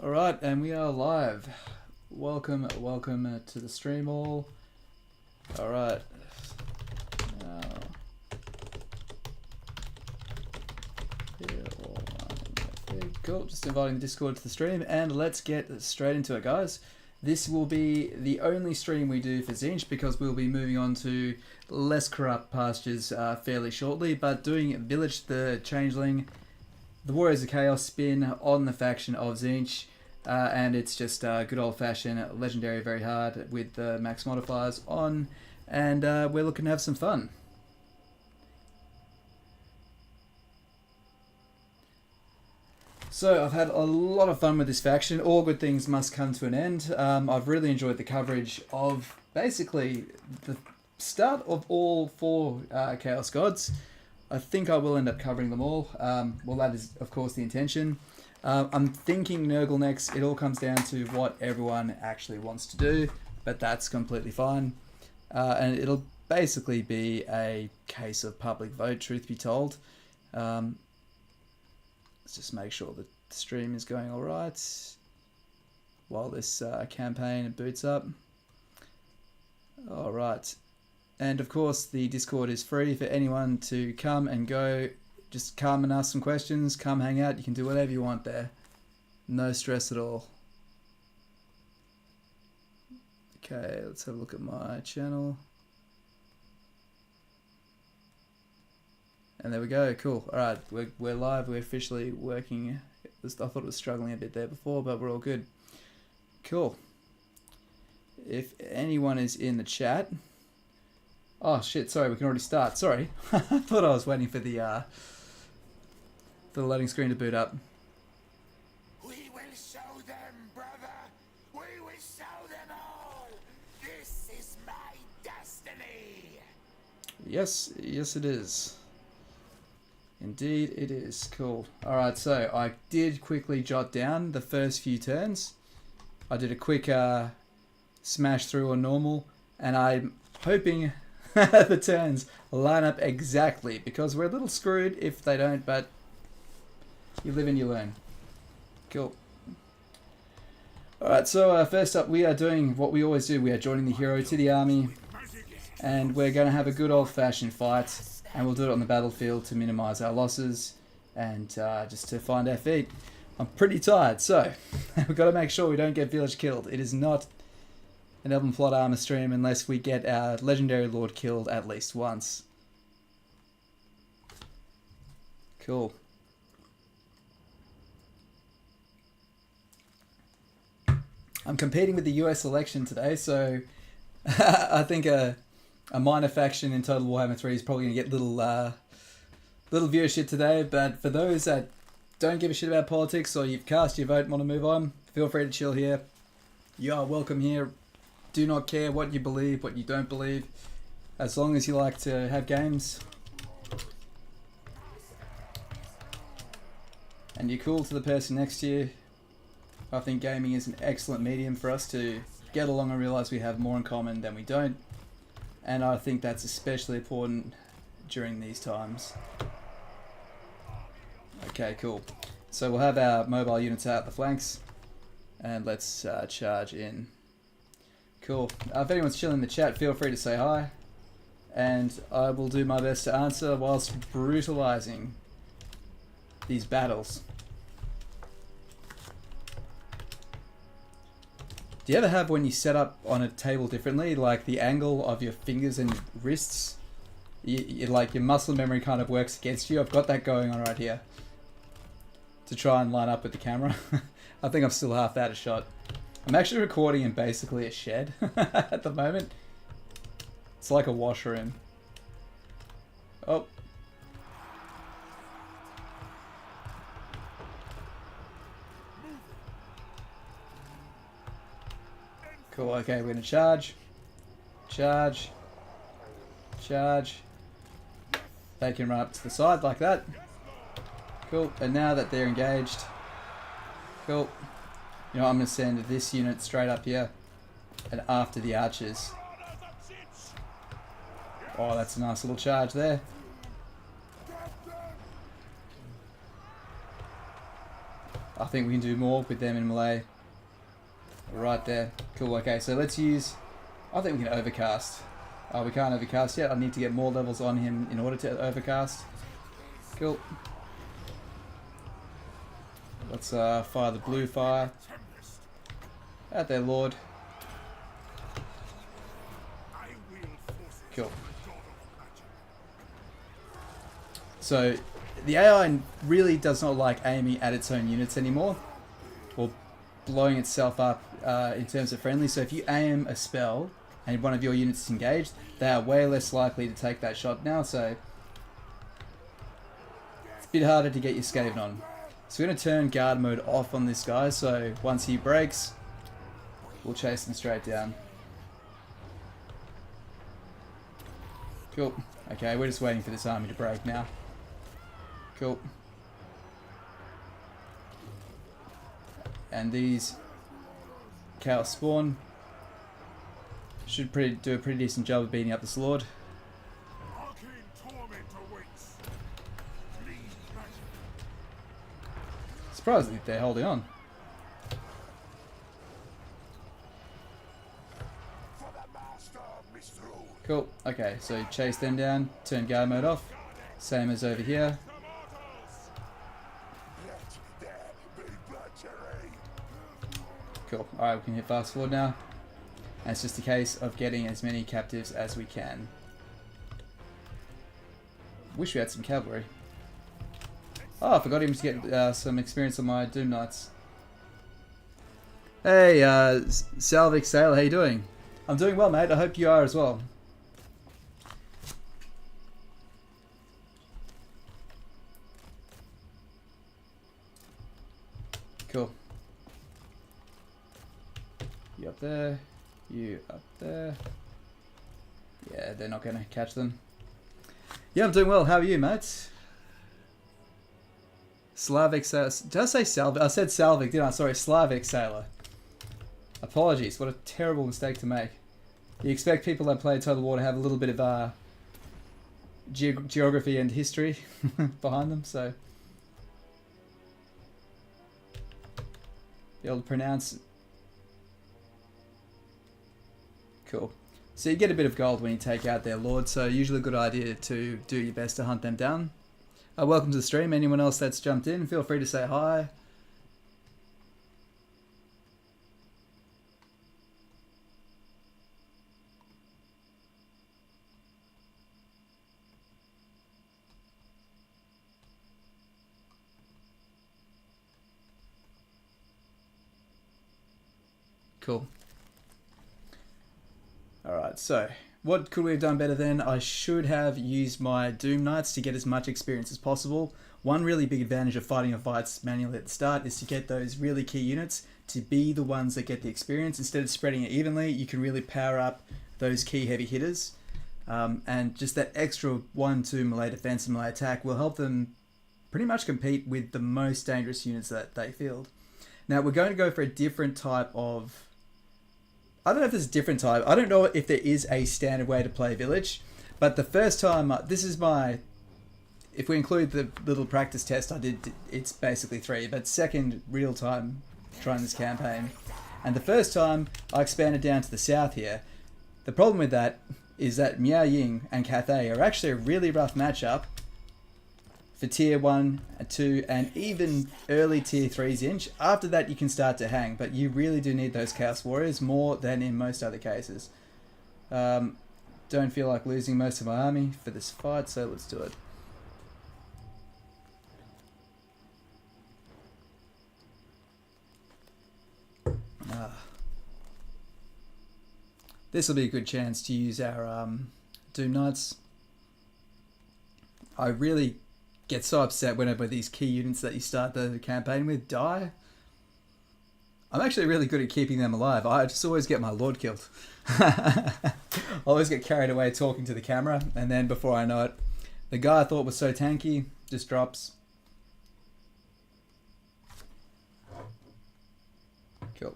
Alright, and we are live. Welcome to the stream all. Alright. Cool, just inviting the Discord to the stream, and let's get straight into it, guys. This will be the only stream we do for Tzeentch because we'll be moving on to less corrupt pastures fairly shortly, but doing Vilitch the Changeling, the Warriors of Chaos spin on the faction of Tzeentch, and it's just good old-fashioned legendary very hard with the max modifiers on, and we're looking to have some fun. So I've had a lot of fun with this faction. All good things must come to an end. I've really enjoyed the coverage of basically the start of all four Chaos Gods. I think I will end up covering them all. Well, that is, of course, the intention. I'm thinking Nurgle next. It all comes down to what everyone actually wants to do, but that's completely fine. And it'll basically be a case of public vote, truth be told. Let's just make sure that the stream is going all right while this campaign boots up. All right. And of course, the Discord is free for anyone to come and go. Just come and ask some questions, come hang out. You can do whatever you want there. No stress at all. Okay, let's have a look at my channel. And there we go, cool. Alright, we're live, we're officially working. I thought it was struggling a bit there before, but we're all good. Cool. If anyone is in the chat... Oh shit, sorry, we can already start. Sorry. I thought I was waiting for the loading screen to boot up. We will show them, brother. We will show them all. This is my destiny. Yes, yes it is. Indeed it is. Cool. Alright, so I did quickly jot down the first few turns. I did a quick smash through on normal, and I'm hoping the turns line up exactly, because we're a little screwed if they don't, but you live and you learn. Cool. Alright, so first up we are doing what we always do. We are joining the hero to the army, and we're going to have a good old-fashioned fight, and we'll do it on the battlefield to minimize our losses and just to find our feet. I'm pretty tired, so we've got to make sure we don't get Vilitch killed. It is not an Elven Plot Armor stream unless we get our Legendary Lord killed at least once. Cool. I'm competing with the US election today, so I think a minor faction in Total Warhammer 3 is probably going to get little viewership today, but for those that don't give a shit about politics, or you've cast your vote and want to move on, feel free to chill here. You are welcome here. Do not care what you believe, what you don't believe, as long as you like to have games and you're cool to the person next to you. I think gaming is an excellent medium for us to get along and realize we have more in common than we don't. And I think that's especially important during these times. Okay, cool. So we'll have our mobile units out the flanks, and let's charge in. Cool. If anyone's chilling in the chat, feel free to say hi, and I will do my best to answer whilst brutalizing these battles. Do you ever have when you set up on a table differently, like the angle of your fingers and wrists, like your muscle memory kind of works against you? I've got that going on right here to try and line up with the camera. I think I'm still half out of shot. I'm actually recording in basically a shed at the moment. It's like a washroom. Oh. Cool, okay, we're gonna charge. Charge. Charge. They can run up to the side like that. Cool, and now that they're engaged, cool. You know, I'm gonna send this unit straight up here and after the archers. Oh, that's a nice little charge there. I think we can do more with them in melee. Right there. Cool, okay, so let's use... I think we can overcast. Oh, we can't overcast yet. I need to get more levels on him in order to overcast. Cool. Let's fire the blue fire. Out there, Lord. Cool. So, the AI really does not like aiming at its own units anymore, or blowing itself up in terms of friendly. So if you aim a spell and one of your units is engaged, they are way less likely to take that shot now, so it's a bit harder to get your Skaven on. So we're going to turn guard mode off on this guy, so once he breaks, we'll chase him straight down. Cool. Okay, we're just waiting for this army to break now. Cool. And these Chaos Spawn should do a pretty decent job of beating up this Lord. Surprisingly, they're holding on. Cool. Okay, so chase them down, turn guard mode off. Same as over here. Cool. Alright, we can hit fast forward now. And it's just a case of getting as many captives as we can. Wish we had some cavalry. Oh, I forgot him to get some experience on my Doom Knights. Hey, Salvic Sailor, how you doing? I'm doing well, mate. I hope you are as well. Cool. You up there. You up there. Yeah, they're not going to catch them. Yeah, I'm doing well. How are you, mate? Slavic Sailor. Did I say Salvic? I said Salvic, didn't I? Sorry, Slavic Sailor. Apologies. What a terrible mistake to make. You expect people that play Total War to have a little bit of geography and history behind them, so be able to pronounce. Cool. So you get a bit of gold when you take out their lord, so usually a good idea to do your best to hunt them down. Welcome to the stream. Anyone else that's jumped in, feel free to say hi. Cool. Alright, so what could we have done better then? I should have used my Doom Knights to get as much experience as possible. One really big advantage of fighting your fights manually at the start is to get those really key units to be the ones that get the experience. Instead of spreading it evenly, you can really power up those key heavy hitters. And just that extra 1-2 melee defense and melee attack will help them pretty much compete with the most dangerous units that they field. Now we're going to go for a different type of... I don't know if there's a different type. I don't know if there is a standard way to play Vilitch, but the first time, this is my, if we include the little practice test I did, it's basically 3, but second real time trying this campaign. And the first time I expanded down to the south here. The problem with that is that Miao Ying and Cathay are actually a really rough matchup for tier 1 and 2 and even early tier 3s inch. After that you can start to hang, but you really do need those Chaos Warriors more than in most other cases. Don't feel like losing most of my army for this fight, so let's do it. This will be a good chance to use our Doom Knights. I really get so upset whenever these key units that you start the campaign with die. I'm actually really good at keeping them alive. I just always get my lord killed. I always get carried away talking to the camera, and then before I know it, the guy I thought was so tanky just drops. Cool.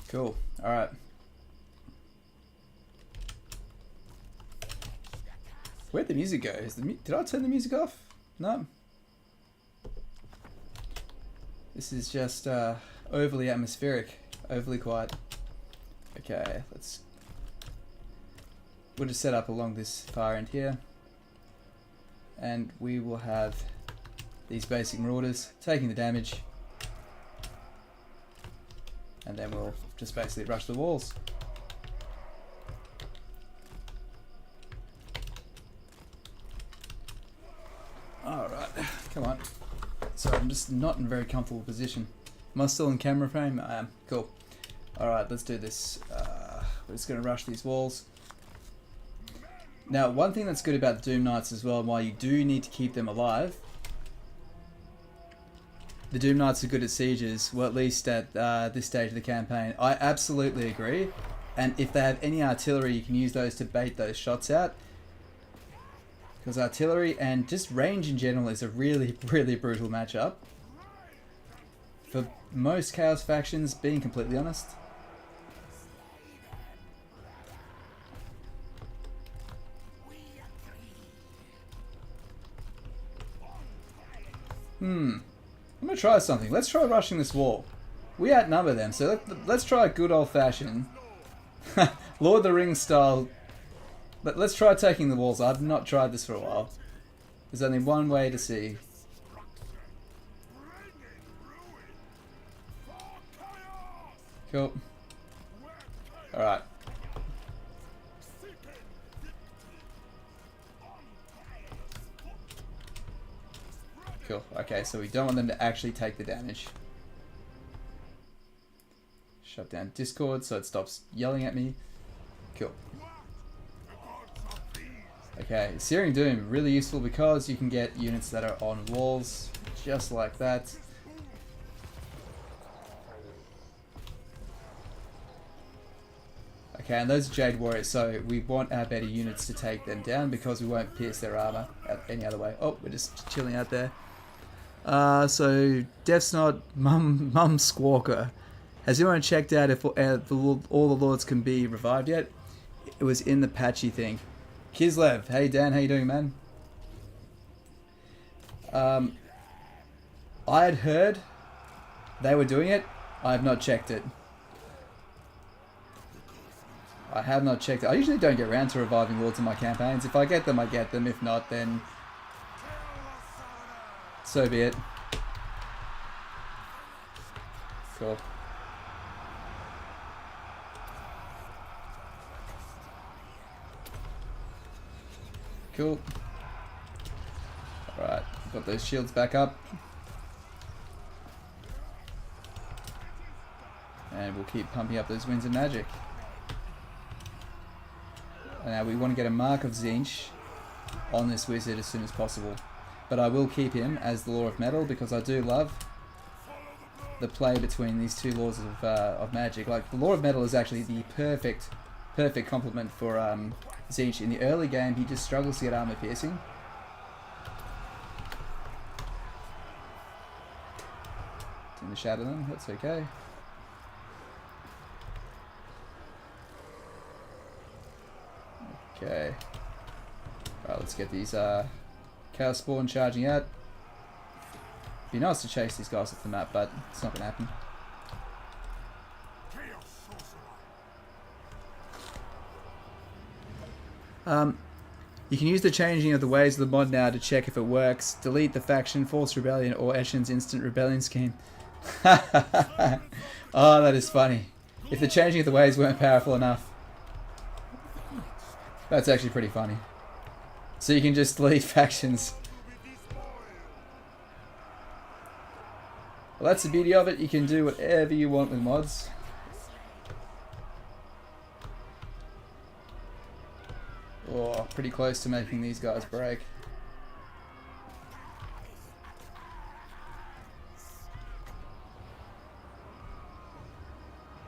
Cool. Alright. Where'd the music go? Did I turn the music off? No. This is just overly atmospheric. Overly quiet. Okay, we'll just set up along this far end here. And we will have these basic marauders taking the damage. And then we'll just basically rush the walls. Alright, come on. Sorry, I'm just not in a very comfortable position. Am I still in camera frame? I am. Cool. Alright, let's do this. We're just going to rush these walls. Now, one thing that's good about the Doom Knights as well, and why you do need to keep them alive, the Doom Knights are good at sieges, well at least at this stage of the campaign. I absolutely agree, and if they have any artillery you can use those to bait those shots out, because artillery and just range in general is a really, really brutal matchup for most Chaos factions, being completely honest. I'm gonna try something. Let's try rushing this wall. We outnumber them, so let's try a good old-fashioned Lord of the Rings style. Let's try taking the walls. I've not tried this for a while. There's only one way to see. Cool. Alright. Cool. Okay, so we don't want them to actually take the damage. Shut down Dischord so it stops yelling at me. Cool. Okay, Searing Doom, really useful because you can get units that are on walls, just like that. Okay, and those are Jade Warriors, so we want our better units to take them down because we won't pierce their armor any other way. Oh, we're just chilling out there. So, Death's Not Mum Squawker. Has anyone checked out if all the lords can be revived yet? It was in the patchy thing. Kislev, hey Dan, how you doing, man? I had heard they were doing it. I have not checked it. I have not checked it. I usually don't get around to reviving lords in my campaigns. If I get them, I get them. If not, then so be it. Cool. Cool. Alright, got those shields back up. And we'll keep pumping up those winds of magic. And now we want to get a mark of Tzeentch on this wizard as soon as possible. But I will keep him as the Lord of Metal because I do love the play between these two laws of magic. Like, the Lord of Metal is actually the perfect complement for Tzeentch. In the early game, he just struggles to get armor piercing. Didn't shatter them, that's okay. Okay. Alright, let's get these Chaos Spawn charging out. Be nice to chase these guys off the map, but it's not going to happen. You can use the changing of the ways of the mod now to check if it works. Delete the faction, force rebellion, or Eshen's instant rebellion scheme. Oh, that is funny. If the changing of the ways weren't powerful enough. That's actually pretty funny. So you can just delete factions. Well, that's the beauty of it. You can do whatever you want with mods. Oh, pretty close to making these guys break.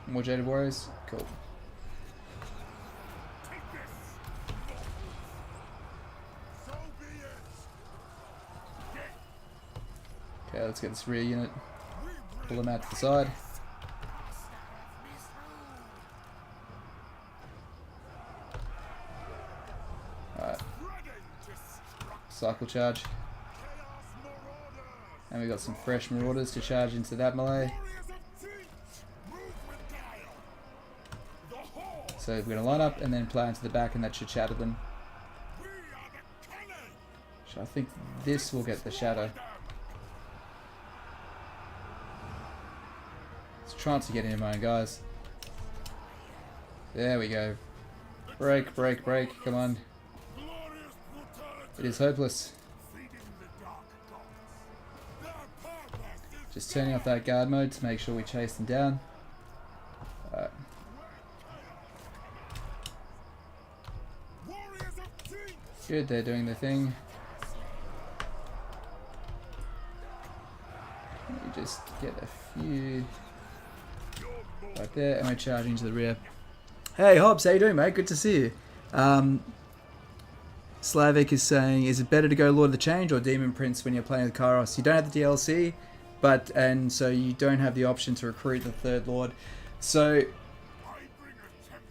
More Jaded Warriors? Cool. Okay, let's get this rear unit. Pull them out to the side. Cycle charge. And we got some fresh marauders to charge into that melee. So we're going to line up and then play into the back, and that should shatter them. So I think this will get the shatter. Let's try to get in my own guys. There we go. Break, break, break. Come on. It is hopeless. Just turning off that guard mode to make sure we chase them down. Alright. Good, they're doing their thing. Let me just get a few right there, and we're charging to the rear. Hey Hobbs, how you doing, mate? Good to see you. Slavic is saying, is it better to go Lord of the Change or Demon Prince when you're playing with Kairos? You don't have the DLC, and so you don't have the option to recruit the third Lord. So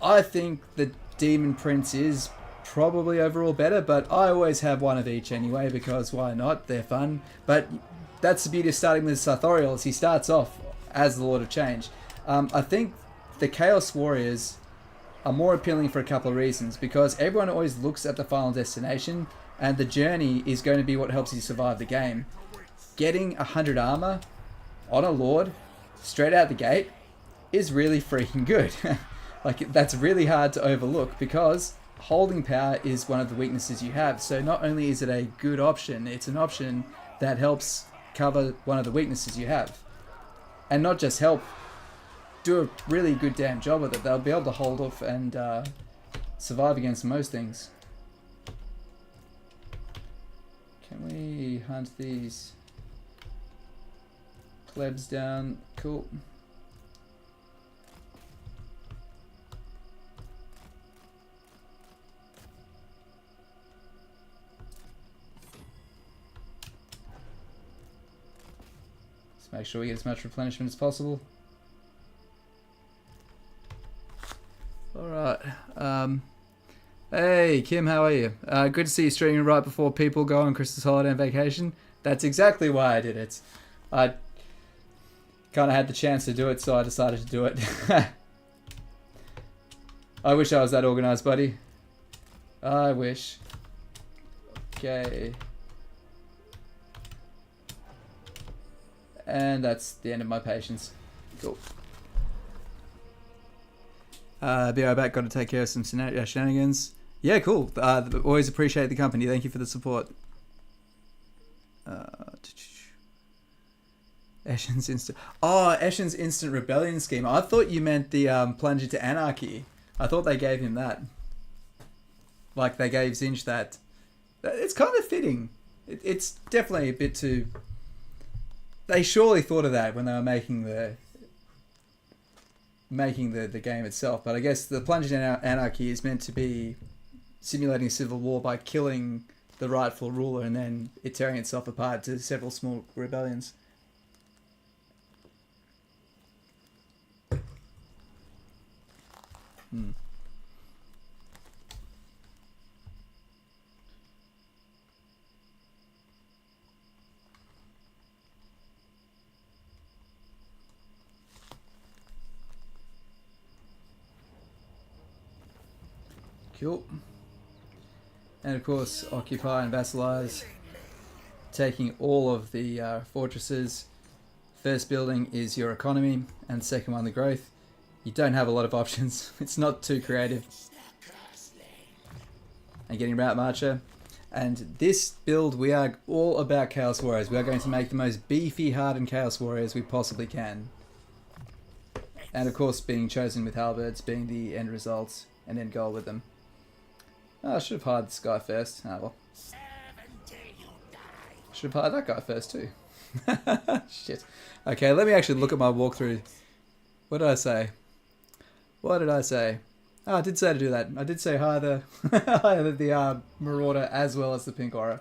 I think the Demon Prince is probably overall better, but I always have one of each anyway, because why not? They're fun. But that's the beauty of starting with Sarthorial, is he starts off as the Lord of Change. I think the Chaos Warriors are more appealing for a couple of reasons, because everyone always looks at the final destination, and the journey is going to be what helps you survive the game. Getting 100 armor on a Lord straight out the gate is really freaking good. Like, that's really hard to overlook, because holding power is one of the weaknesses you have. So not only is it a good option, it's an option that helps cover one of the weaknesses you have. And not just help, do a really good damn job with it. They'll be able to hold off and survive against most things. Can we hunt these plebs down? Cool. Let's make sure we get as much replenishment as possible. Alright. Hey, Kim, how are you? Good to see you streaming right before people go on Christmas holiday and vacation. That's exactly why I did it. I kind of had the chance to do it, so I decided to do it. I wish I was that organized, buddy. I wish. Okay. And that's the end of my patience. Cool. Be right back. Got to take care of some shenanigans. Yeah, cool. Always appreciate the company. Thank you for the support. Eshen's instant. Oh, Eshen's instant rebellion scheme. I thought you meant the plunge into anarchy. I thought they gave him that. Like they gave Zinch that. It's kind of fitting. It's definitely a bit too. They surely thought of that when they were making the game itself, but I guess the plunge in anarchy is meant to be simulating civil war by killing the rightful ruler and then it tearing itself apart to several small rebellions. Cool. And of course, occupy and vassalize, taking all of the fortresses. First building is your economy, and the second one the growth. You don't have a lot of options. It's not too creative. And getting Route Marcher. And this build, we are all about Chaos Warriors. We are going to make the most beefy, hardened Chaos Warriors we possibly can. And of course, being chosen with halberds being the end results, and then goal with them. Oh, I should have hired this guy first. Ah, well. Should have hired that guy first too. Shit. Okay, let me actually look at my walkthrough. What did I say? What did I say? Oh, I did say to do that. I did say hire the Marauder as well as the Pink Aura.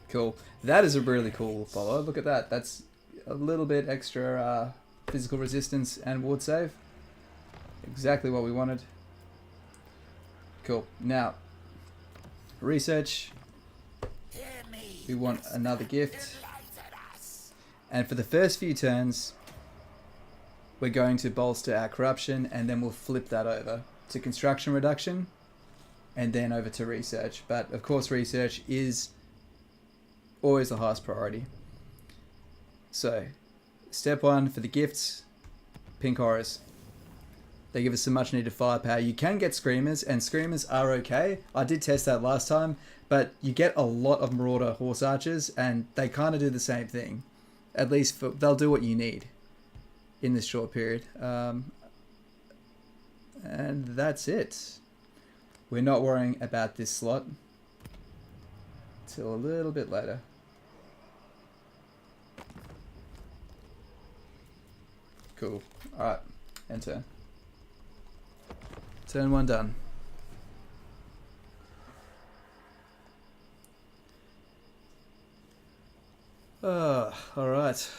Cool. That is a really cool follow. Look at that. That's a little bit extra physical resistance and ward save. Exactly what we wanted. Cool. Now, research. we want another gift. And for the first few turns, we're going to bolster our corruption, and then we'll flip that over to construction reduction, and then over to research. But of course, research is always the highest priority. So, step 1 for the gifts, pink horrors. They give us some much needed firepower. You can get screamers, and screamers are okay. I did test that last time, but you get a lot of marauder horse archers, and they kind of do the same thing. At least they'll do what you need in this short period. And that's it. We're not worrying about this slot till a little bit later. Cool. Alright, end turn. Turn 1 done. Alright.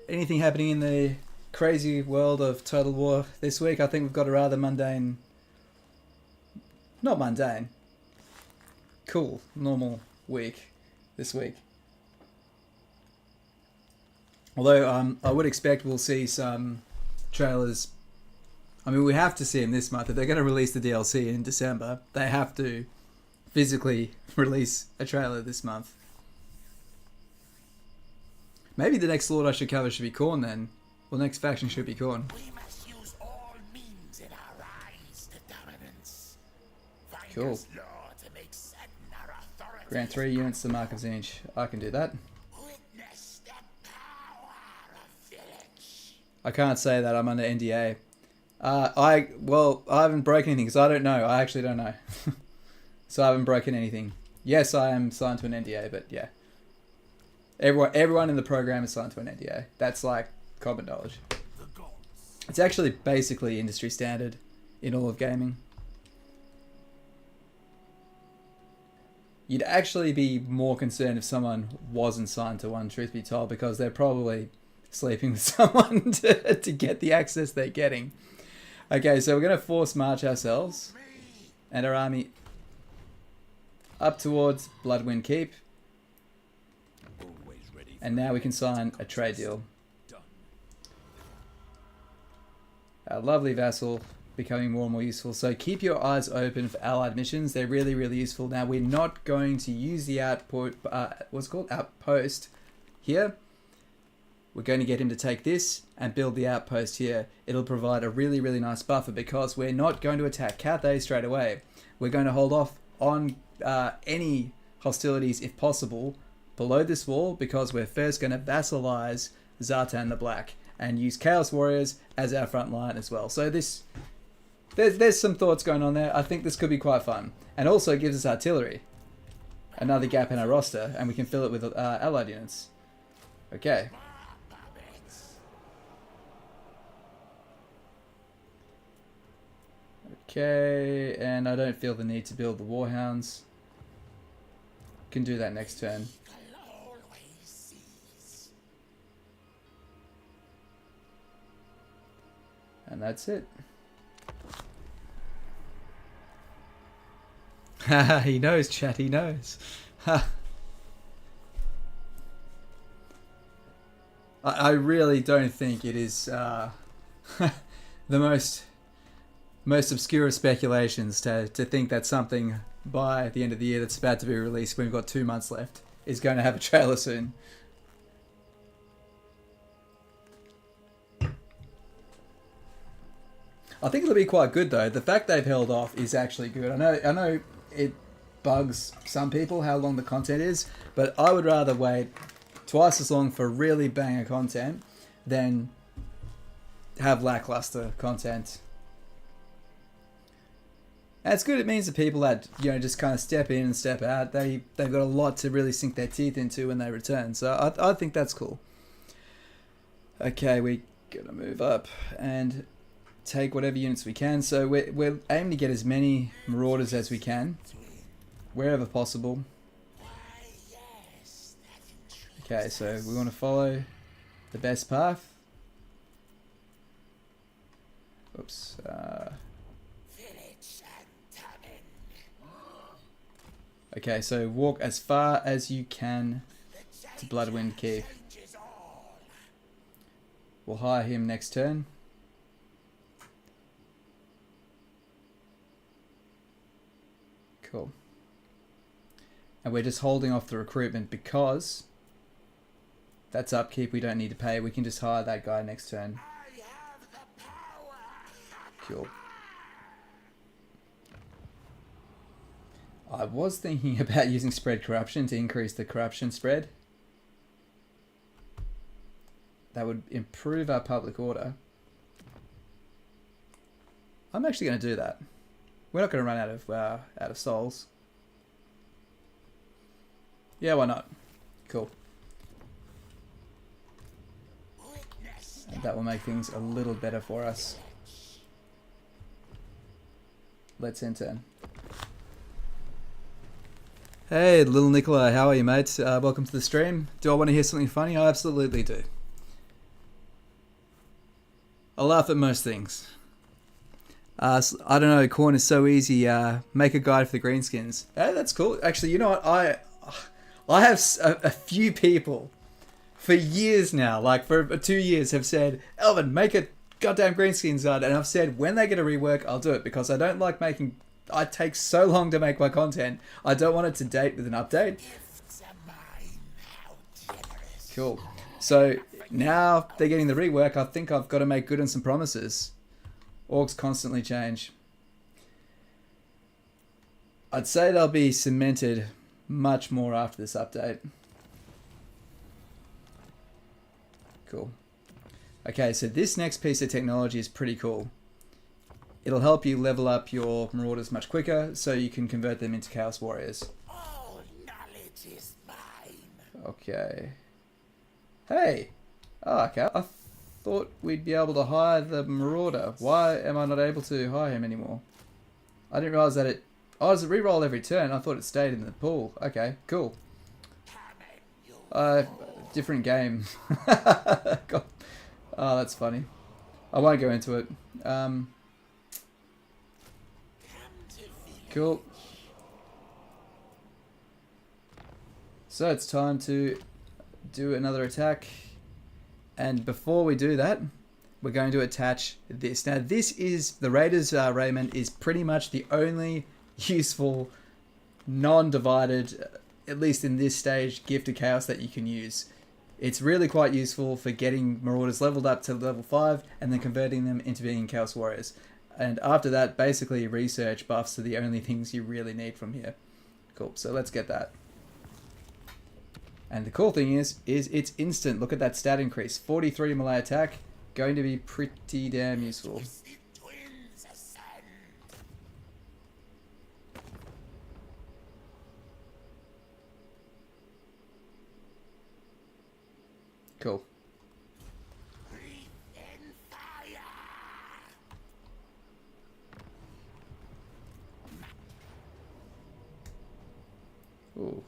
Anything happening in the crazy world of Total War this week? I think we've got a rather mundane... Not mundane. Cool, normal week this week. Although I would expect we'll see some trailers. I mean, we have to see them this month. If they're going to release the DLC in December, they have to physically release a trailer this month. Maybe the next lord I should cover should be Crone then. Well, next faction should be Crone. We must use all means in our rise to dominance. Find Cool. us law to make certain our authority. Grant 3 units to Mark of Zinch. I can do that. Witness the power of Vilitch. I can't say that. I'm under NDA. I haven't broken anything because I don't know. I actually don't know. So I haven't broken anything. Yes, I am signed to an NDA, but yeah. Everyone in the program is signed to an NDA. That's like common knowledge. It's actually basically industry standard in all of gaming. You'd actually be more concerned if someone wasn't signed to one, truth be told, because they're probably sleeping with someone to get the access they're getting. Okay, so we're going to force march ourselves and our army up towards Bloodwind Keep. And now we can sign a trade deal. Our lovely vassal becoming more and more useful. So keep your eyes open for allied missions. They're really, really useful. Now we're not going to use the outpost here. We're going to get him to take this and build the outpost here. It'll provide a really, really nice buffer because we're not going to attack Cathay straight away. We're going to hold off on any hostilities if possible below this wall because we're first going to vassalize Zartan the Black and use Chaos Warriors as our front line as well. So there's some thoughts going on there. I think this could be quite fun. And also gives us artillery. Another gap in our roster, and we can fill it with allied units. Okay. Okay, and I don't feel the need to build the Warhounds. Can do that next turn. And that's it. He knows, chat, he knows. I really don't think it is the most obscure speculations to think that something by the end of the year that's about to be released when we've got 2 months left is going to have a trailer soon. I think it'll be quite good though. The fact they've held off is actually good. I know it bugs some people how long the content is, but I would rather wait twice as long for really banger content than have lackluster content. And it's good. It means that people that just kind of step in and step out, they've got a lot to really sink their teeth into when they return. So I think that's cool. Okay, we're gonna move up and take whatever units we can. So we're aiming to get as many marauders as we can, wherever possible. Okay, so we want to follow the best path. Oops. Okay, so walk as far as you can to Bloodwind Keep. We'll hire him next turn. Cool. And we're just holding off the recruitment because that's upkeep we don't need to pay. We can just hire that guy next turn. Cool. I was thinking about using spread corruption to increase the corruption spread. That would improve our public order. I'm actually going to do that. We're not going to run out of souls. Yeah, why not? Cool. And that will make things a little better for us. Let's end turn. Hey, little Nicola, how are you, mate? Welcome to the stream. Do I want to hear something funny? I absolutely do. I laugh at most things. I don't know, Corn is so easy. Make a guide for the greenskins. Hey, that's cool. Actually, you know what? I have a few people for years now, like for 2 years, have said, Elvin, make a goddamn greenskins guide. And I've said, when they get a rework, I'll do it because I don't like making... It takes so long to make my content. I don't want it to date with an update. Cool. So now they're getting the rework. I think I've got to make good on some promises. Orcs constantly change. I'd say they'll be cemented much more after this update. Cool. Okay, so this next piece of technology is pretty cool. It'll help you level up your marauders much quicker, so you can convert them into Chaos Warriors. All knowledge is mine. Okay. Hey! Oh, okay. I thought we'd be able to hire the Marauder. Why am I not able to hire him anymore? I didn't realise that it... Oh, does it reroll every turn? I thought it stayed in the pool. Okay, cool. Different game. God. Oh, that's funny. I won't go into it. Cool. So it's time to do another attack. And before we do that, we're going to attach this. Now this is, the Raiders Raiment is pretty much the only useful, non-divided, at least in this stage, Gift of Chaos that you can use. It's really quite useful for getting Marauders leveled up to level 5 and then converting them into being Chaos Warriors. And after that, basically research buffs are the only things you really need from here. Cool, so let's get that. And the cool thing is it's instant. Look at that stat increase. 43 melee attack. Going to be pretty damn useful. Cool. Ooh.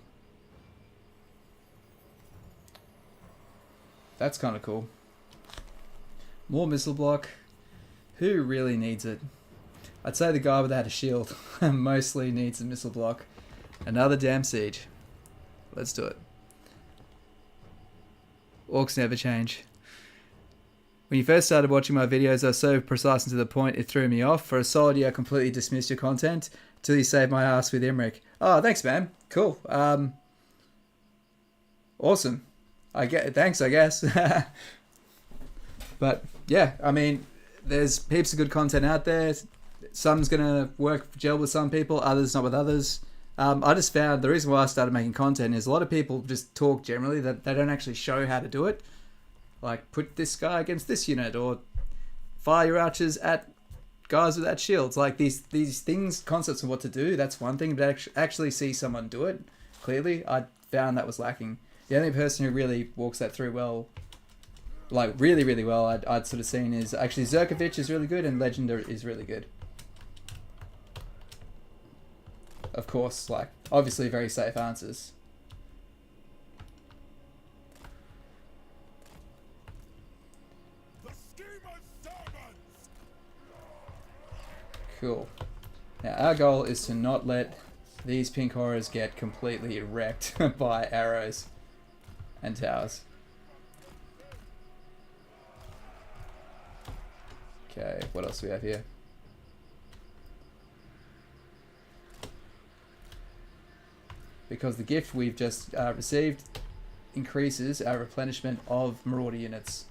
That's kind of cool. More missile block. Who really needs it? I'd say the guy without a shield mostly needs a missile block. Another damn siege. Let's do it. Orcs never change. When you first started watching my videos, I was so precise and to the point, it threw me off. For a solid year, I completely dismissed your content till you saved my ass with Imrik. Oh, thanks, man. Cool. Awesome. Thanks, I guess. But yeah, I mean, there's heaps of good content out there. Some's gonna work gel with some people, others not with others. I just found the reason why I started making content is a lot of people just talk generally that they don't actually show how to do it. Like, put this guy against this unit, or fire your archers at guys without shields. Like, these things, concepts of what to do, that's one thing, but actually see someone do it clearly, I found that was lacking. The only person who really walks that through well, like really, really well, I'd sort of seen is actually Zerkovich is really good and Legender is really good. Of course, like, obviously very safe answers. Cool. Now our goal is to not let these pink horrors get completely wrecked by arrows and towers. Okay, what else do we have here? Because the gift we've just received increases our replenishment of Marauder units.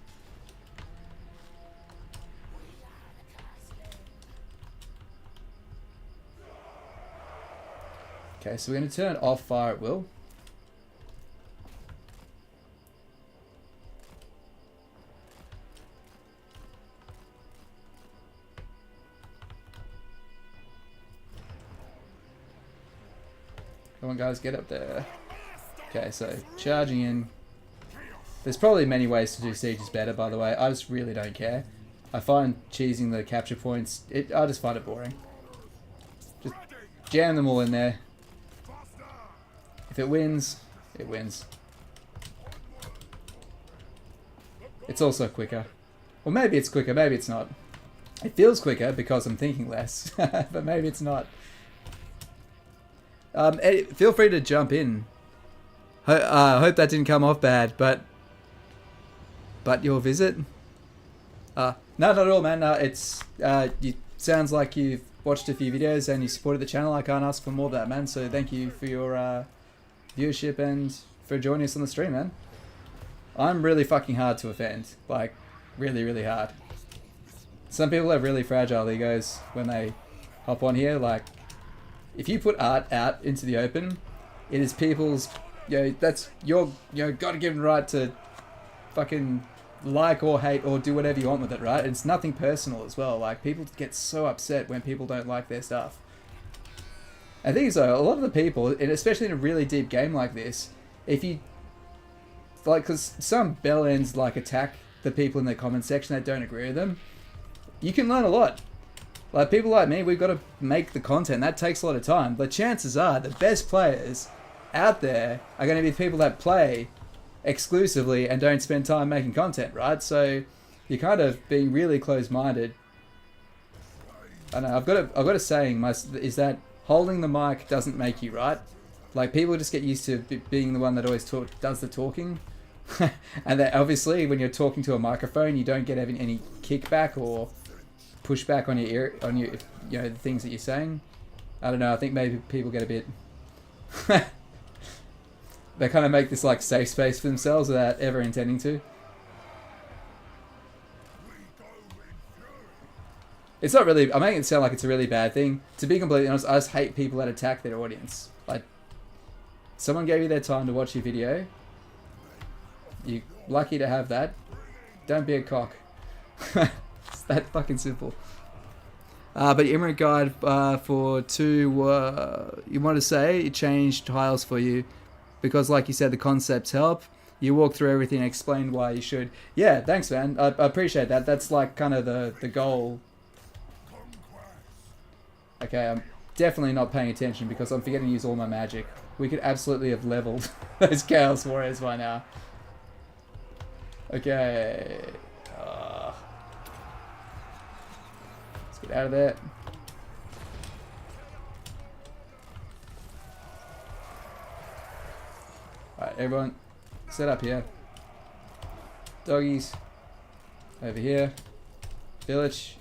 Okay, so we're going to turn off fire at will. Come on guys, get up there. Okay, so charging in. There's probably many ways to do sieges better, by the way. I just really don't care. I find cheesing the capture points, I just find it boring. Just jam them all in there. If it wins, it wins. It's also quicker. Well, maybe it's quicker, maybe it's not. It feels quicker because I'm thinking less, but maybe it's not. Feel free to jump in. I hope that didn't come off bad, but your visit? No, not at all, man. It's sounds like you've watched a few videos and you supported the channel. I can't ask for more of that, man. So thank you for your viewership and for joining us on the stream, man. I'm really fucking hard to offend, like really, really hard. Some people have really fragile egos when they hop on here. Like, if you put art out into the open, it is people's, that's your, God-given right to fucking like or hate or do whatever you want with it, right? It's nothing personal as well. Like, people get so upset when people don't like their stuff. I think so. A lot of the people, and especially in a really deep game like this, if you like, because some bellends like attack the people in the comment section that don't agree with them, you can learn a lot. Like, people like me, we've got to make the content. That takes a lot of time. But chances are the best players out there are going to be the people that play exclusively and don't spend time making content, right? So you're kind of being really close-minded. I know, I've got a saying, is that holding the mic doesn't make you right. Like, people just get used to being the one that always does the talking. And that obviously when you're talking to a microphone, you don't get any kickback or pushback on your the things that you're saying. I don't know, I think maybe people get a bit they kind of make this like safe space for themselves without ever intending to. It's not really, I'm making it sound like it's a really bad thing. To be completely honest, I just hate people that attack their audience. Like, someone gave you their time to watch your video. You're lucky to have that. Don't be a cock. It's that fucking simple. But Imrik guide for 2, you want to say it changed tiles for you because, like you said, the concepts help. You walk through everything and explain why you should. Yeah, thanks, man. I appreciate that. That's like kind of the goal. Okay, I'm definitely not paying attention because I'm forgetting to use all my magic. We could absolutely have leveled those Chaos Warriors by now. Okay. Let's get out of there. Alright, everyone, set up here. Doggies. Over here. Vilitch.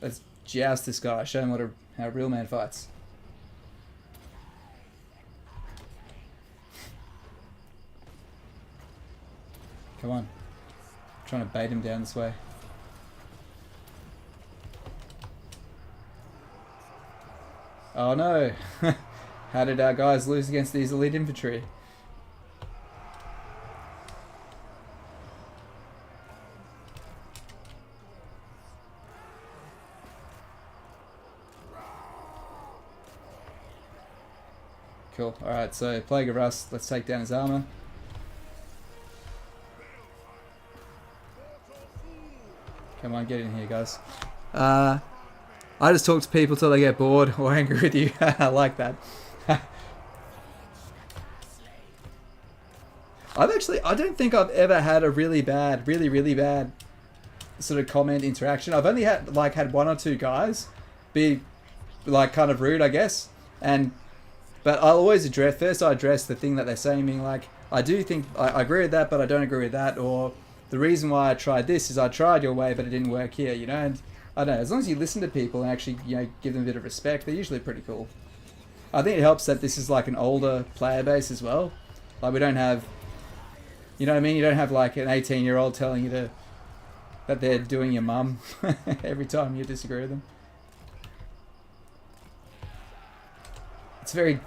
Let's joust this guy. Show him how a real man fights. Come on. I'm trying to bait him down this way. Oh no! How did our guys lose against these elite infantry? Cool. Alright, so Plague of Rust, let's take down his armor. Come on, get in here, guys. I just talk to people till they get bored or angry with you. I like that. I don't think I've ever had a really bad sort of comment interaction. I've only had 1 or 2 guys be like kind of rude, I guess. And But I'll always address, first I address the thing that they're saying, being like, I do think, I agree with that, but I don't agree with that, or the reason why I tried this is I tried your way, but it didn't work here, you know, and I don't know, as long as you listen to people and actually, you know, give them a bit of respect, they're usually pretty cool. I think it helps that this is like an older player base as well. Like we don't have, you know what I mean, you don't have like an 18-year-old telling you that they're doing your mum every time you disagree with them. It's a very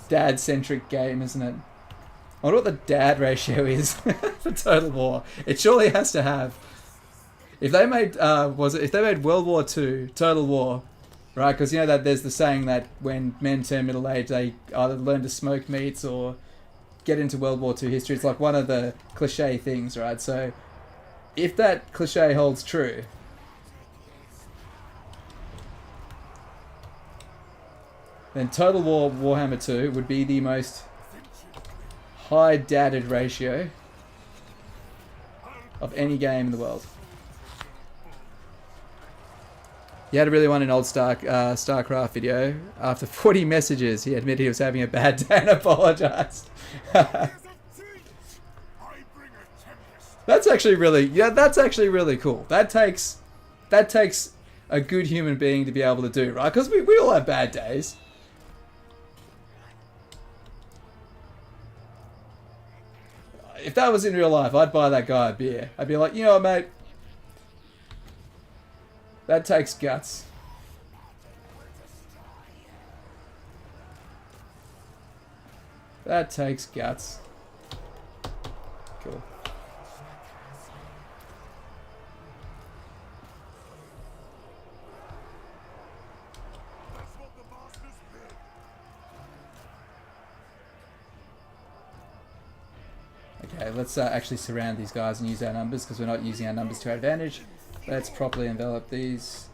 dad-centric game, isn't it? I wonder what the dad ratio is for Total War. It surely has to have. If they made, if they made World War II Total War, right? Because you know that there's the saying that when men turn middle age, they either learn to smoke meats or get into World War II history. It's like one of the cliche things, right? So if that cliche holds true, then Total War Warhammer 2 would be the most high dadded ratio of any game in the world. He had a really one in old StarCraft video. After 40 messages, he admitted he was having a bad day and apologized. That's actually really, that's actually really cool. That takes a good human being to be able to do, right? Because we all have bad days. If that was in real life, I'd buy that guy a beer. I'd be like, you know what, mate? That takes guts. That takes guts. Cool. Okay, let's actually surround these guys and use our numbers because we're not using our numbers to our advantage. Let's properly envelop these.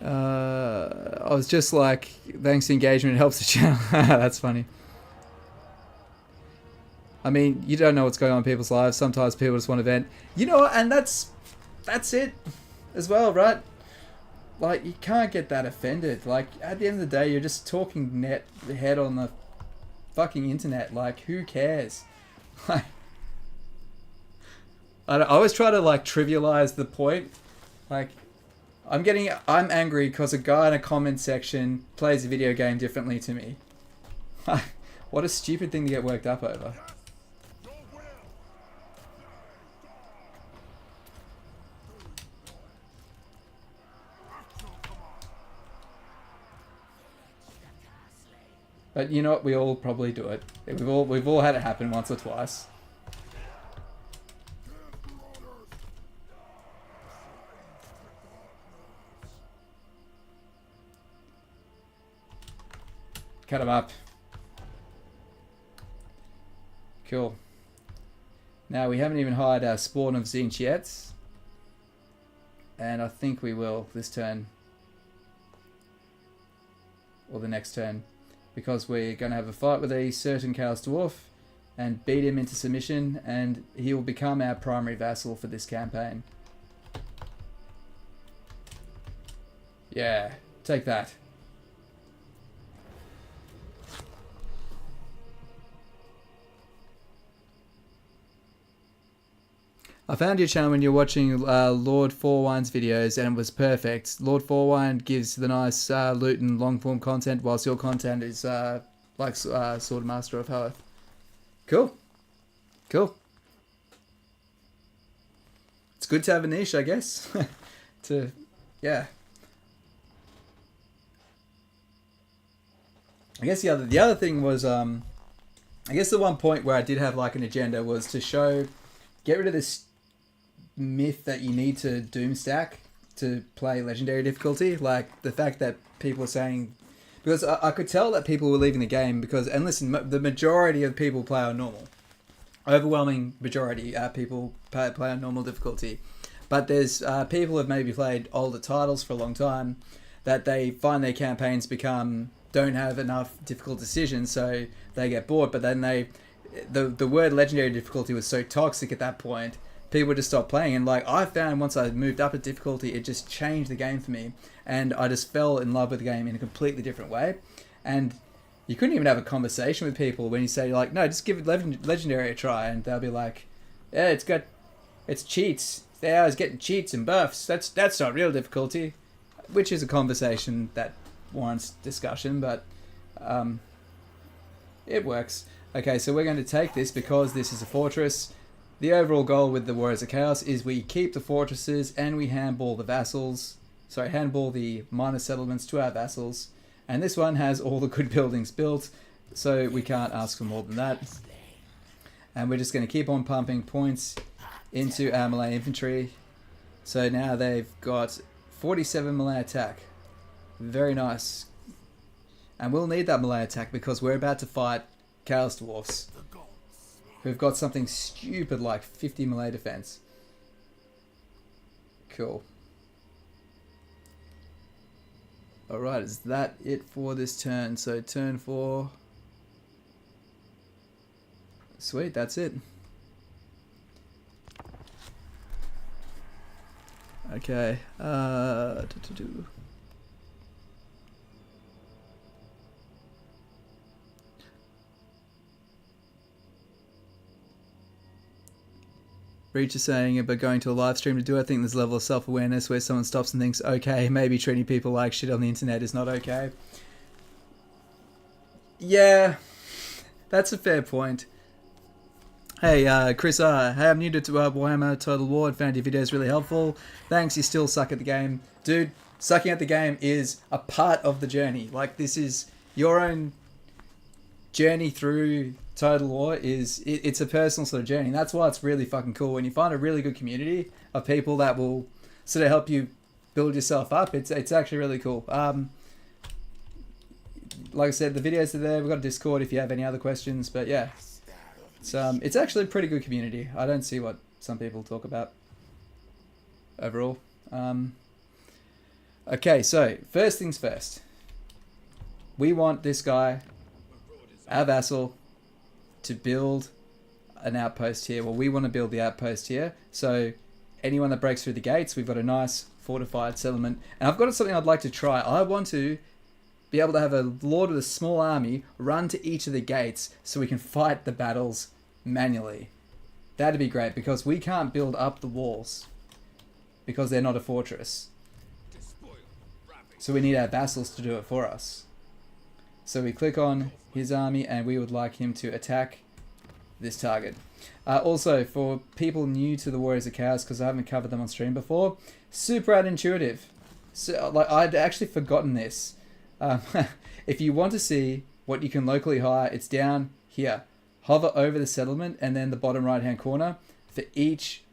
I was just like, thanks to engagement, it helps the channel. That's funny. I mean, you don't know what's going on in people's lives. Sometimes people just want to vent. You know, and that's it as well, right? Like, you can't get that offended. Like, at the end of the day, you're just talking head on the fucking internet. Like, who cares? Like, I always try to, like, trivialize the point. Like, I'm angry because a guy in a comment section plays a video game differently to me. What a stupid thing to get worked up over. But you know what? We all probably do it. We've all had it happen once or twice. Cut him up. Cool. Now we haven't even hired our spawn of Zinch yet. And I think we will this turn. Or the next turn. Because we're going to have a fight with a certain Chaos Dwarf and beat him into submission, and he will become our primary vassal for this campaign. Yeah, take that. I found your channel when you're watching Lord Fourwine's videos, and it was perfect. Lord Fourwine gives the nice loot and long form content, whilst your content is like Sword Master of Hoeth. Cool. Cool. It's good to have a niche, I guess. Yeah. I guess the other thing was, I guess the one point where I did have like an agenda was to get rid of this myth that you need to doom stack to play legendary difficulty. Like the fact that people are saying, because I could tell that people were leaving the game because, and listen, the majority of people play on normal. Overwhelming majority people play on normal difficulty. But there's people who have maybe played older titles for a long time. that they find their campaigns don't have enough difficult decisions, so they get bored. But then the word legendary difficulty was so toxic at that point, people just stopped playing. And like, I found once I moved up a difficulty, it just changed the game for me, and I just fell in love with the game in a completely different way. And you couldn't even have a conversation with people when you say like, no, just give it legendary a try, and they'll be like, yeah, it's cheats. The AI's getting cheats and buffs. That's not real difficulty, which is a conversation that warrants discussion, but it works. Okay, so we're going to take this because this is a fortress. The overall goal with the Warriors of Chaos is we keep the fortresses and we handball the minor settlements to our vassals. And this one has all the good buildings built, so we can't ask for more than that. And we're just going to keep on pumping points into our melee infantry. So now they've got 47 melee attack. Very nice. And we'll need that melee attack because we're about to fight Chaos Dwarfs, who've got something stupid like 50 melee defense. Cool. Alright, is that it for this turn? So turn 4. Sweet, that's it. Okay. Breach is saying about going to a live stream to do. I think there's a level of self-awareness where someone stops and thinks, okay, maybe treating people like shit on the internet is not okay. Yeah, that's a fair point. Hey, Chris hey, I'm new to Warhammer TotalWar. Found your videos really helpful. Thanks, you still suck at the game. Dude, sucking at the game is a part of the journey. Like, this is your own journey through TotalWar. It's a personal sort of journey. And that's why it's really fucking cool. When you find a really good community of people that will sort of help you build yourself up, it's actually really cool. Like I said, the videos are there. We've got a Discord if you have any other questions. But yeah. It's actually a pretty good community. I don't see what some people talk about overall. Okay, so first things first. We want this guy, our vassal, to build an outpost here. Well, we want to build the outpost here. So anyone that breaks through the gates, we've got a nice fortified settlement. And I've got something I'd like to try. I want to be able to have a lord with a small army run to each of the gates so we can fight the battles manually. That'd be great because we can't build up the walls because they're not a fortress. So we need our vassals to do it for us. So we click on his army and we would like him to attack this target. Also, for people new to the Warriors of Chaos, because I haven't covered them on stream before, super unintuitive. So, like, I'd actually forgotten this. If you want to see what you can locally hire, it's down here. Hover over the settlement and then the bottom right hand corner. For each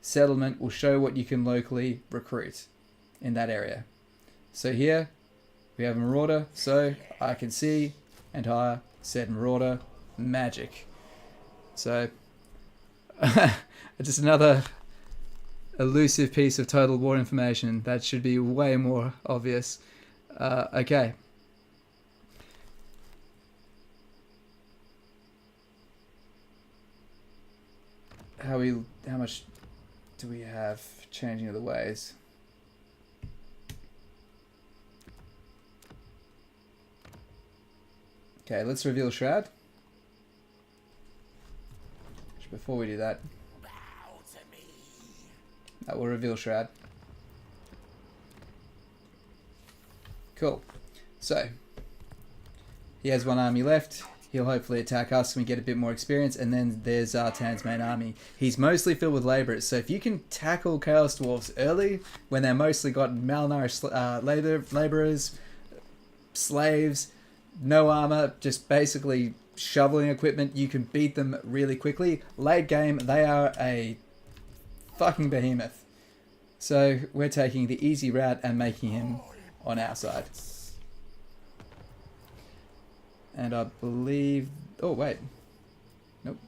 settlement will show what you can locally recruit in that area. So here we have a Marauder, so I can see and hire said Marauder. Magic. So just another elusive piece of Total War information that should be way more obvious. Okay. How much do we have changing of the ways? Okay, let's reveal Shroud. Before we do that, we'll reveal Shroud. Cool. So, he has one army left. He'll hopefully attack us and we get a bit more experience. And then there's Zartan's main army. He's mostly filled with laborers. So if you can tackle Chaos Dwarfs early, when they're mostly got malnourished laborers, slaves, no armor, just basically shoveling equipment, you can beat them really quickly. Late game, they are a fucking behemoth. So we're taking the easy route and making him on our side. And I believe... Oh, wait. Nope.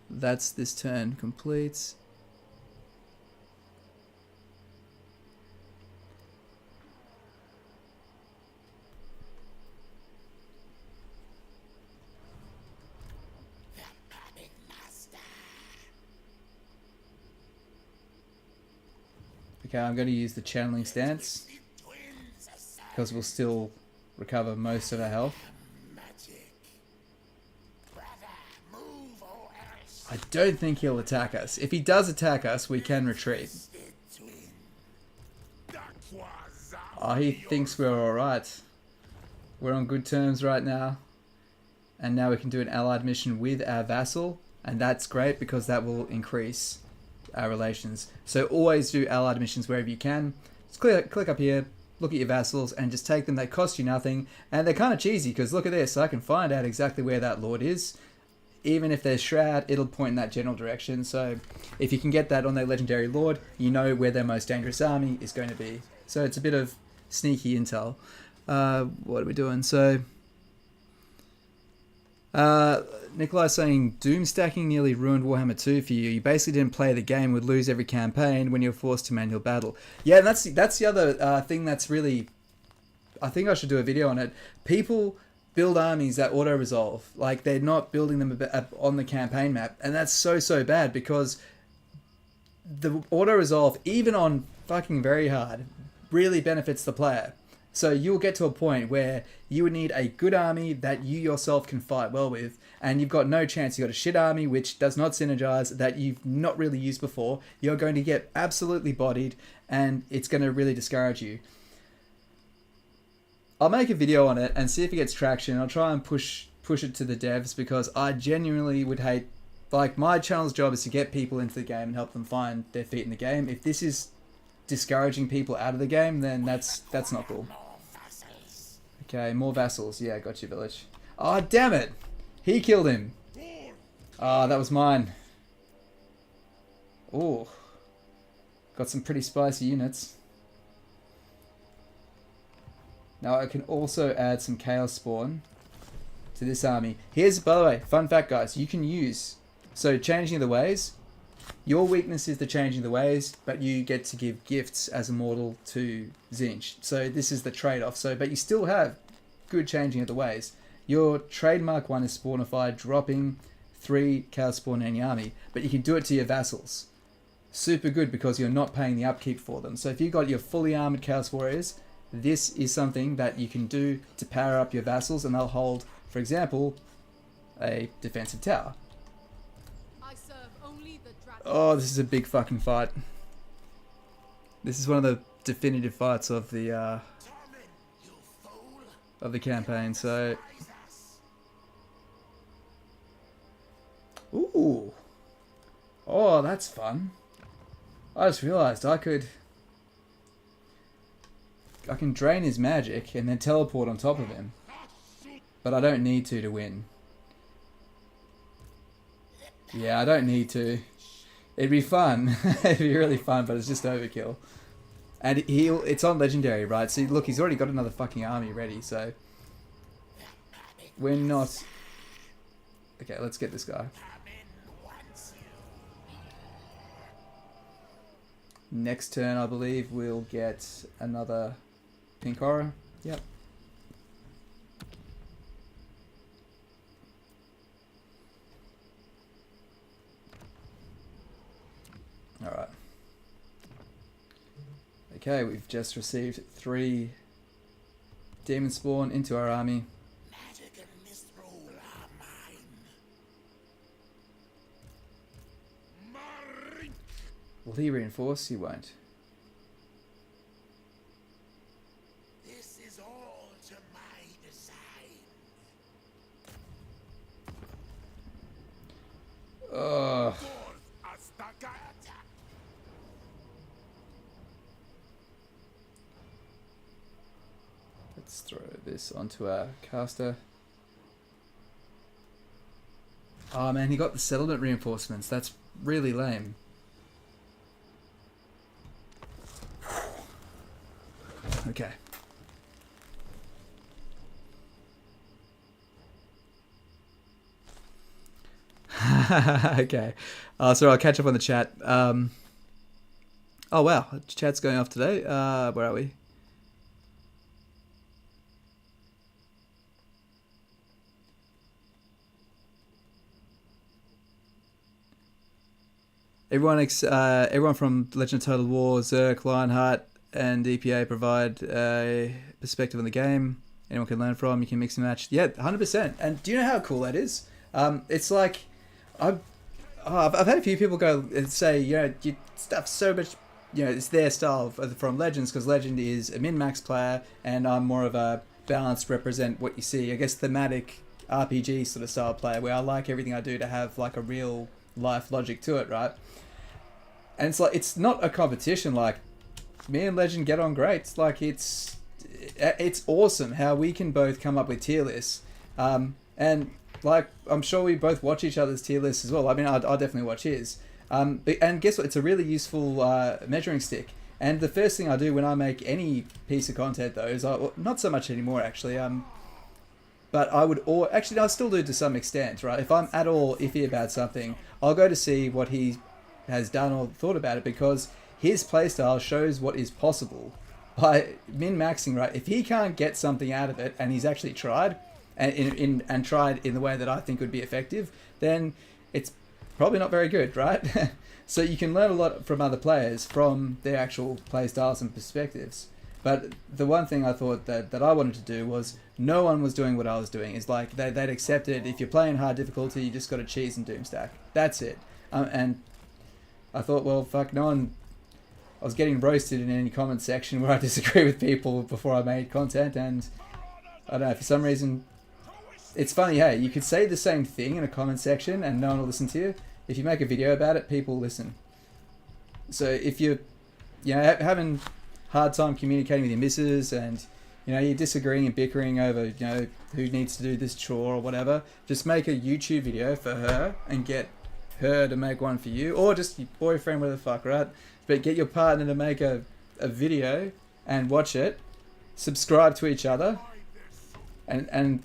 That's this turn completes. Okay, I'm going to use the channeling stance because we'll still recover most of our health. I don't think he'll attack us. If he does attack us, we can retreat. Oh, he thinks we're alright. We're on good terms right now. And now we can do an allied mission with our vassal. And that's great because that will increase our relations. So always do allied missions wherever you can. Just click up here, look at your vassals, and just take them. They cost you nothing. And they're kind of cheesy because look at this. I can find out exactly where that lord is. Even if there's Shroud, it'll point in that general direction. So if you can get that on their legendary lord, you know where their most dangerous army is going to be. So it's a bit of sneaky intel. What are we doing? So Nikolai's saying Doom stacking nearly ruined Warhammer 2 for you. You basically didn't play the game, would lose every campaign when you're forced to manual battle. Yeah, and that's the other thing that's really... I think I should do a video on it. People build armies that auto-resolve. Like, they're not building them on the campaign map. And that's so bad because the auto-resolve, even on fucking very hard, really benefits the player. So you'll get to a point where you would need a good army that you yourself can fight well with, and you've got no chance. You've got a shit army which does not synergize, that you've not really used before. You're going to get absolutely bodied, and it's going to really discourage you. I'll make a video on it and see if it gets traction. I'll try and push it to the devs because I genuinely would hate... Like, my channel's job is to get people into the game and help them find their feet in the game. If this is discouraging people out of the game, then that's not cool. Okay, more vassals. Yeah, got you, Vilitch. Oh, damn it! He killed him. Ah, that was mine. Oh, got some pretty spicy units. Now I can also add some Chaos Spawn to this army. Here's, by the way, fun fact, guys. You can use... So, changing of the ways. Your weakness is the changing of the ways, but you get to give gifts as a mortal to Tzeentch. So, this is the trade-off. So, but you still have good changing of the ways. Your trademark one is Spawnified, dropping 3 Chaos Spawn in your army. But you can do it to your vassals. Super good because you're not paying the upkeep for them. So, if you've got your fully armored Chaos Warriors... This is something that you can do to power up your vassals, and they'll hold, for example, a defensive tower. Oh, this is a big fucking fight. This is one of the definitive fights of the campaign. So, ooh, oh, that's fun. I just realised I can drain his magic and then teleport on top of him. But I don't need to win. Yeah, I don't need to. It'd be fun. It'd be really fun, but it's just overkill. And it's on legendary, right? So look, he's already got another fucking army ready, so... We're not... Okay, let's get this guy. Next turn, I believe, we'll get another... Pink Aura, yep. Alright. Okay, we've just received 3 Demon Spawn into our army. Magic and Mistral are mine. Will he reinforce? He won't. Ugh. Let's throw this onto our caster. Oh man, he got the settlement reinforcements. That's really lame. Okay. Okay. So I'll catch up on the chat. Oh wow, chat's going off today. Where are we? Everyone from Legend of Total War, Zerk, Lionheart, and EPA provide a perspective on the game. Anyone can learn from. You can mix and match. Yeah, 100%. And do you know how cool that is? It's like I've had a few people go and say, you know, you stuff so much. You know, it's their style from Legends, because Legend is a min-max player, and I'm more of a balanced, represent what you see. I guess thematic RPG sort of style player, where I like everything I do to have like a real life logic to it, right? And it's like, it's not a competition. Like, me and Legend get on great. It's like, it's awesome how we can both come up with tier lists. And like, I'm sure we both watch each other's tier lists as well. I mean, I'll definitely watch his. And guess what? It's a really useful measuring stick. And the first thing I do when I make any piece of content, though, is well, not so much anymore, actually. But I would, I still do to some extent, right? If I'm at all iffy about something, I'll go to see what he has done or thought about it, because his playstyle shows what is possible by min-maxing, right? If he can't get something out of it, and he's actually tried, and tried in the way that I think would be effective, then it's probably not very good, right? So you can learn a lot from other players, from their actual playstyles and perspectives. But the one thing I thought that I wanted to do was, no one was doing what I was doing. It's like they'd accepted, if you're playing hard difficulty, you just got to cheese and doomstack. That's it. And I thought, well, fuck, no one... I was getting roasted in any comment section where I disagree with people before I made content, and I don't know, for some reason... It's funny, hey, you could say the same thing in a comment section and no one will listen to you. If you make a video about it, people listen. So if you're, you know, having hard time communicating with your missus, and, you know, you're disagreeing and bickering over, you know, who needs to do this chore or whatever, just make a YouTube video for her and get her to make one for you, or just your boyfriend, whatever the fuck, right? But get your partner to make a video and watch it, subscribe to each other, and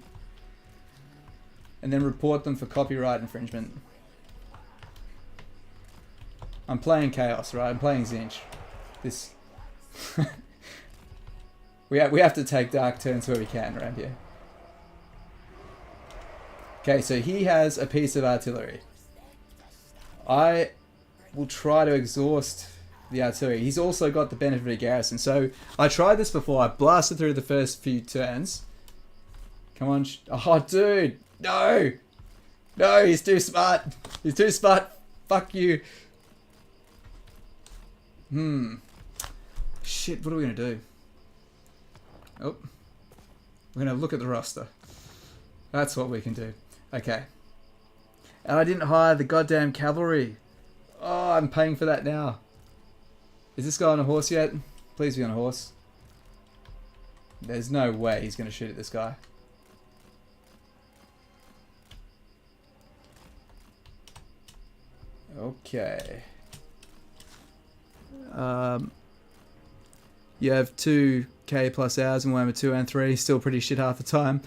then report them for copyright infringement. I'm playing Chaos, right? I'm playing Zinch. This... we have to take dark turns where we can around here. Okay, so he has a piece of artillery. I will try to exhaust the artillery. He's also got the benefit of a garrison. So I tried this before. I blasted through the first few turns. Come on. Oh, dude. No. No, he's too smart. He's too smart. Fuck you. Shit, what are we going to do? Oh. We're going to look at the roster. That's what we can do. Okay. And I didn't hire the goddamn cavalry. Oh, I'm paying for that now. Is this guy on a horse yet? Please be on a horse. There's no way he's going to shoot at this guy. Okay. You have 2k plus hours in Warhammer 2 and 3. Still pretty shit half the time.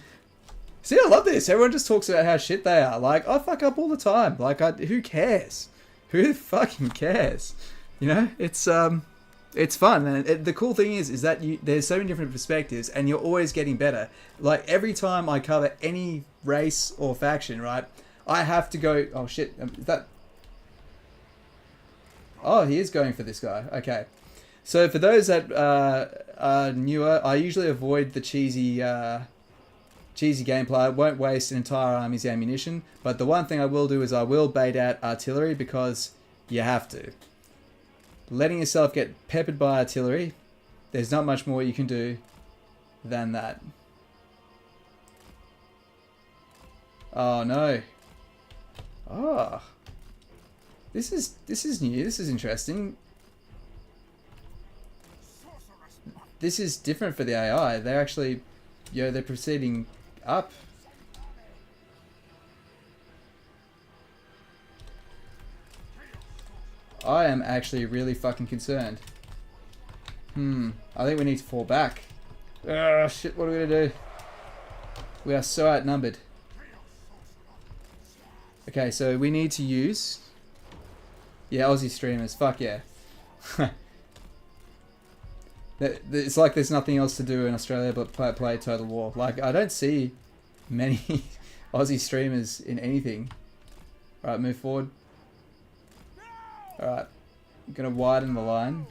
See, I love this. Everyone just talks about how shit they are. Like, I fuck up all the time. Like, who cares? Who fucking cares? You know, it's fun. And the cool thing is that there's so many different perspectives, and you're always getting better. Like, every time I cover any race or faction, right, I have to go... Oh, shit. Is that... Oh, he is going for this guy. Okay. So, for those that are newer, I usually avoid the cheesy gameplay. I won't waste an entire army's ammunition. But the one thing I will do is I will bait out artillery, because you have to. Letting yourself get peppered by artillery, there's not much more you can do than that. Oh no. Oh. This is new. This is interesting. This is different for the AI. They're actually, you know, they're proceeding up. I am actually really fucking concerned. I think we need to fall back. Oh shit, what are we gonna do? We are so outnumbered. Okay, so we need to use... Yeah, Aussie streamers, fuck yeah. It's like there's nothing else to do in Australia but play Total War. Like, I don't see many Aussie streamers in anything. Alright, move forward. Alright. I'm gonna widen the line.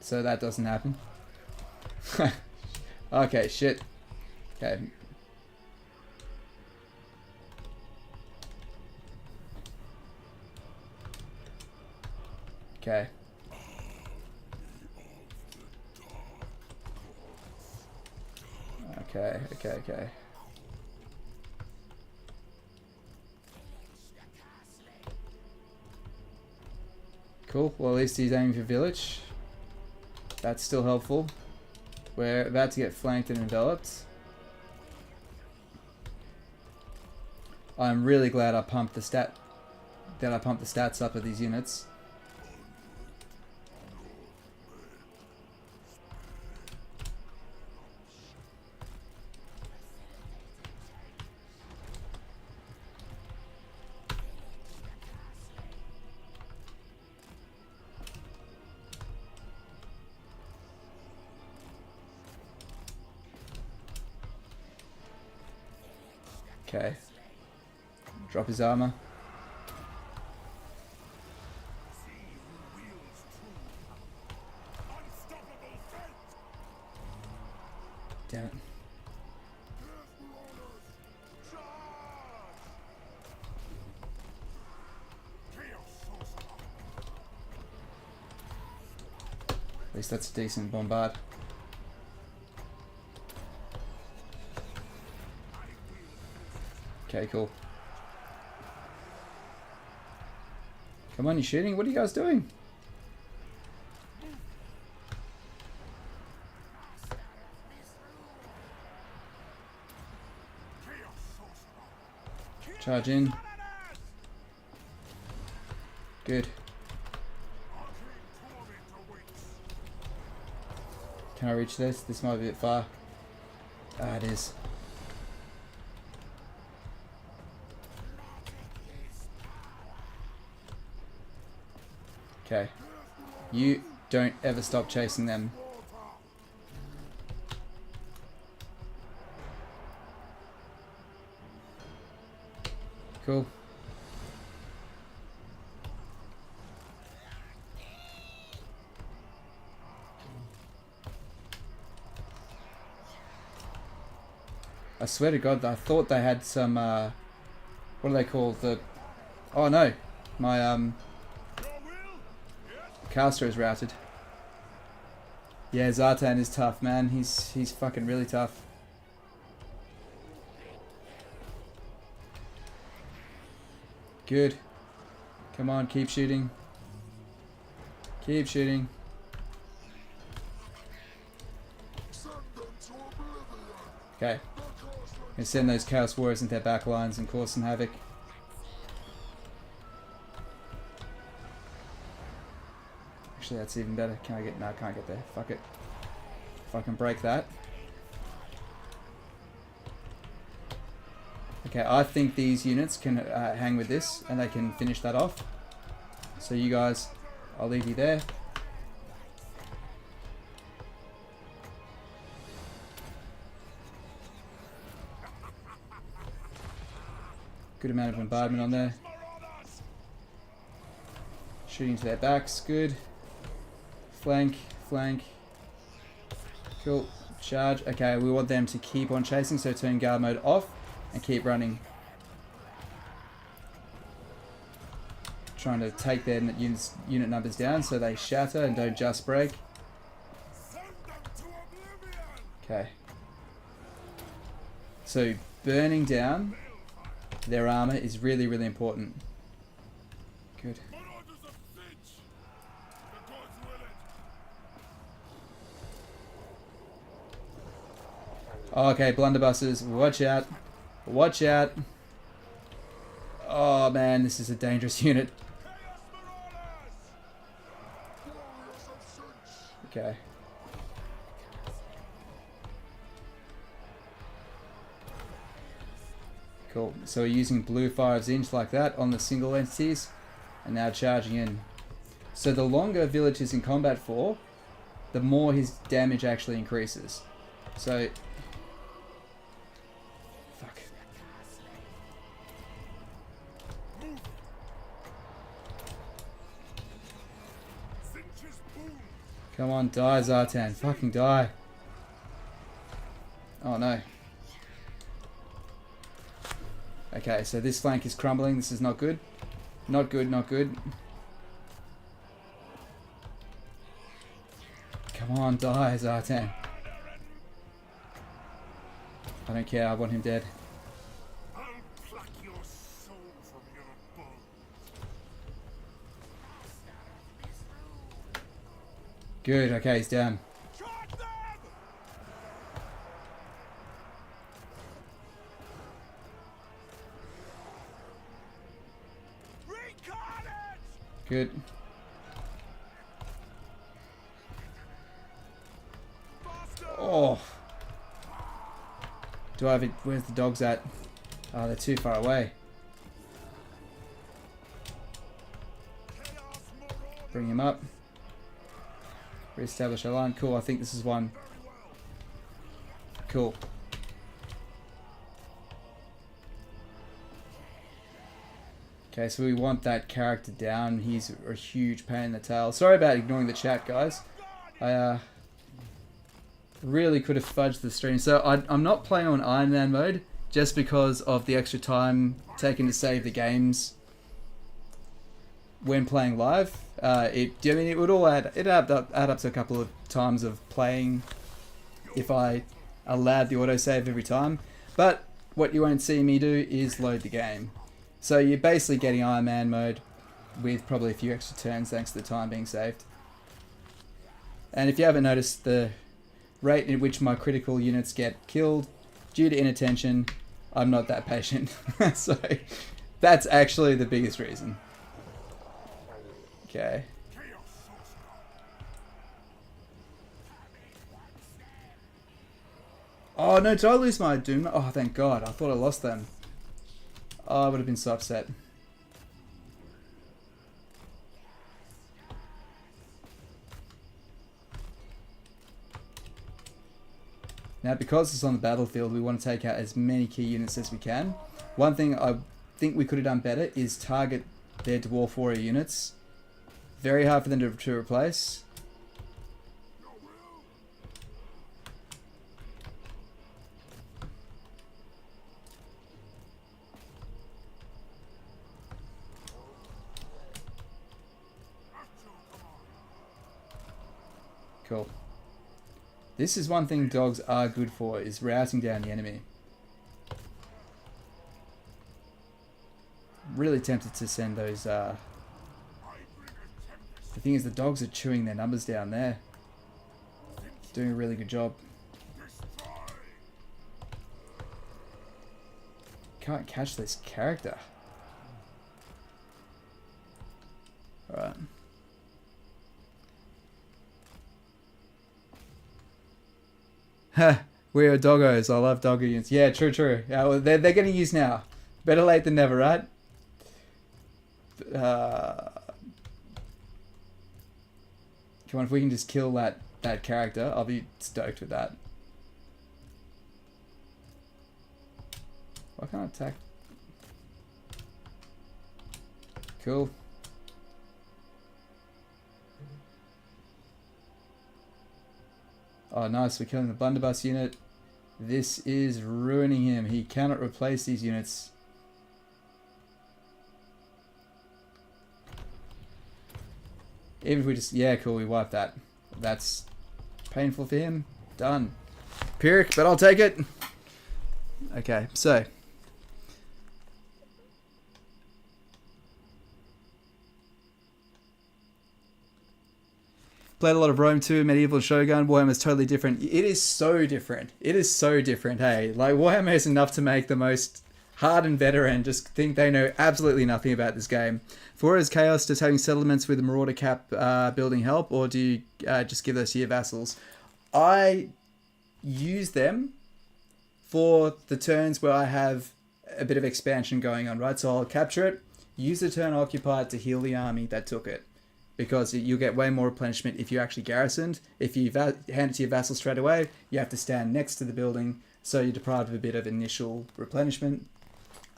So that doesn't happen. Okay, shit. Okay. Okay. Okay. Cool. Well, at least he's aiming for Vilitch. That's still helpful. We're about to get flanked and enveloped. I'm really glad I pumped the stats up of these units. Okay. Drop his armor. Damn it. At least that's a decent bombard. Okay, cool. Come on, you're shooting? What are you guys doing? Charge in. Good. Can I reach this? This might be a bit far. Ah, it is. Okay. You don't ever stop chasing them. Cool. I swear to God, I thought they had some, what are they called? Oh no, my, caster is routed. Yeah, Zartan is tough, man. He's fucking really tough. Good. Come on, keep shooting. Keep shooting. Okay. Gonna send those Chaos Warriors into their back lines and cause some havoc. Actually, that's even better. Can I get... No, I can't get there. Fuck it. If I can break that. Okay, I think these units can hang with this and they can finish that off. So you guys, I'll leave you there. Good amount of bombardment on there. Shooting to their backs, good. Flank, flank. Cool. Charge. Okay, we want them to keep on chasing, so turn guard mode off and keep running. Trying to take their unit numbers down so they shatter and don't just break. Okay. So burning down their armor is really, really important. Good. Okay, blunderbusses, watch out. Watch out. Oh man, this is a dangerous unit. Okay. Cool. So we're using blue 5" like that on the single entities, and now charging in. So the longer Vilitch is in combat for, the more his damage actually increases. So... Fuck. Come on, die, Zartan. Fucking die. Oh no. Okay, so this flank is crumbling. This is not good. Not good, not good. Come on, die, Zartan. I don't care, I want him dead. I'll pluck your soul from your bones. Good, okay, he's down. Shot them! Recon it! Good. Oh. Do I have it? Where's the dogs at? Oh, they're too far away. Bring him up. Reestablish our line. Cool, I think this is one. Cool. Okay, so we want that character down. He's a huge pain in the tail. Sorry about ignoring the chat, guys. I really could have fudged the stream. So I'm not playing on Iron Man mode just because of the extra time taken to save the games when playing live. It would all add up to a couple of times of playing if I allowed the autosave every time. But what you won't see me do is load the game. So you're basically getting Iron Man mode with probably a few extra turns thanks to the time being saved. And if you haven't noticed, the rate in which my critical units get killed due to inattention, I'm not that patient. So that's actually the biggest reason. Okay. Oh no, did I lose my Doom? Oh, thank God. I thought I lost them. Oh, I would have been so upset. Now, because it's on the battlefield, we want to take out as many key units as we can. One thing I think we could have done better is target their Dwarf Warrior units. Very hard for them to replace. Cool. This is one thing dogs are good for, is routing down the enemy. Really tempted to send those, the thing is the dogs are chewing their numbers down there. Doing a really good job. Can't catch this character. Alright. We are doggos. I love doggo units. Yeah, true, true. Well, they're getting used now. Better late than never, right? Come on, if we can just kill that character, I'll be stoked with that. Why can't I attack? Cool. Oh, nice. We're killing the blunderbuss unit. This is ruining him. He cannot replace these units. Even if we just... Yeah, cool. We wipe that. That's painful for him. Done. Pyrrhic, but I'll take it. Okay, so... Played a lot of Rome 2, Medieval and Shogun. Warhammer is totally different. It is so different. It is so different, hey. Like, Warhammer is enough to make the most hardened veteran just think they know absolutely nothing about this game. For is Chaos just having settlements with the Marauder Cap building help, or do you just give those to your vassals? I use them for the turns where I have a bit of expansion going on, right? So I'll capture it, use the turn occupied to heal the army that took it. Because you'll get way more replenishment if you're actually garrisoned. If you hand it to your vassal straight away, you have to stand next to the building, so you're deprived of a bit of initial replenishment.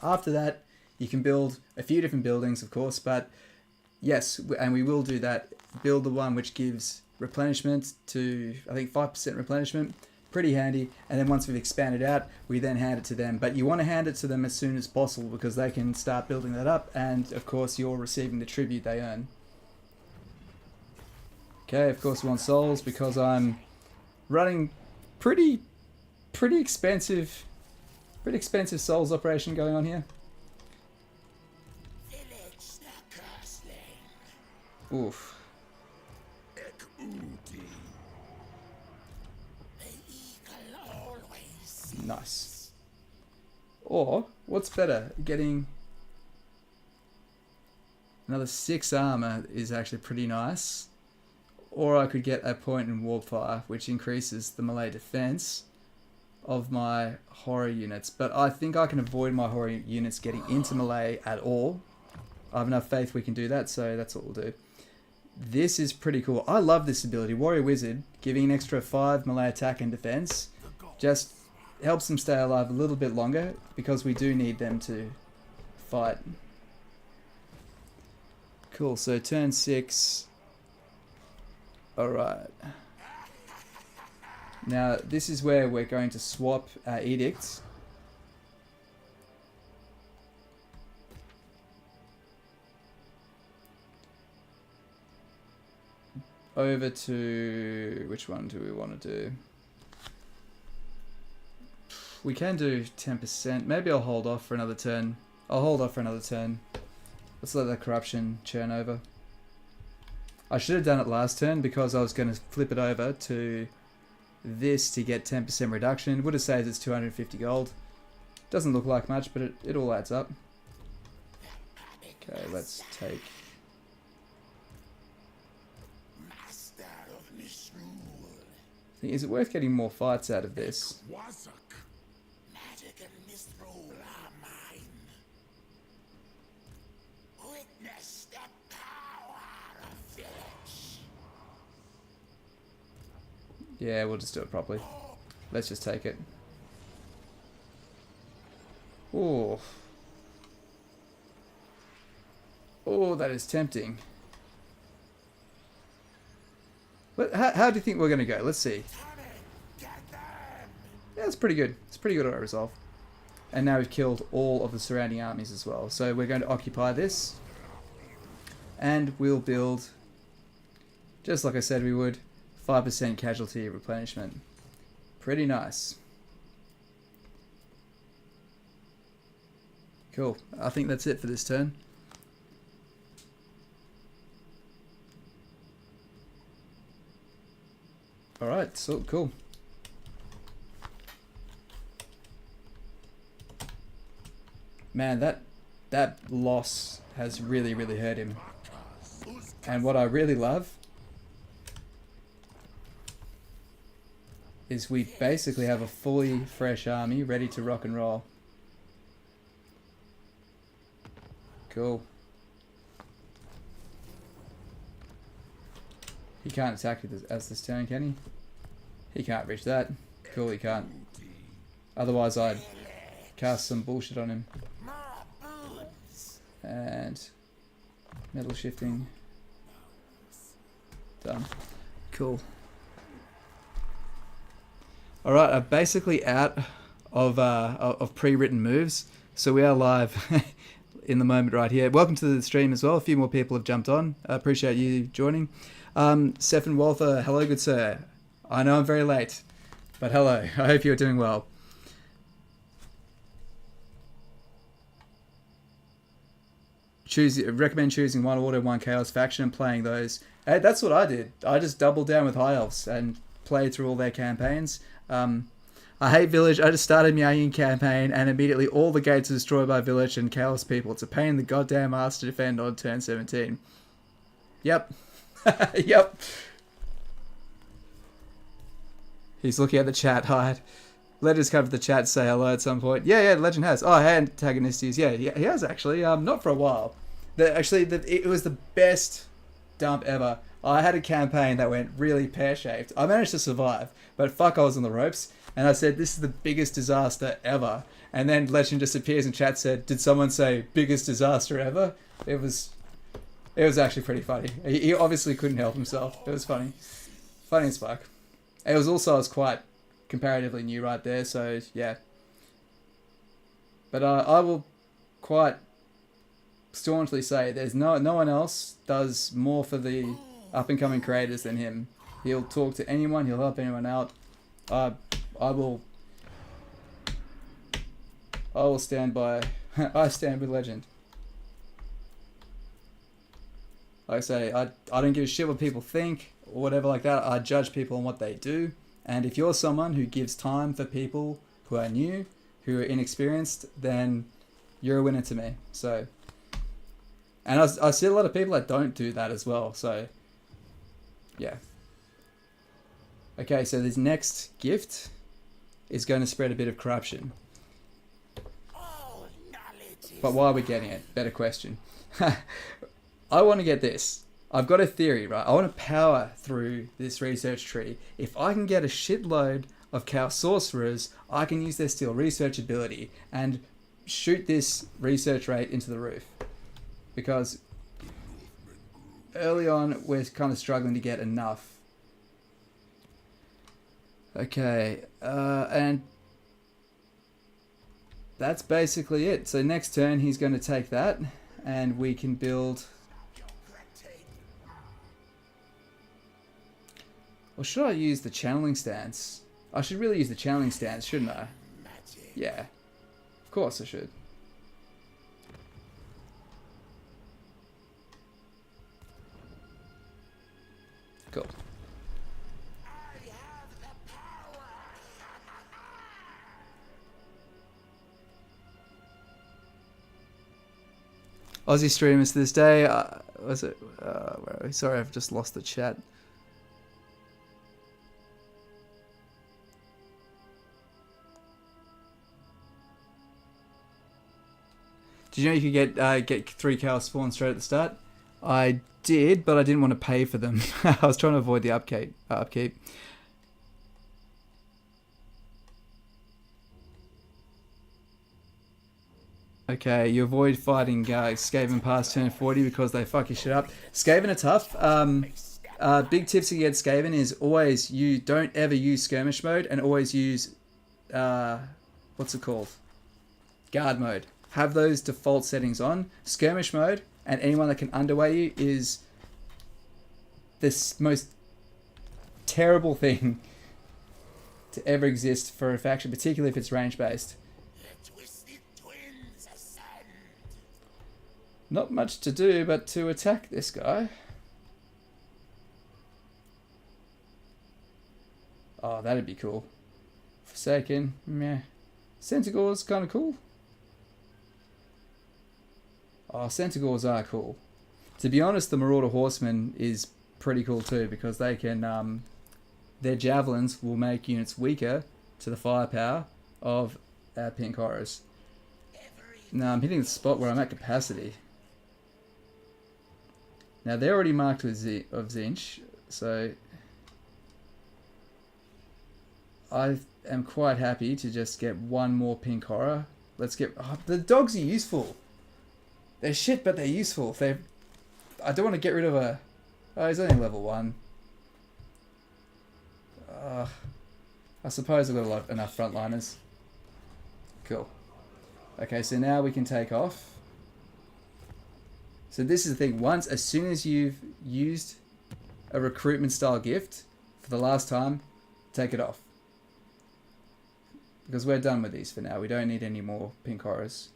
After that, you can build a few different buildings, of course, but yes, and we will do that. Build the one which gives replenishment to, I think, 5% replenishment. Pretty handy. And then once we've expanded out, we then hand it to them. But you want to hand it to them as soon as possible because they can start building that up. And, of course, you're receiving the tribute they earn. Okay, of course we want souls because I'm running pretty expensive souls operation going on here. Vilitch the Cursling. Oof. The eagle always. Nice. Or, what's better? Getting another 6 armor is actually pretty nice. Or I could get a point in warp fire, which increases the melee defense of my horror units. But I think I can avoid my horror units getting into melee at all. I have enough faith we can do that, so that's what we'll do. This is pretty cool. I love this ability. Warrior Wizard, giving an extra 5 melee attack and defense. Just helps them stay alive a little bit longer, because we do need them to fight. Cool, so turn 6... Alright. Now, this is where we're going to swap our edicts. Over to... Which one do we want to do? We can do 10%. Maybe I'll hold off for another turn. I'll hold off for another turn. Let's let that corruption churn over. I should have done it last turn because I was going to flip it over to this to get 10% reduction. It would have saved us 250 gold. Doesn't look like much, but it all adds up. Okay, let's take... Is it worth getting more fights out of this? Magic and misrule are mine. Witness the power of Vilitch. Yeah, we'll just do it properly. Let's just take it. Oh. Oh, that is tempting. How do you think we're going to go? Let's see. Yeah, it's pretty good. It's pretty good auto resolve. And now we've killed all of the surrounding armies as well. So we're going to occupy this. And we'll build, just like I said we would, 5% casualty replenishment. Pretty nice. Cool. I think that's it for this turn. Alright, so cool. Man, that loss has really hurt him. And what I really love is we basically have a fully fresh army ready to rock and roll. Cool. He can't attack it as this turn, can he? He can't reach that. Cool, he can't. Otherwise I'd cast some bullshit on him. And metal shifting. Done. Cool. Alright, I'm basically out of pre-written moves. So we are live in the moment right here. Welcome to the stream as well. A few more people have jumped on. I appreciate you joining. Stefan Walther, hello good sir. I know I'm very late, but hello. I hope you're doing well. Recommend choosing one Order, one Chaos faction and playing those. Hey, that's what I did. I just doubled down with High Elves and played through all their campaigns. I hate Village. I just started Meowing campaign and immediately all the gates are destroyed by Village and Chaos people. It's a pain in the goddamn ass to defend on turn 17. Yep. Yep. He's looking at the chat. Hi. Legend's come to the chat, say hello at some point. Yeah, Legend has. Oh, hey, Antagonistes. Yeah, he has actually. Not for a while. It was the best dump ever. I had a campaign that went really pear-shaped. I managed to survive, but fuck, I was on the ropes. And I said, this is the biggest disaster ever. And then Legend just appears in chat, said, did someone say biggest disaster ever? It was actually pretty funny. He obviously couldn't help himself. It was funny. funny as fuck. It was also, I was quite comparatively new right there, so yeah. But I will quite staunchly say there's no one else does more for the up and coming creators than him. He'll talk to anyone, he'll help anyone out. I will stand by. I stand with Legend. Like I say, I don't give a shit what people think or whatever like that. I judge people on what they do. And if you're someone who gives time for people who are new, who are inexperienced, then you're a winner to me. So, and I see a lot of people that don't do that as well. So, yeah. Okay, so this next gift is going to spread a bit of corruption. But why are we getting it? Better question. I want to get this. I've got a theory, right? I want to power through this research tree. If I can get a shitload of Chaos Sorcerers, I can use their Steel Research ability and shoot this research rate into the roof. Because early on, we're kind of struggling to get enough. Okay, and that's basically it. So next turn, he's going to take that, and we can build... Or should I use the channeling stance? I should really use the channeling stance, shouldn't I? Yeah. Of course I should. Cool. Aussie streamers to this day. Was it? Where are we? Sorry, I've just lost the chat. Did you know you could get 3 cows spawned straight at the start? I did, but I didn't want to pay for them. I was trying to avoid the upkeep. Okay, you avoid fighting Skaven past turn 40 because they fuck your shit up. Skaven are tough. Big tips against Skaven is always you don't ever use skirmish mode and always use what's it called? Guard mode. Have those default settings on. Skirmish mode and anyone that can underway you is this most terrible thing to ever exist for a faction, particularly if it's range based. Not much to do but to attack this guy. Oh, that'd be cool. Forsaken, meh. Centaur's kind of cool. Oh, Centaurs are cool. To be honest, the Marauder Horseman is pretty cool too because they can, their javelins will make units weaker to the firepower of our Pink Horrors. Now I'm hitting the spot where I'm at capacity. Now they're already marked with Zinch, so I am quite happy to just get one more Pink Horror. Let's get... Oh, the dogs are useful. They're shit, but they're useful. I don't want to get rid of a... Oh, he's only level 1. I suppose I've got enough frontliners. Cool. Okay, so now we can take off. So this is the thing. As soon as you've used a recruitment style gift for the last time, take it off. Because we're done with these for now. We don't need any more Pink Horrors.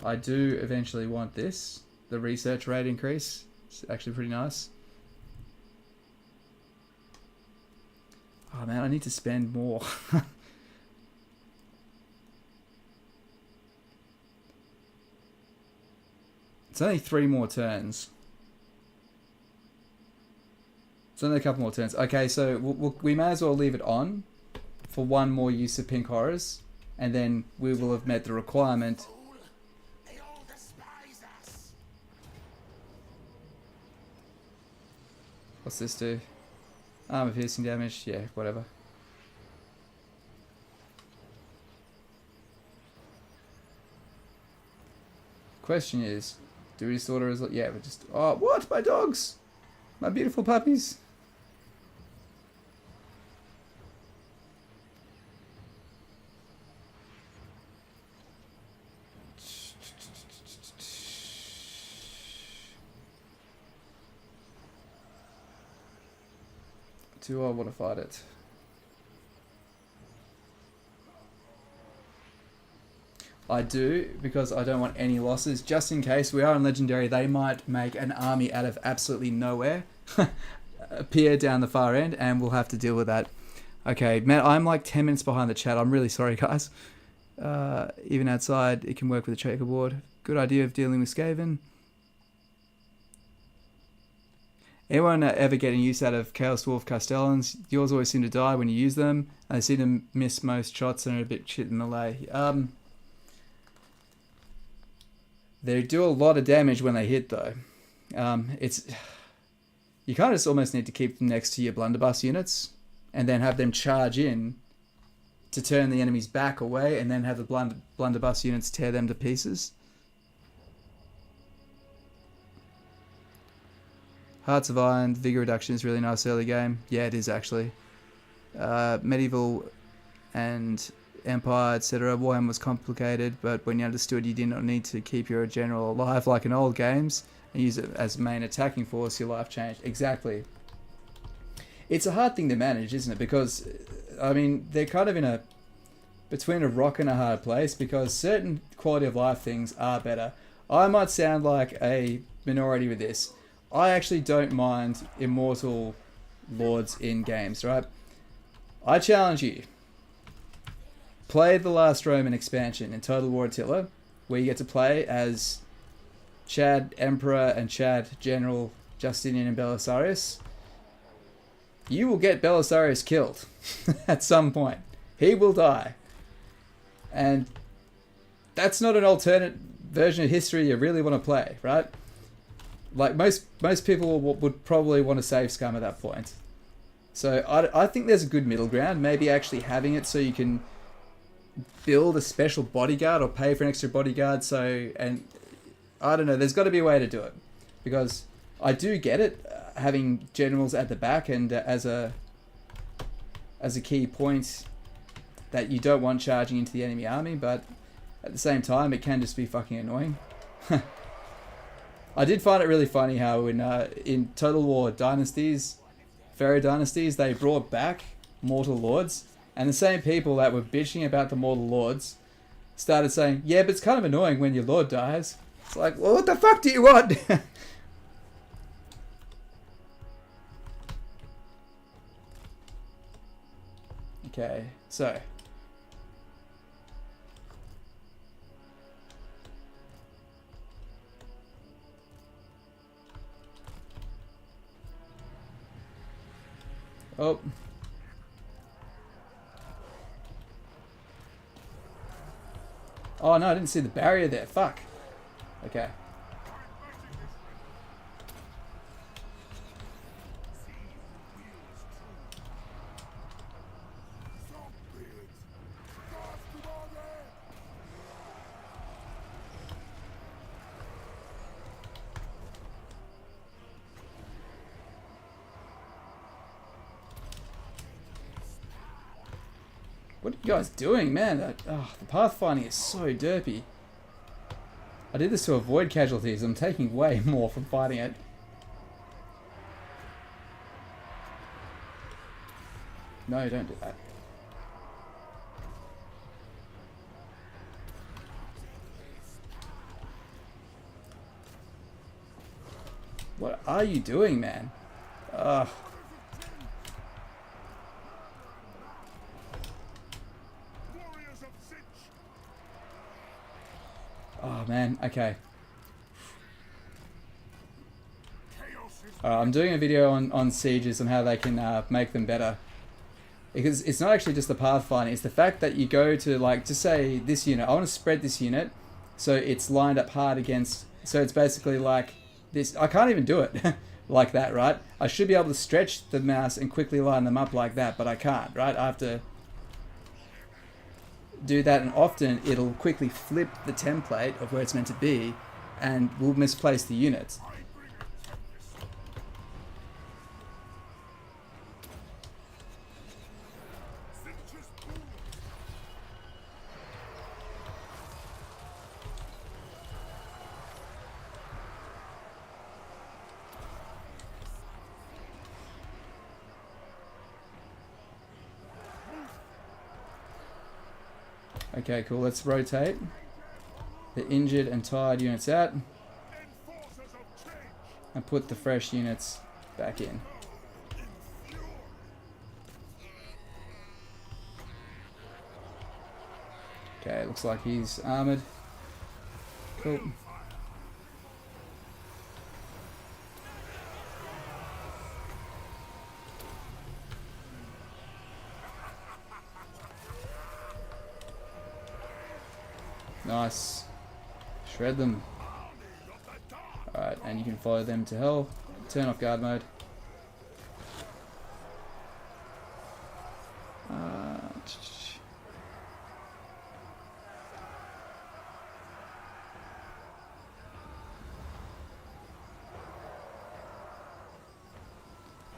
I do eventually want this. The research rate increase. It's actually pretty nice. Oh man, I need to spend more. It's only 3 more turns. It's only a couple more turns. Okay, so we may as well leave it on for one more use of Pink Horrors. And then we will have met the requirement. What's this do? Armor piercing damage. Yeah, whatever. Question is, do we slaughter as... Yeah, but just... Oh, what? My dogs! My beautiful puppies! Do I want to fight it? I do, because I don't want any losses. Just in case we are on Legendary, they might make an army out of absolutely nowhere. Appear down the far end, and we'll have to deal with that. Okay, man, I'm like 10 minutes behind the chat. I'm really sorry, guys. Even outside, it can work with a checkerboard. Good idea of dealing with Skaven. Anyone ever getting use out of Chaos Dwarf Castellans? Yours always seem to die when you use them. I see them miss most shots and are a bit shit in melee. They do a lot of damage when they hit, though. You kind of just almost need to keep them next to your blunderbuss units and then have them charge in to turn the enemy's back away and then have the blunderbuss units tear them to pieces. Hearts of Iron, Vigor Reduction is really nice early game. Yeah, it is actually. Medieval and Empire, etc. Warhammer was complicated, but when you understood you did not need to keep your general alive like in old games and use it as main attacking force, your life changed. Exactly. It's a hard thing to manage, isn't it? Because, I mean, they're kind of between a rock and a hard place, because certain quality of life things are better. I might sound like a minority with this. I actually don't mind immortal lords in games, right? I challenge you. Play the last Roman expansion in Total War Attila, where you get to play as Chad Emperor and Chad General Justinian and Belisarius. You will get Belisarius killed at some point. He will die. And that's not an alternate version of history you really want to play, right? Like most people would probably want to save scum at that point. So I think there's a good middle ground. Maybe actually having it so you can build a special bodyguard or pay for an extra bodyguard. So, and I don't know, there's got to be a way to do it, because I do get it, having generals at the back and as a key point that you don't want charging into the enemy army, but at the same time it can just be fucking annoying. I did find it really funny how in Total War Dynasties, Pharaoh Dynasties, they brought back Mortal Lords, and the same people that were bitching about the Mortal Lords started saying, yeah, but it's kind of annoying when your Lord dies. It's like, well, what the fuck do you want? Okay, so... Oh. Oh no, I didn't see the barrier there. Fuck. Okay. What are you guys doing, man? The pathfinding is so derpy. I did this to avoid casualties. I'm taking way more from fighting it. No, don't do that. What are you doing, man? Ugh. Oh man, okay. I'm doing a video on sieges and how they can make them better. Because it's not actually just the pathfinding, it's the fact that you go to, like, just say this unit. I want to spread this unit so it's lined up hard against, so it's basically like this. I can't even do it. like that, right? I should be able to stretch the mouse and quickly line them up like that, but I can't, right? I have to do that, and often it'll quickly flip the template of where it's meant to be, and we'll misplace the units. Okay, cool. Let's rotate the injured and tired units out and put the fresh units back in. Okay, looks like he's armored. Cool. Nice. Shred them. Alright, and you can follow them to hell. Turn off guard mode.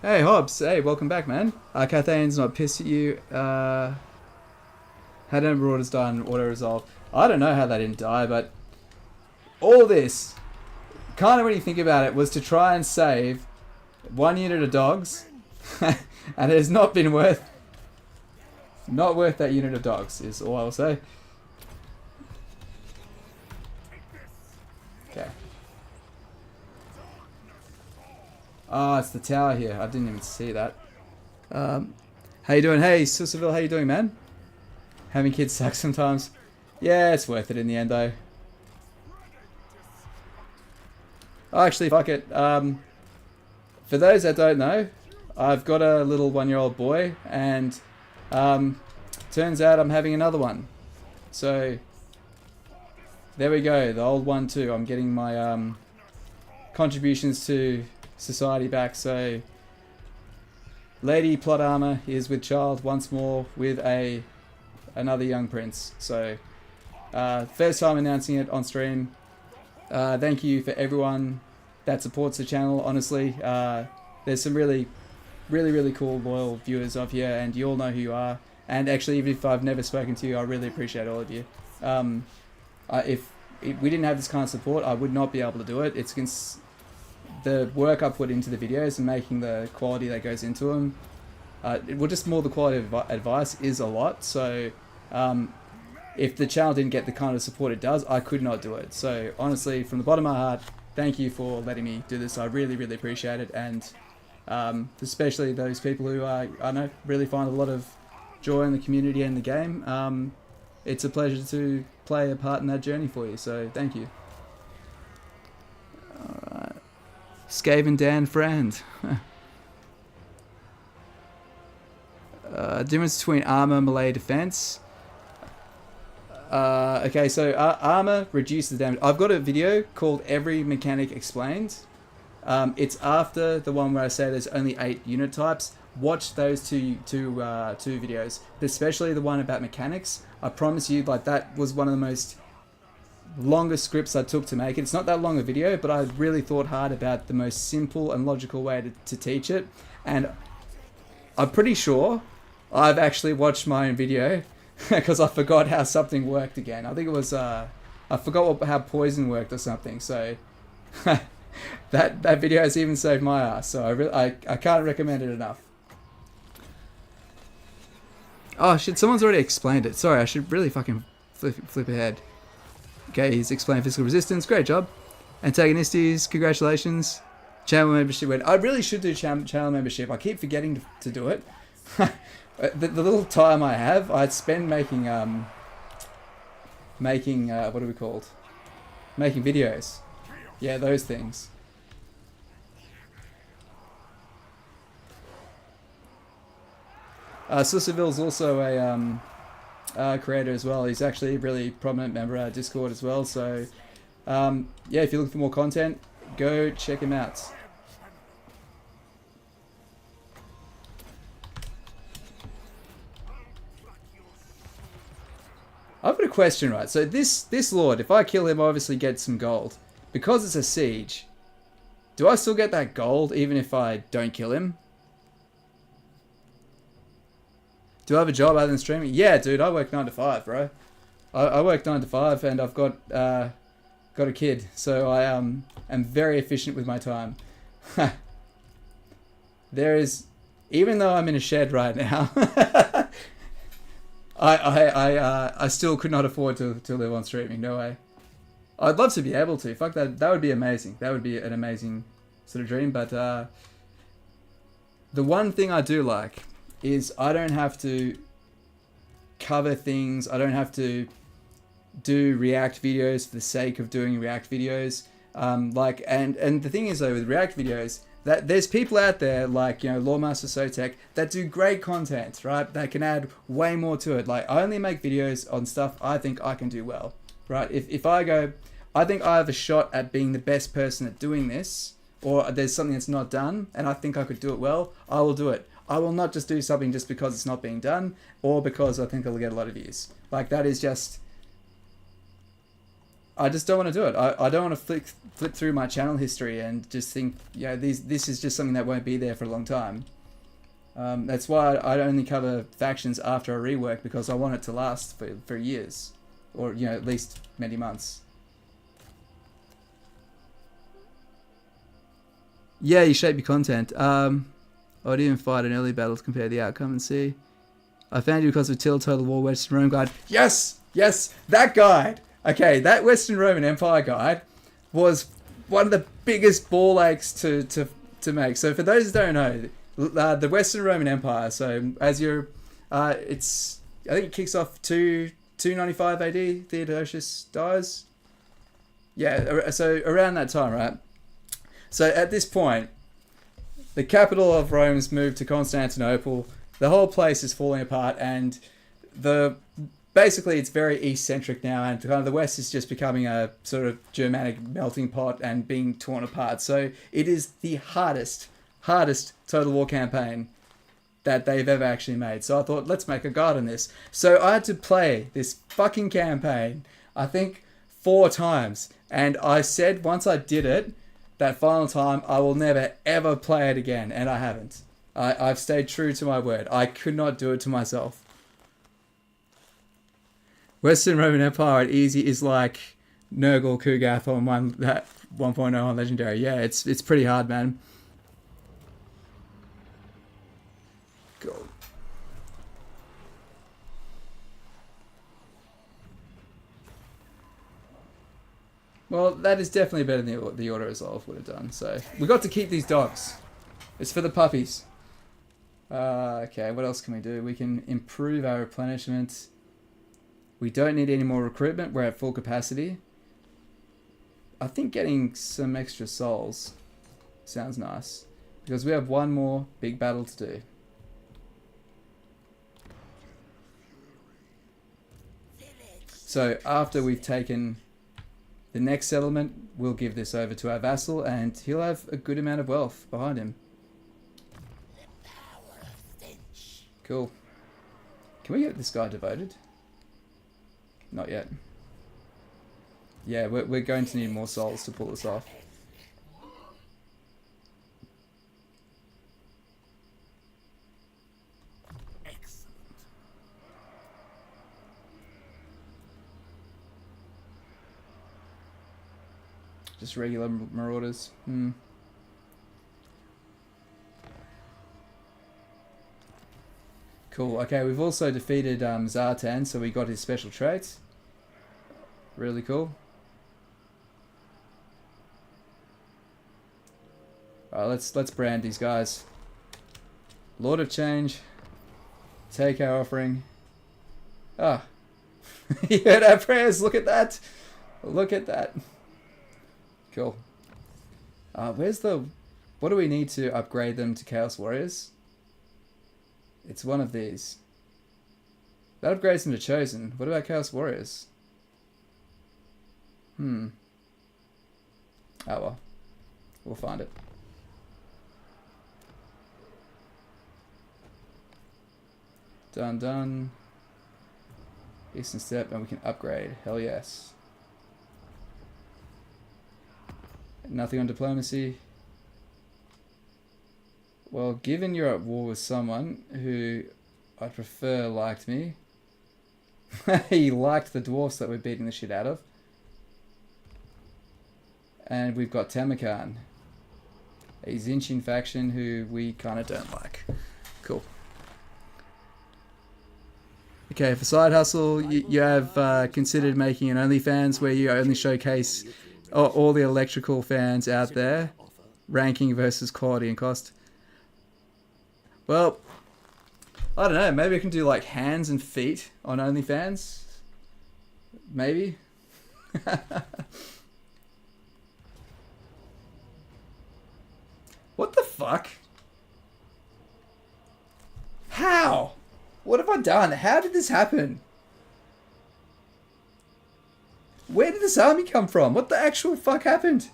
Hey Hobbs, hey, welcome back, man. Cathane's not pissed at you. Had Marauders die in auto resolve. I don't know how they didn't die, but all this, kind of when you think about it, was to try and save one unit of dogs, and it has not been worth that unit of dogs, is all I'll say. Okay. Oh, it's the tower here. I didn't even see that. How you doing? Hey, Sissaville, how you doing, man? Having kids sucks sometimes. Yeah, it's worth it in the end, though. Oh, actually, fuck it. For those that don't know, I've got a little 1-year-old boy, and turns out I'm having another one. So, there we go. The old one, too. I'm getting my contributions to society back. So, Lady Plot Armor is with child once more with another young prince. So, first time announcing it on stream. Thank you for everyone that supports the channel. Honestly, there's some really cool loyal viewers of here, and you all know who you are. And actually, even if I've never spoken to you, I really appreciate all of you. If we didn't have this kind of support, I would not be able to do it. It's the work I put into the videos and making the quality that goes into them. Well, just more the quality of advice is a lot. So, if the channel didn't get the kind of support it does, I could not do it. So honestly, from the bottom of my heart, thank you for letting me do this. I really appreciate it, and especially those people who I know really find a lot of joy in the community and the game. It's a pleasure to play a part in that journey for you. So thank you. All right, Skaven Dan friend. Difference between armor, melee, defense. Okay, so armor reduces the damage. I've got a video called Every Mechanic Explained. It's after the one where I say there's only 8 unit types. Watch those two videos, especially the one about mechanics. I promise you, like, that was one of the most longest scripts I took to make it. It's not that long a video, but I really thought hard about the most simple and logical way to teach it. And I'm pretty sure I've actually watched my own video because I forgot how something worked again. I think it was, I forgot how poison worked or something. So that video has even saved my ass. So I can't recommend it enough. Oh shit, someone's already explained it. Sorry, I should really fucking flip ahead. Okay, he's explained physical resistance. Great job. Antagonistes, congratulations. Channel membership went. I really should do channel membership. I keep forgetting to do it. The little time I have, I'd spend making what are we called? Making videos. Yeah, those things. Sissaville's also a creator as well. He's actually a really prominent member of our Discord as well. So, yeah, if you're looking for more content, go check him out. I've got a question, right? So this lord, if I kill him, I obviously get some gold. Because it's a siege, do I still get that gold even if I don't kill him? Do I have a job other than streaming? Yeah, dude, I work 9 to 5, bro. I work 9 to 5 and I've got a kid, so I am very efficient with my time. There is, even though I'm in a shed right now, I still could not afford to live on streaming. No way. I'd love to be able to. Fuck that. That would be amazing. That would be an amazing sort of dream. But the one thing I do like is I don't have to cover things. I don't have to do React videos for the sake of doing React videos. And the thing is though with React videos, that there's people out there like, you know, Lawmaster Sotek that do great content, right? That can add way more to it. Like I only make videos on stuff I think I can do well, right? If I go, I think I have a shot at being the best person at doing this, or there's something that's not done and I think I could do it well, I will do it. I will not just do something just because it's not being done or because I think it'll get a lot of views. Like that is just, I just don't want to do it. I don't want to flip through my channel history and just think, yeah, this is just something that won't be there for a long time. That's why I only cover factions after a rework, because I want it to last for years, or you know, at least many months. Yeah, you shape your content. I'd even fight an early battle to compare the outcome and see. I found you because of TotalWar Western Rome guide. Yes, that guide. Okay, that Western Roman Empire guide was one of the biggest ball aches to make. So for those who don't know, the Western Roman Empire, so as you're, I think it kicks off 295 AD, Theodosius dies. Yeah, so around that time, right? So at this point, the capital of Rome's moved to Constantinople. The whole place is falling apart, and basically it's very East-centric now, and kind of the West is just becoming a sort of Germanic melting pot and being torn apart. So it is the hardest Total War campaign that they've ever actually made. So I thought, let's make a guide on this. So I had to play this fucking campaign, I think 4 times. And I said once I did it, that final time, I will never ever play it again. And I haven't. I've stayed true to my word. I could not do it to myself. Western Roman Empire at easy is like Nurgle Kugath on 1.0 on Legendary. Yeah, it's pretty hard, man. Cool. Well, that is definitely better than what the Order Resolve would have done. So we got to keep these dogs. It's for the puppies. Okay, what else can we do? We can improve our replenishment. We don't need any more recruitment. We're at full capacity. I think getting some extra souls sounds nice, because we have one more big battle to do. So after we've taken the next settlement, we'll give this over to our vassal, and he'll have a good amount of wealth behind him. Cool. Can we get this guy devoted? Not yet. Yeah, we're going to need more souls to pull this off. Excellent. Just regular marauders. Cool. Okay, we've also defeated Zartan, so we got his special traits. Really cool. Alright, let's brand these guys. Lord of Change. Take our offering. Ah. He heard our prayers. Look at that. Look at that. Cool. Where's the... What do we need to upgrade them to Chaos Warriors? It's one of these. That upgrades them to Chosen. What about Chaos Warriors? Oh well. We'll find it. Done. Eastern Steppe, and we can upgrade. Hell yes. Nothing on diplomacy. Well, given you're at war with someone who I prefer liked me. He liked the dwarfs that we're beating the shit out of. And we've got Tamarkan, a Zinchin faction who we kind of don't like. Cool. Okay, for side hustle, you have considered making an OnlyFans where you only showcase all the electrical fans out there, ranking versus quality and cost. Well, I don't know. Maybe I can do like hands and feet on OnlyFans. Maybe. What the fuck? How? What have I done? How did this happen? Where did this army come from? What the actual fuck happened?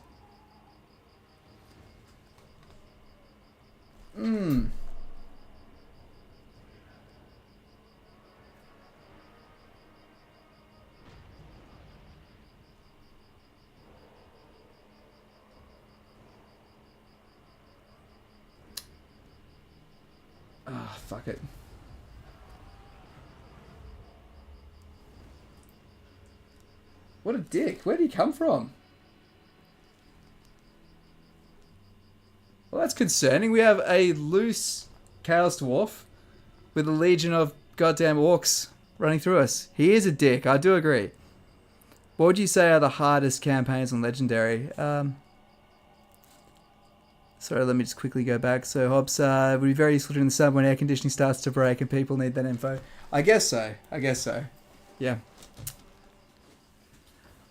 Ah, fuck it. What a dick. Where did he come from? Well, that's concerning. We have a loose Chaos Dwarf with a legion of goddamn orcs running through us. He is a dick, I do agree. What would you say are the hardest campaigns on Legendary? Sorry, let me just quickly go back. So, Hobbs, would be very useful during the summer when air conditioning starts to break and people need that info. I guess so. Yeah.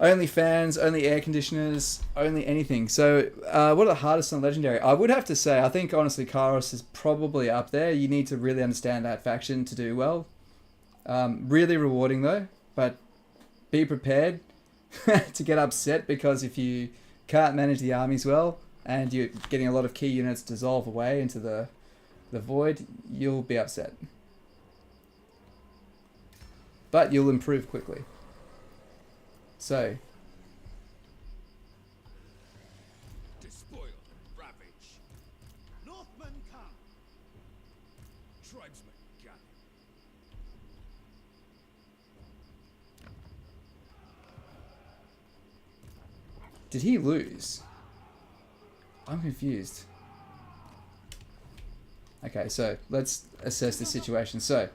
Only fans, only air conditioners, only anything. So, what are the hardest on Legendary? I would have to say, I think, honestly, Kairos is probably up there. You need to really understand that faction to do well. Really rewarding, though. But be prepared to get upset, because if you can't manage the armies well, and you're getting a lot of key units dissolve away into the void, you'll be upset. But you'll improve quickly. So, Despoil and ravage. Northmen come. Tribesmen gather. did he lose? I'm confused. Okay, so let's assess the situation. So,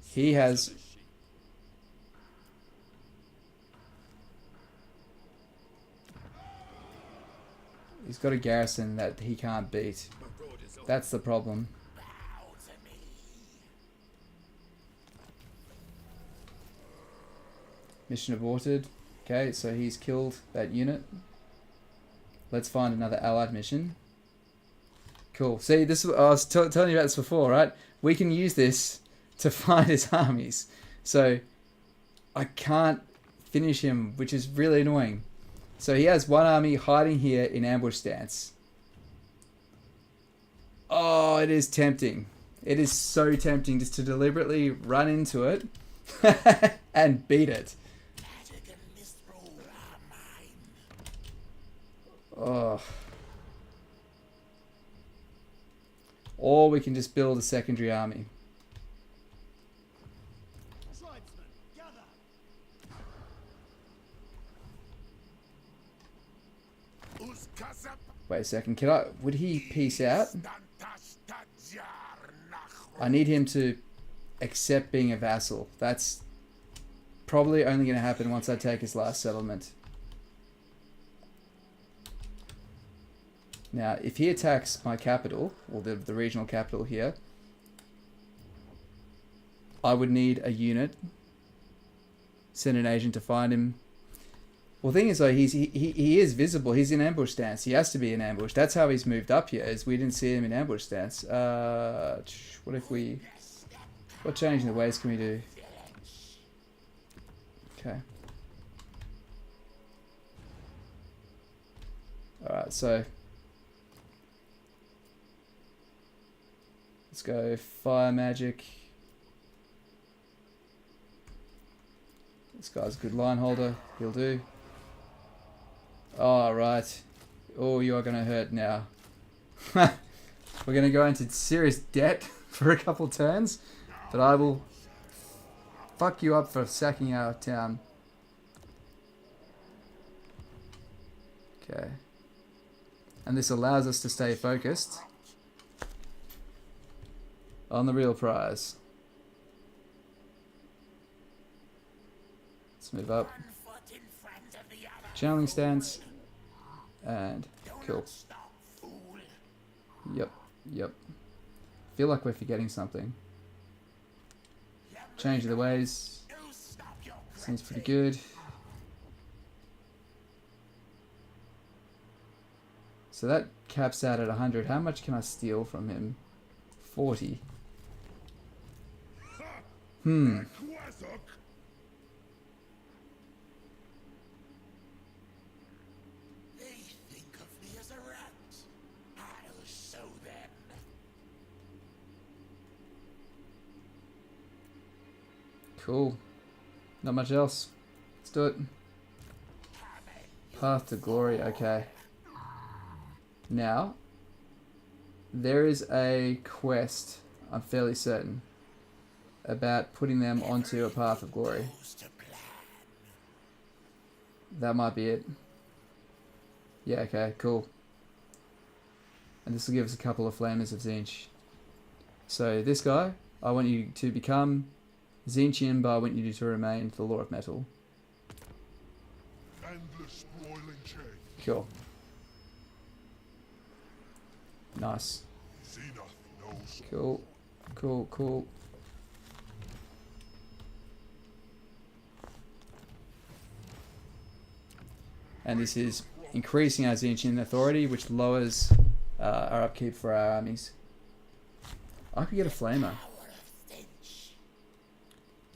he has... He's got a garrison that he can't beat. That's the problem. Mission aborted. Okay, so he's killed that unit. Let's find another allied mission. Cool. See, this I was telling you about this before, right? We can use this to find his armies. So I can't finish him, which is really annoying. So he has one army hiding here in ambush stance. Oh, it is tempting. It is so tempting just to deliberately run into it and beat it. Oh. Or we can just build a secondary army. Wait a second, would he peace out? I need him to accept being a vassal. That's probably only going to happen once I take his last settlement. Now, if he attacks my capital, or the regional capital here, I would need a unit, send an agent to find him. Well, the thing is, though, he is visible. He's in ambush stance. He has to be in ambush. That's how he's moved up here, is we didn't see him in ambush stance. What if we... What change in the ways can we do? Okay. Alright, so... Let's go fire magic. This guy's a good line holder. He'll do. Oh, right. Oh, you are going to hurt now. We're going to go into serious debt for a couple turns. But I will fuck you up for sacking our town. Okay. And this allows us to stay focused on the real prize. Let's move up. Channeling stance. And cool. Yep, yep. Feel like we're forgetting something. Change of the ways. Seems pretty good. So that caps out at 100. How much can I steal from him? 40. Cool. Not much else. Let's do it. Path to glory. Okay. Now, there is a quest, I'm fairly certain, about putting them onto a path of glory. That might be it. Yeah, okay, cool. And this will give us a couple of flamers of Tzeentch. So this guy, I want you to become Tzeentchian, but I want you to remain the Law of Metal. Cool. Nice. Cool. Cool, cool. And this is increasing our Tzeentchian authority, which lowers our upkeep for our armies. I could get a flamer.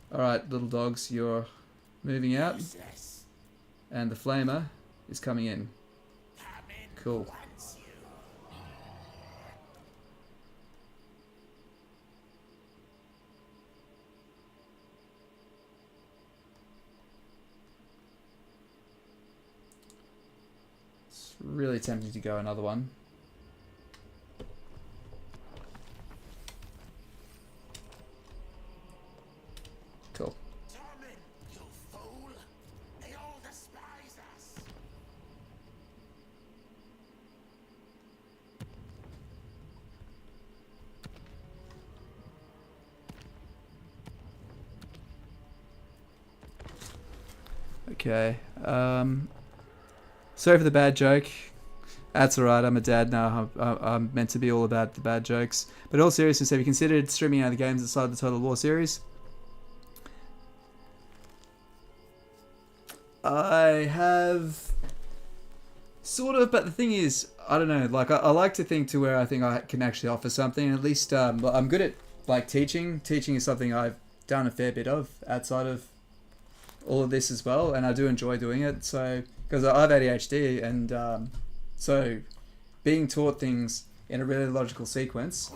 Alright, little dogs, you're moving out. And the flamer is coming in. Cool. It's really tempting to go another one. Cool. Okay. Sorry for the bad joke. That's alright, I'm a dad now. I'm meant to be all about the bad jokes. But in all seriousness, have you considered streaming out the games inside the Total War series? I have sort of, but the thing is, I don't know, like I like to think to where I think I can actually offer something. At least I'm good at like teaching. Teaching is something I've done a fair bit of outside of all of this as well, and I do enjoy doing it. So because I have ADHD, and so being taught things in a really logical sequence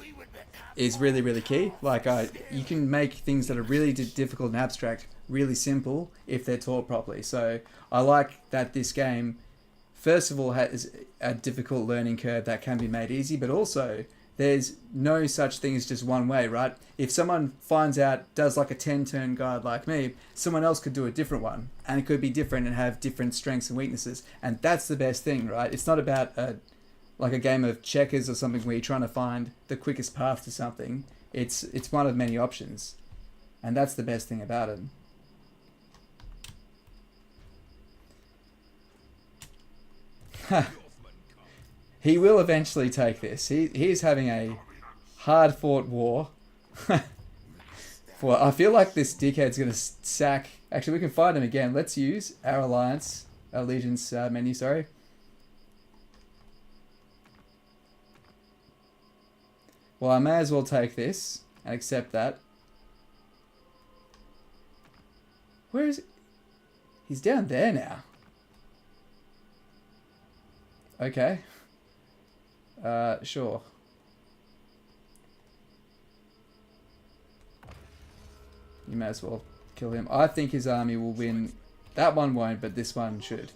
is really, really key. Like you can make things that are really difficult and abstract really simple if they're taught properly. So I like that this game, first of all, has a difficult learning curve that can be made easy, but also there's no such thing as just one way, right? If someone finds out, does like a 10-turn guide like me, someone else could do a different one, and it could be different and have different strengths and weaknesses, and that's the best thing, right? It's not about like a game of checkers or something where you're trying to find the quickest path to something. It's one of many options, and that's the best thing about it. He will eventually take this. He's having a hard-fought war. Well, I feel like this dickhead's going to sack... Actually, we can find him again. Let's use our allegiance menu, sorry. Well, I may as well take this and accept that. Where is he? He's down there now. Okay. Sure. You may as well kill him. I think his army will win. That one won't, but this one should.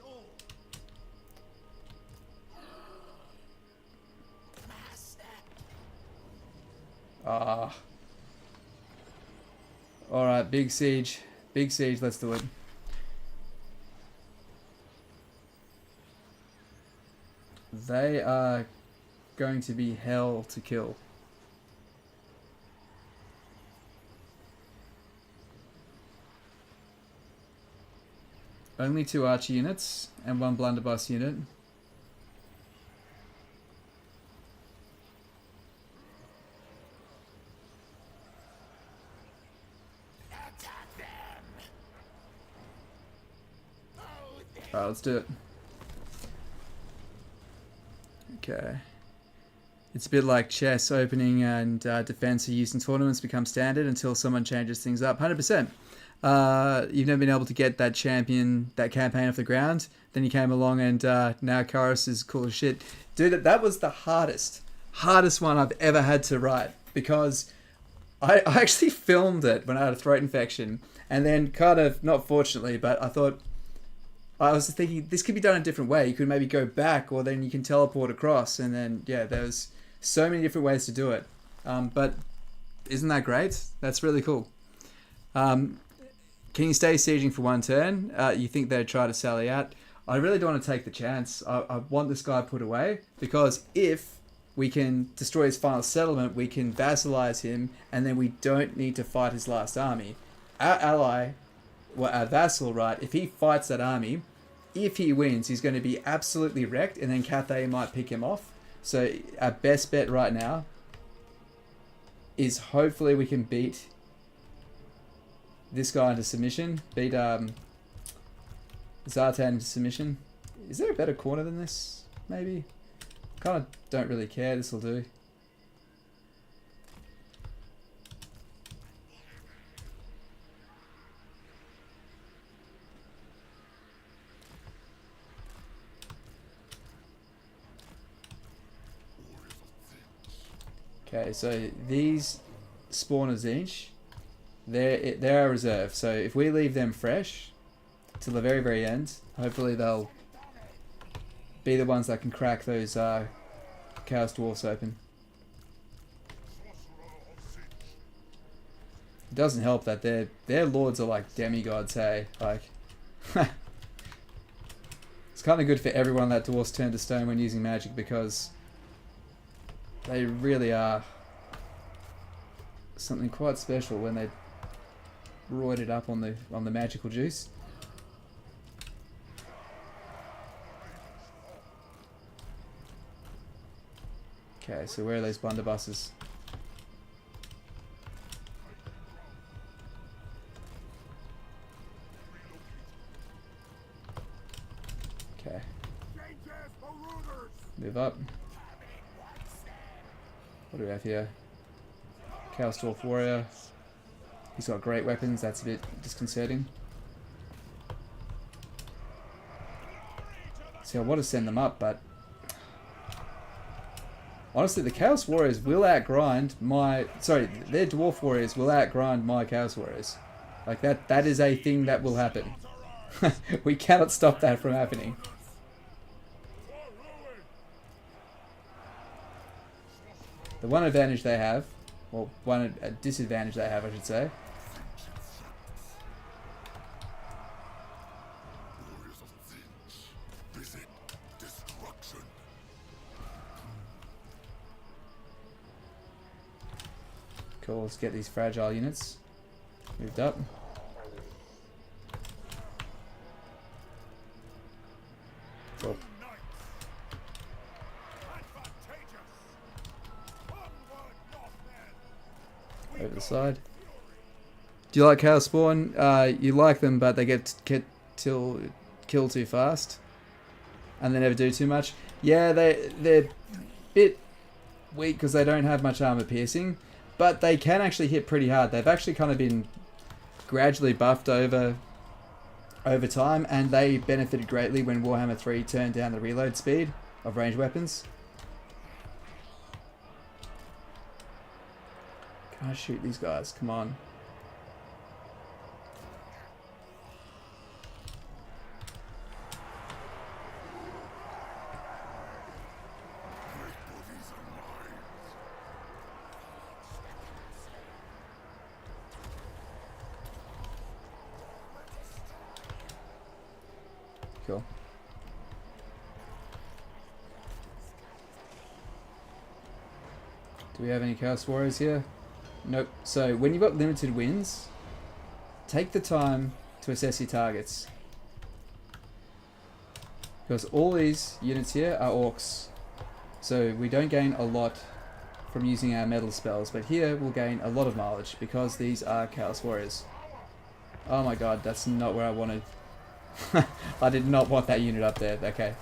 Ah. Alright, big siege. Big siege, let's do it. They are going to be hell to kill. Only 2 archer units and 1 blunderbuss unit. Alright, let's do it. Okay. It's a bit like chess. Opening and defense are used in tournaments become standard until someone changes things up. 100%. You've never been able to get that champion, that campaign off the ground. Then you came along and now Karis is cool as shit. Dude, that was the hardest one I've ever had to write. Because I actually filmed it when I had a throat infection. And then kind of, not fortunately, but I was thinking this could be done a different way. You could maybe go back, or then you can teleport across, and then yeah, there's so many different ways to do it. But isn't that great? That's really cool. Can you stay sieging for 1 turn? You think they'd try to sally out? I really don't want to take the chance. I want this guy put away, because if we can destroy his final settlement, we can vassalize him, and then we don't need to fight his last army. Our ally, well, our vassal, right, if he fights that army, if he wins, he's going to be absolutely wrecked, and then Cathay might pick him off. So our best bet right now is hopefully we can beat this guy into submission. Beat Zartan into submission. Is there a better corner than this? Maybe? Kind of don't really care. This will do. Okay, so these spawners each, they're our reserve. So if we leave them fresh till the very, very end, hopefully they'll be the ones that can crack those Chaos Dwarfs open. It doesn't help that their lords are like demigods, hey? Like, it's kind of good for everyone that dwarfs turn to stone when using magic, because they really are something quite special when they roid it up on the magical juice. Okay, so where are those blunderbusses? Okay. Move up. What do we have here? Chaos Dwarf Warrior. He's got great weapons, that's a bit disconcerting. See, I want to send them up, but honestly, the Chaos Warriors will outgrind my... Sorry, their Dwarf Warriors will outgrind my Chaos Warriors. Like, that is a thing that will happen. We cannot stop that from happening. The one advantage they have, well, a disadvantage they have, I should say. Cool, let's get these fragile units moved up. Cool. Over the side. Do you like Chaos Spawn? You like them, but they get killed too fast, and they never do too much. Yeah, they're a bit weak because they don't have much armor piercing, but they can actually hit pretty hard. They've actually kind of been gradually buffed over time, and they benefited greatly when Warhammer 3 turned down the reload speed of ranged weapons. Can I shoot these guys? Come on. Cool. Do we have any Chaos Warriors here? Nope. So when you've got limited wins, take the time to assess your targets. Because all these units here are orcs. So we don't gain a lot from using our metal spells, but here we'll gain a lot of mileage because these are Chaos Warriors. Oh my god, that's not where I wanted. I did not want that unit up there. Okay.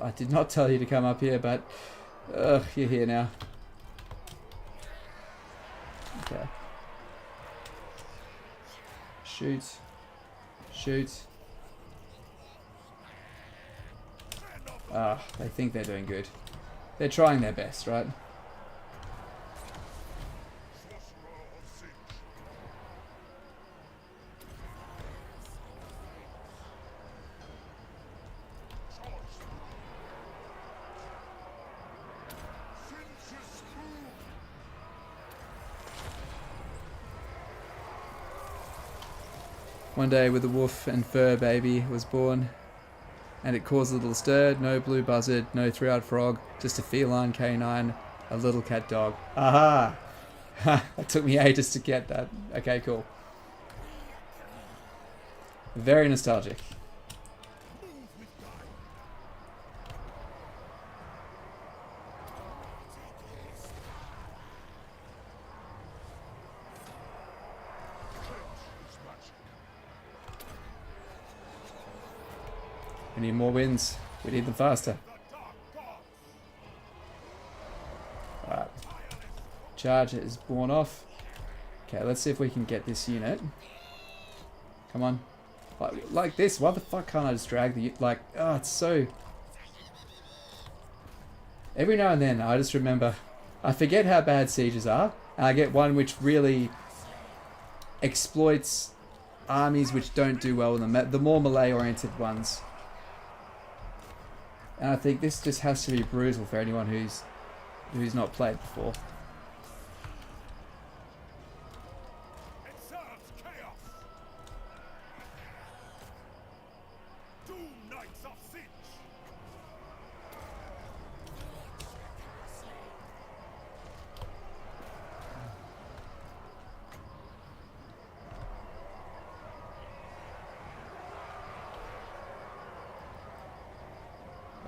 I did not tell you to come up here, but ugh, you're here now. Okay. Shoot. Shoot. Ah, they think they're doing good. They're trying their best, right? One day with a wolf and fur baby was born, and it caused a little stir. No blue buzzard, no three-eyed frog, just a feline canine, a little cat dog. Aha! It took me ages to get that. Okay, cool. Very nostalgic. We need more wins. We need them faster. Alright. Charge is born off. Okay, let's see if we can get this unit. Come on. Like this. Why the fuck can't I just drag the... Like, oh, it's so... Every now and then, I just remember... I forget how bad sieges are. And I get one which really exploits armies which don't do well in them. The more melee-oriented ones. And I think this just has to be brutal for anyone who's not played before.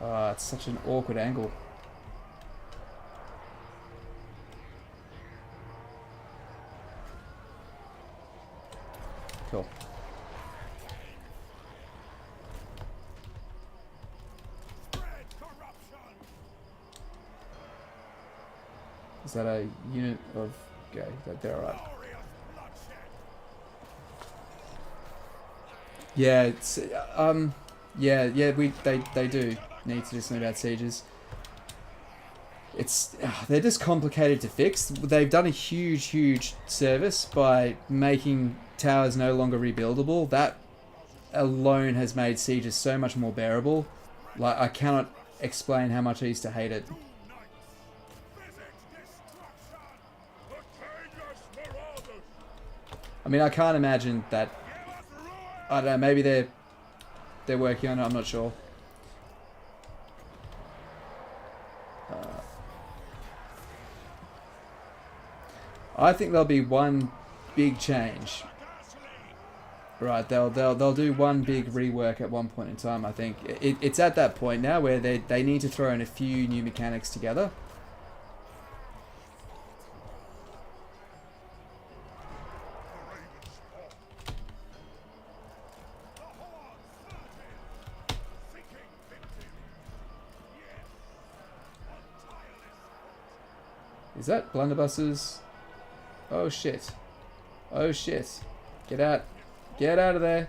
Oh, it's such an awkward angle. Cool. Is that a unit of... Okay, they're alright. Yeah, it's... Yeah, they do need to do something about sieges. It's they're just complicated to fix. They've done a huge service by making towers no longer rebuildable. That alone has made sieges so much more bearable. Like, I cannot explain how much I used to hate it. I mean, I can't imagine that. I don't know, maybe they're working on it, I'm not sure. I think there'll be one big change. Right, they'll do one big rework at one point in time, I think. It's at that point now where they need to throw in a few new mechanics together. Is that blunderbusses? Oh shit. Oh shit. Get out. Get out of there.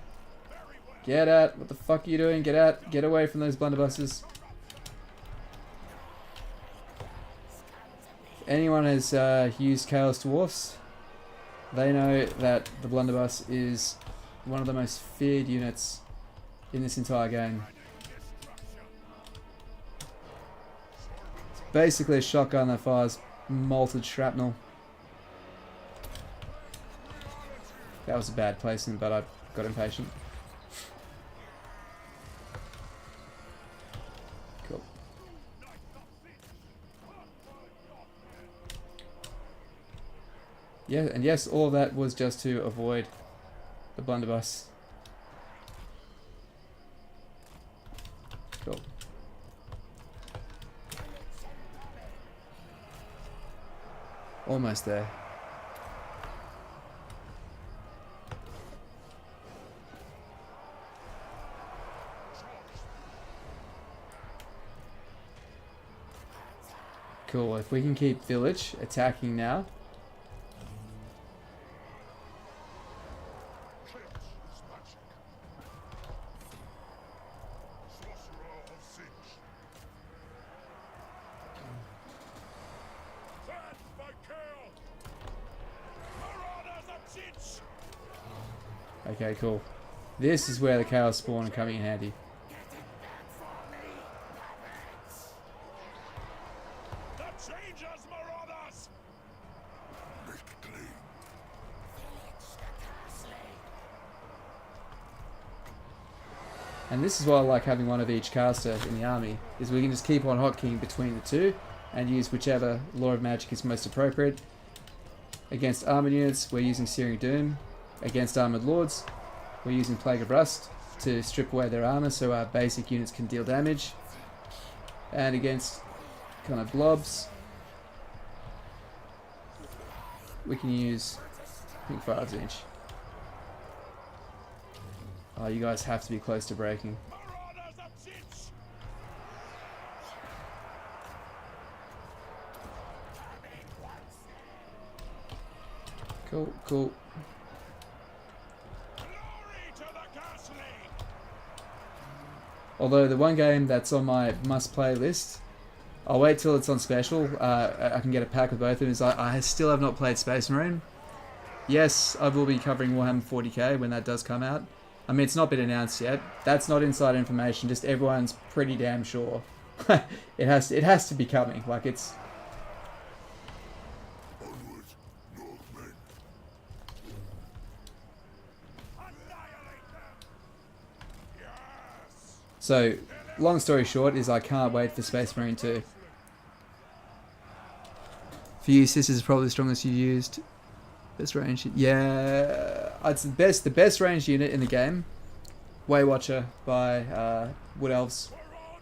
Get out. What the fuck are you doing? Get out. Get away from those blunderbusses. If anyone has used Chaos Dwarfs, they know that the blunderbuss is one of the most feared units in this entire game. It's basically a shotgun that fires molted shrapnel. That was a bad placement, but I got impatient. Yeah, and yes, all of that was just to avoid the blunderbuss. Cool. Almost there. Cool, if we can keep Vilitch attacking now. Okay, cool. This is where the Chaos Spawn are coming in handy. And this is why I like having one of each caster in the army, is we can just keep on hotkeying between the two and use whichever Law of Magic is most appropriate. Against armored units, we're using Searing Doom. Against armored lords, we're using Plague of Rust to strip away their armor so our basic units can deal damage. And against kind of blobs, we can use Pink Fire's Inch. Oh, you guys have to be close to breaking. Cool, cool. Although the one game that's on my must-play list, I'll wait till it's on special. I can get a pack with both of them. Is I still have not played Space Marine. Yes, I will be covering Warhammer 40k when that does come out. I mean, it's not been announced yet. That's not inside information. Just everyone's pretty damn sure. it has to be coming. Like it's. So, long story short is I can't wait for Space Marine 2. For you, this is probably the strongest you've used. Best range, yeah, it's the best ranged unit in the game. Way Watcher by Wood Elves.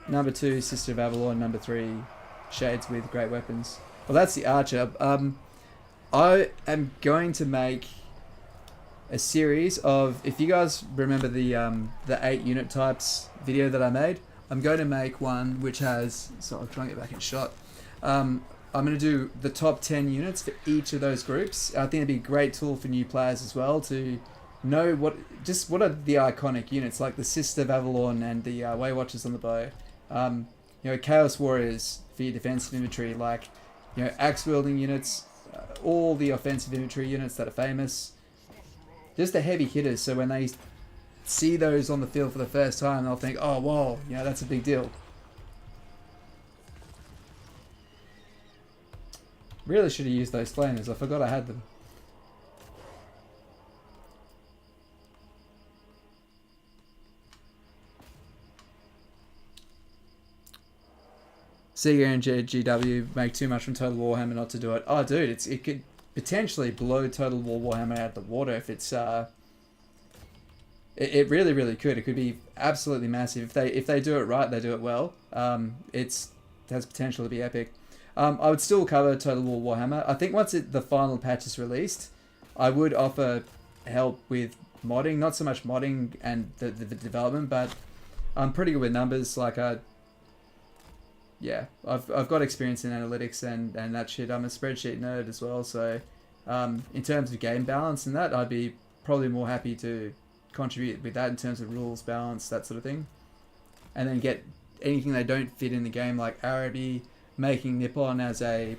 Number 2, Sister of Avalon. Number 3, Shades with great weapons. Well, that's the Archer. I am going to make a series of, if you guys remember the 8 unit types video that I made, I'm going to make one which has, so I'll try and get back in shot. I'm going to do the top 10 units for each of those groups. I think it'd be a great tool for new players as well to know what are the iconic units, like the Sister of Avalon and the Way Watchers on the bow. Chaos Warriors for your defensive infantry, like axe wielding units, all the offensive infantry units that are famous. Just the heavy hitters, so when they see those on the field for the first time, they'll think, oh, whoa, that's a big deal. Really should have used those flamers. I forgot I had them. Sega and GW make too much from Total Warhammer not to do it. Oh, dude, it could potentially blow Total War Warhammer out of the water if it's it really, really could. It could be absolutely massive if they do it right. They do it well. It has potential to be epic. I would still cover Total War Warhammer. I think once the final patch is released, I would offer help with modding. Not so much modding and the development, but I'm pretty good with numbers. Like I've got experience in analytics and that shit. I'm a spreadsheet nerd as well. So in terms of game balance and that, I'd be probably more happy to contribute with that in terms of rules, balance, that sort of thing. And then get anything they don't fit in the game, like Araby, making Nippon as a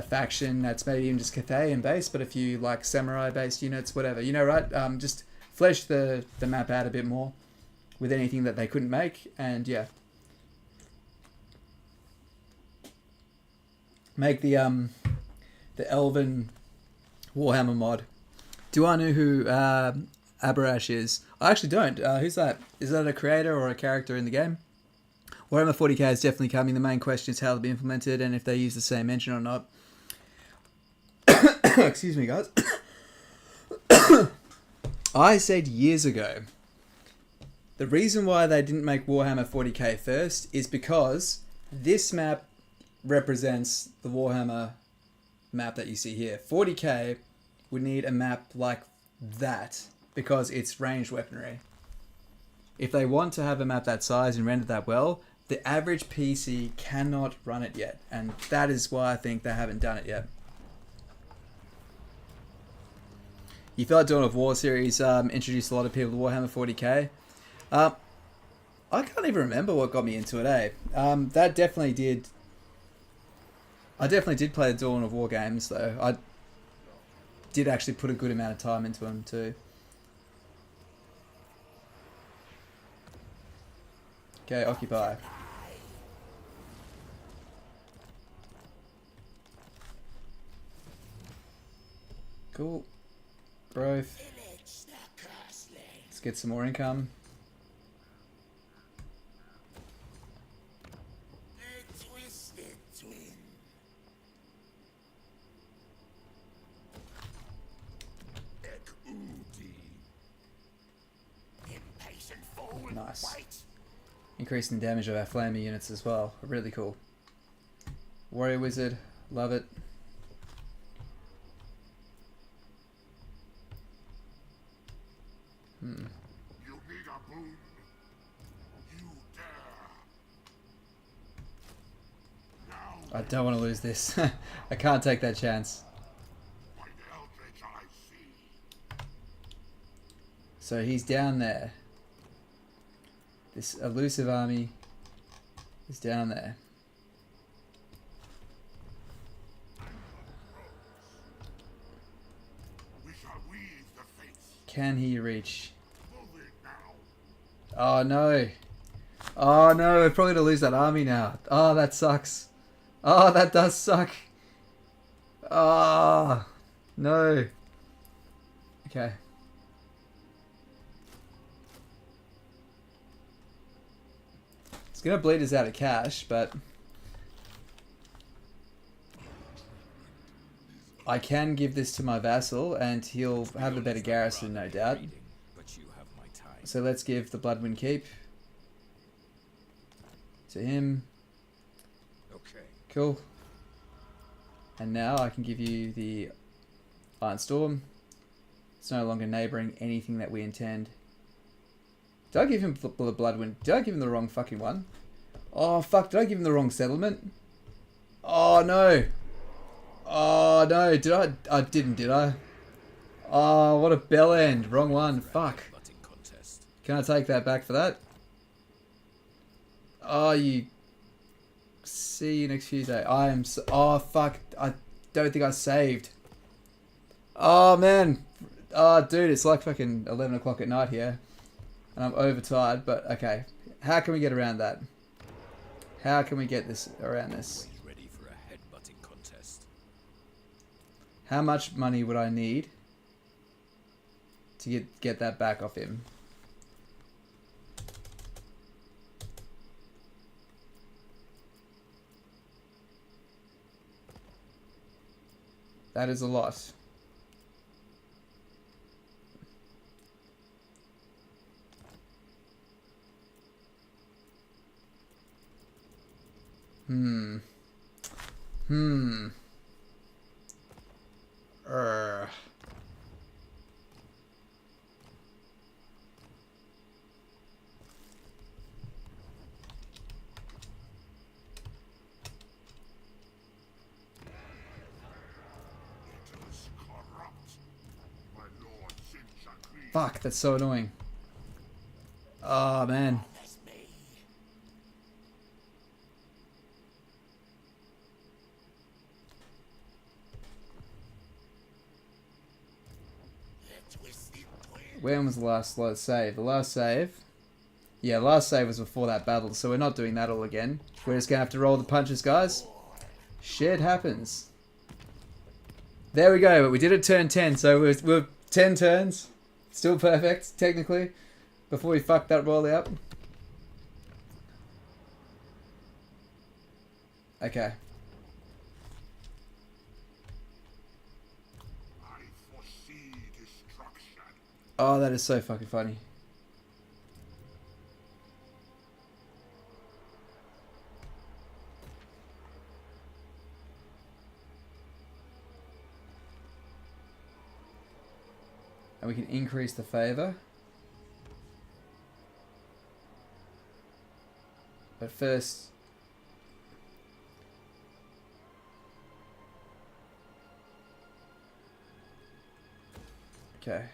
faction that's maybe even just Cathayan based, but a few like samurai based units, whatever, right? Just flesh the map out a bit more with anything that they couldn't make, and make the Elven Warhammer mod. Do I know who Abarash is? I actually don't. Who's that? Is that a creator or a character in the game? Warhammer 40k is definitely coming. The main question is how it'll be implemented and if they use the same engine or not. Excuse me, guys. I said years ago, the reason why they didn't make Warhammer 40k first is because this map represents the Warhammer map that you see here. 40k would need a map like that because it's ranged weaponry. If they want to have a map that size and render that well, the average PC cannot run it yet, and that is why I think they haven't done it yet. You felt Dawn of War series introduced a lot of people to Warhammer 40k. I can't even remember what got me into it, eh? That definitely did. I definitely did play the Dawn of War games, though. I did actually put a good amount of time into them, too. Okay, occupy. Cool. Growth. Let's get some more income. Nice. Increasing the damage of our flaming units as well. Really cool. Warrior Wizard. Love it. You need a boon. You dare. Now I don't want to lose this. I can't take that chance. by the eldritch I see. So he's down there. This elusive army is down there. We shall weave the fates. Can he reach? Move it now. Oh no. Oh no, we're probably going to lose that army now. Oh, that sucks. Oh, that does suck. Oh, no. Okay. It's going to bleed us out of cash, but I can give this to my vassal and he'll have a better garrison, no doubt. So let's give the Bloodwind Keep to him. Okay. Cool. And now I can give you the Iron Storm. It's no longer neighbouring anything that we intend. Did I give him the Bloodwind? Did I give him the wrong fucking one? Oh fuck, did I give him the wrong settlement? Oh no. Oh no, did I? I didn't, did I? Oh, what a bell end. Wrong one. Fuck. Can I take that back for that? Oh, you... See you next Tuesday. I am so... Oh, fuck. I don't think I saved. Oh, man. Oh, dude, it's like fucking 11 o'clock at night here. And I'm overtired, but okay. How can we get around that? How can we get this around this? Ready for a headbutting contest. How much money would I need to get that back off him? That is a lot. Fuck, that's so annoying. Oh, man. When was the last save? The last save? Yeah, the last save was before that battle, so we're not doing that all again. We're just going to have to roll the punches, guys. Shit happens. There we go, but we did it turn 10, so we're 10 turns. Still perfect, technically, before we fucked that roll out. Okay. I foresee destruction. Oh, that is so fucking funny. And we can increase the favor. But first... Okay.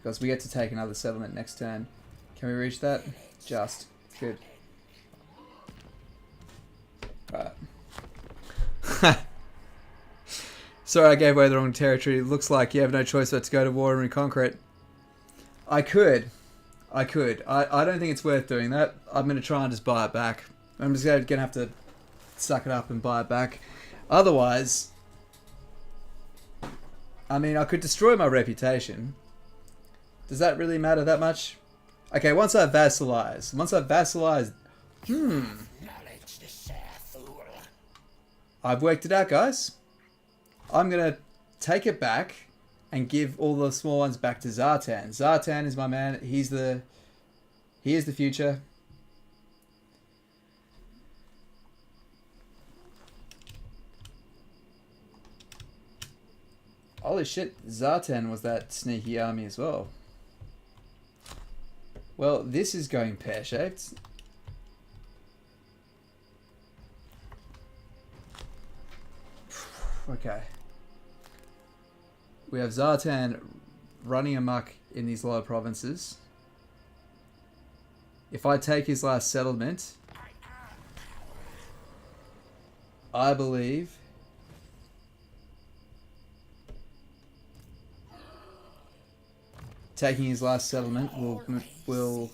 Because we get to take another settlement next turn. Can we reach that? Just. Good. Right. Sorry I gave away the wrong territory. Looks like you have no choice but to go to war and reconquer it. I could. I don't think it's worth doing that. I'm going to try and just buy it back. I'm just going to have to suck it up and buy it back. Otherwise, I mean, I could destroy my reputation. Does that really matter that much? Okay, once I've vassalized. I've worked it out, guys. I'm going to take it back and give all the small ones back to Zartan. Zartan is my man. He is the future. Holy shit, Zartan was that sneaky army as well. Well, this is going pear-shaped. Okay. We have Zartan running amok in these lower provinces. If I take his last settlement, I believe taking his last settlement will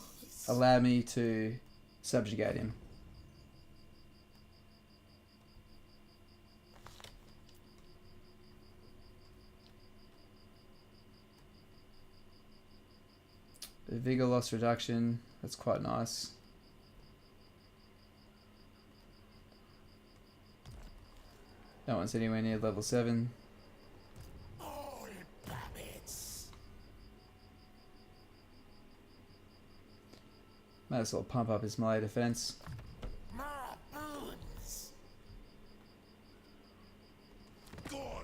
allow me to subjugate him. The vigor loss reduction, that's quite nice. That one's anywhere near level 7. Might as well pump up his melee defense.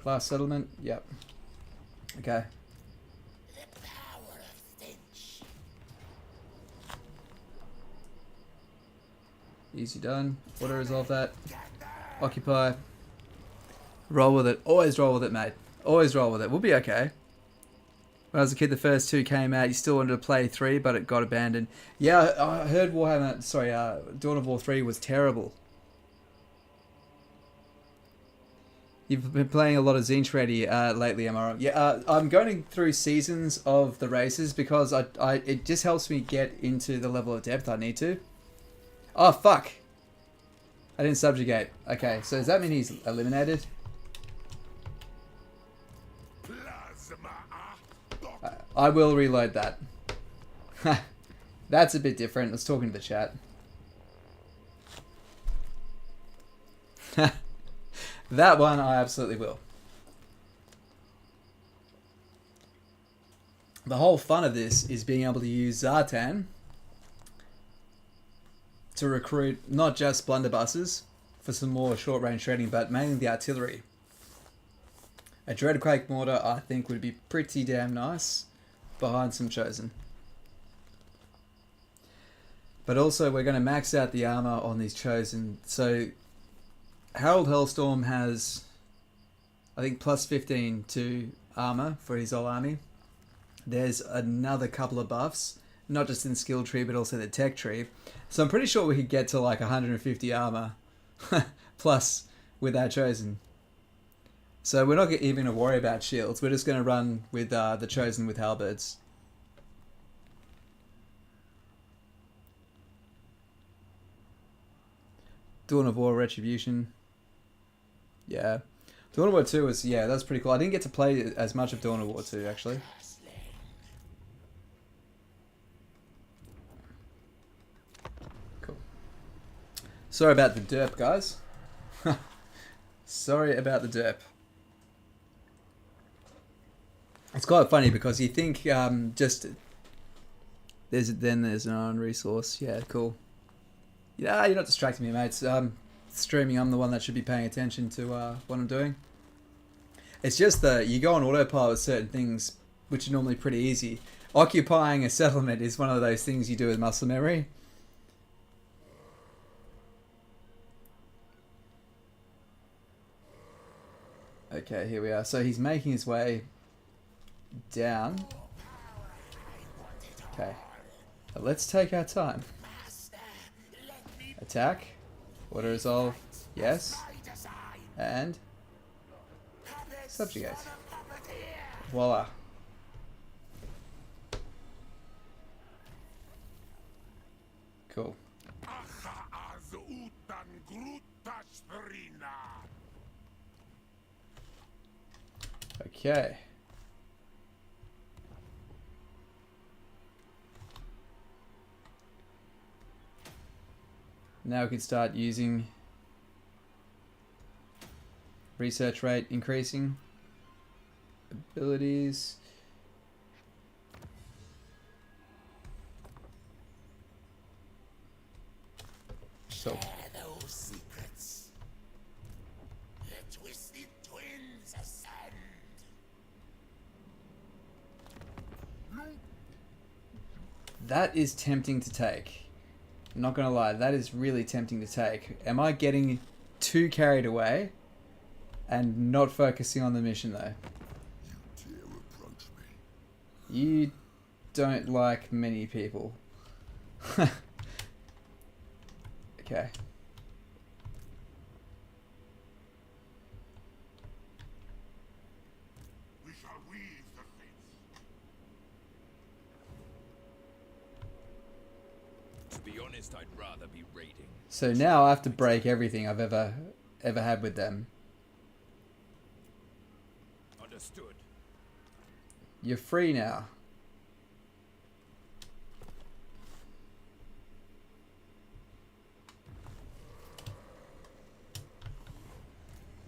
Last settlement, yep. Okay. Easy done. Auto resolve that. Occupy. Roll with it. Always roll with it, mate. Always roll with it. We'll be okay. When I was a kid, the first 2 came out. You still wanted to play 3, but it got abandoned. Yeah, I heard Warhammer. Sorry, Dawn of War 3 was terrible. You've been playing a lot of Zinch Ready lately, am I wrong? Yeah, I'm going through seasons of the races because it just helps me get into the level of depth I need to. Oh, fuck. I didn't subjugate. Okay, so does that mean he's eliminated? I will reload that. That's a bit different. Let's talk into the chat. That one I absolutely will. The whole fun of this is being able to use Zartan to recruit not just blunderbusses for some more short-range shredding, but mainly the artillery. A Dreadquake mortar, I think, would be pretty damn nice behind some Chosen. But also, we're going to max out the armor on these Chosen. So, Harold Hellstorm has, I think, plus 15 to armor for his whole army. There's another couple of buffs, not just in the skill tree, but also the tech tree. So I'm pretty sure we could get to like 150 armor plus with our Chosen. So we're not even going to worry about shields. We're just going to run with the Chosen with halberds. Dawn of War Retribution. Yeah. Dawn of War 2 was, yeah, that's pretty cool. I didn't get to play as much of Dawn of War 2, actually. Cool. Sorry about the derp, guys. Sorry about the derp. It's quite funny because you think just there's an iron resource. Yeah, cool. Yeah, you're not distracting me, mates. Streaming, I'm the one that should be paying attention to what I'm doing. It's just that you go on autopilot with certain things, which are normally pretty easy. Occupying a settlement is one of those things you do with muscle memory. Okay, here we are. So he's making his way down. Okay. But let's take our time. Attack. Auto resolve. Yes. And subjugate. Voila. Cool. Okay. Now we can start using research rate increasing, abilities. So those secrets. The twisted twins ascend. that is tempting to take. I'm not gonna lie, that is really tempting to take. Am I getting too carried away and not focusing on the mission though? You dare approach me? You don't like many people. Okay. We shall weave the fates. To be honest, I'd rather be raiding. So now I have to break everything I've ever had with them. Understood. You're free now.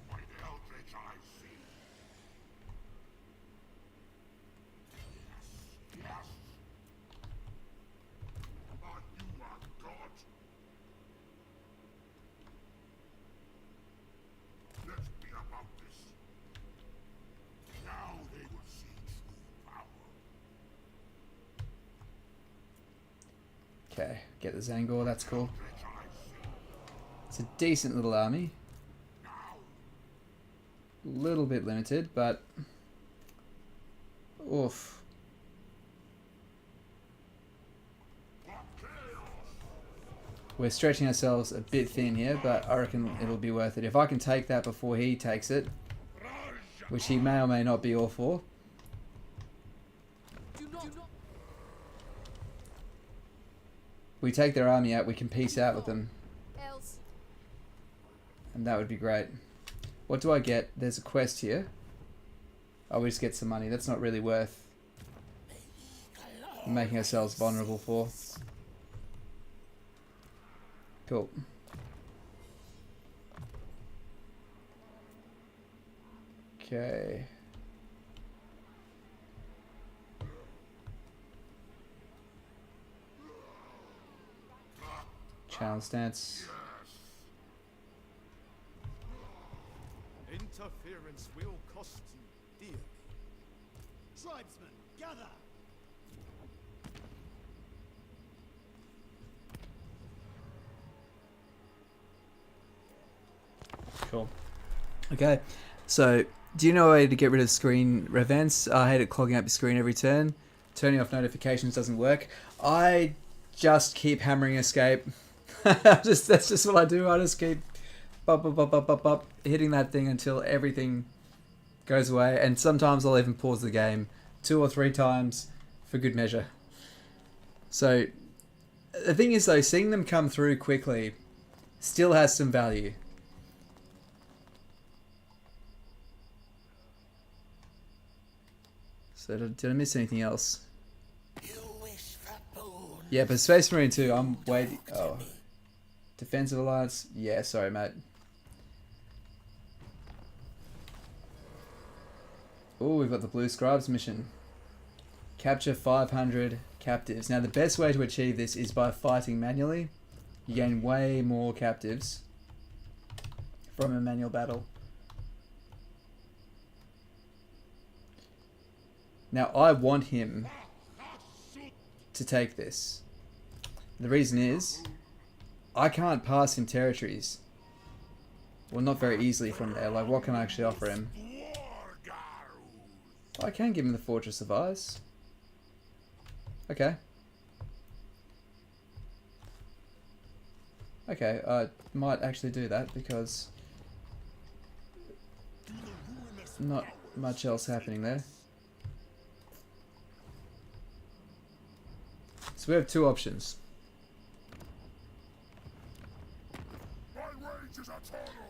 By the eldritch I see. Yes, yes. But you are God. Let's be about this. Now they will see true power. Okay, get the Zangor, that's cool. Eldritch I see. It's a decent little army. Now. A little bit limited, but oof. We're stretching ourselves a bit thin here, but I reckon it'll be worth it. If I can take that before he takes it, which he may or may not be all for. We take their army out, we can peace out with them. And that would be great. What do I get? There's a quest here. Oh, we just get some money. That's not really worth making ourselves vulnerable for. Cool. Okay. Challenge stance. Interference will cost you dearly. Tribesmen, gather! Cool. Okay, so do you know a way to get rid of screen events? I hate it clogging up your screen every turn. Turning off notifications doesn't work. I just keep hammering escape. That's just what I do. I just keep hitting that thing until everything goes away. And sometimes I'll even pause the game 2 or 3 times for good measure. So the thing is though, seeing them come through quickly still has some value. So did I miss anything else? You wish for boon. Yeah, but Space Marine 2, I'm waiting. Oh. Defensive Alliance? Yeah, sorry, mate. Oh, we've got the Blue Scribes mission. Capture 500 captives. Now the best way to achieve this is by fighting manually. You gain way more captives from a manual battle. Now I want him to take this. The reason is I can't pass him territories. Well, not very easily from there. Like, what can I actually offer him? I can give him the Fortress of Ice. Okay. Okay, I might actually do that because not much else happening there. So we have two options.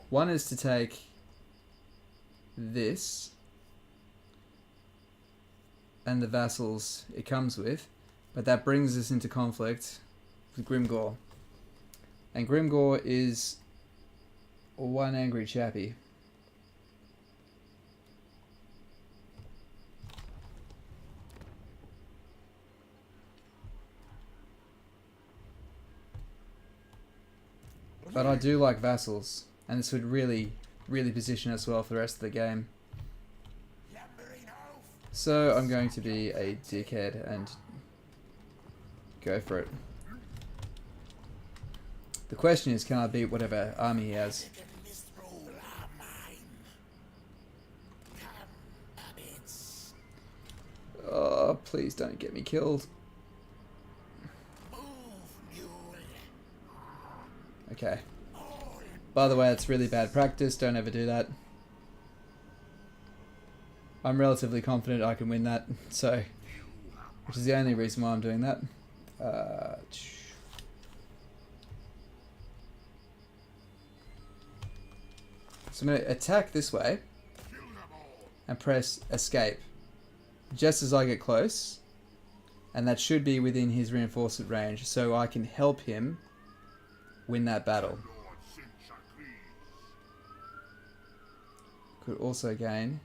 One is to take this and the vassals it comes with, but that brings us into conflict with Grimgor. And Grimgor is one angry chappy. But I do like vassals, and this would really, really position us well for the rest of the game. So I'm going to be a dickhead and go for it. The question is, can I beat whatever army he has? Oh, please don't get me killed. Okay. By the way, it's really bad practice. Don't ever do that. I'm relatively confident I can win that, so, which is the only reason why I'm doing that. So I'm going to attack this way and press escape just as I get close, and that should be within his reinforcement range, so I can help him win that battle. Could also gain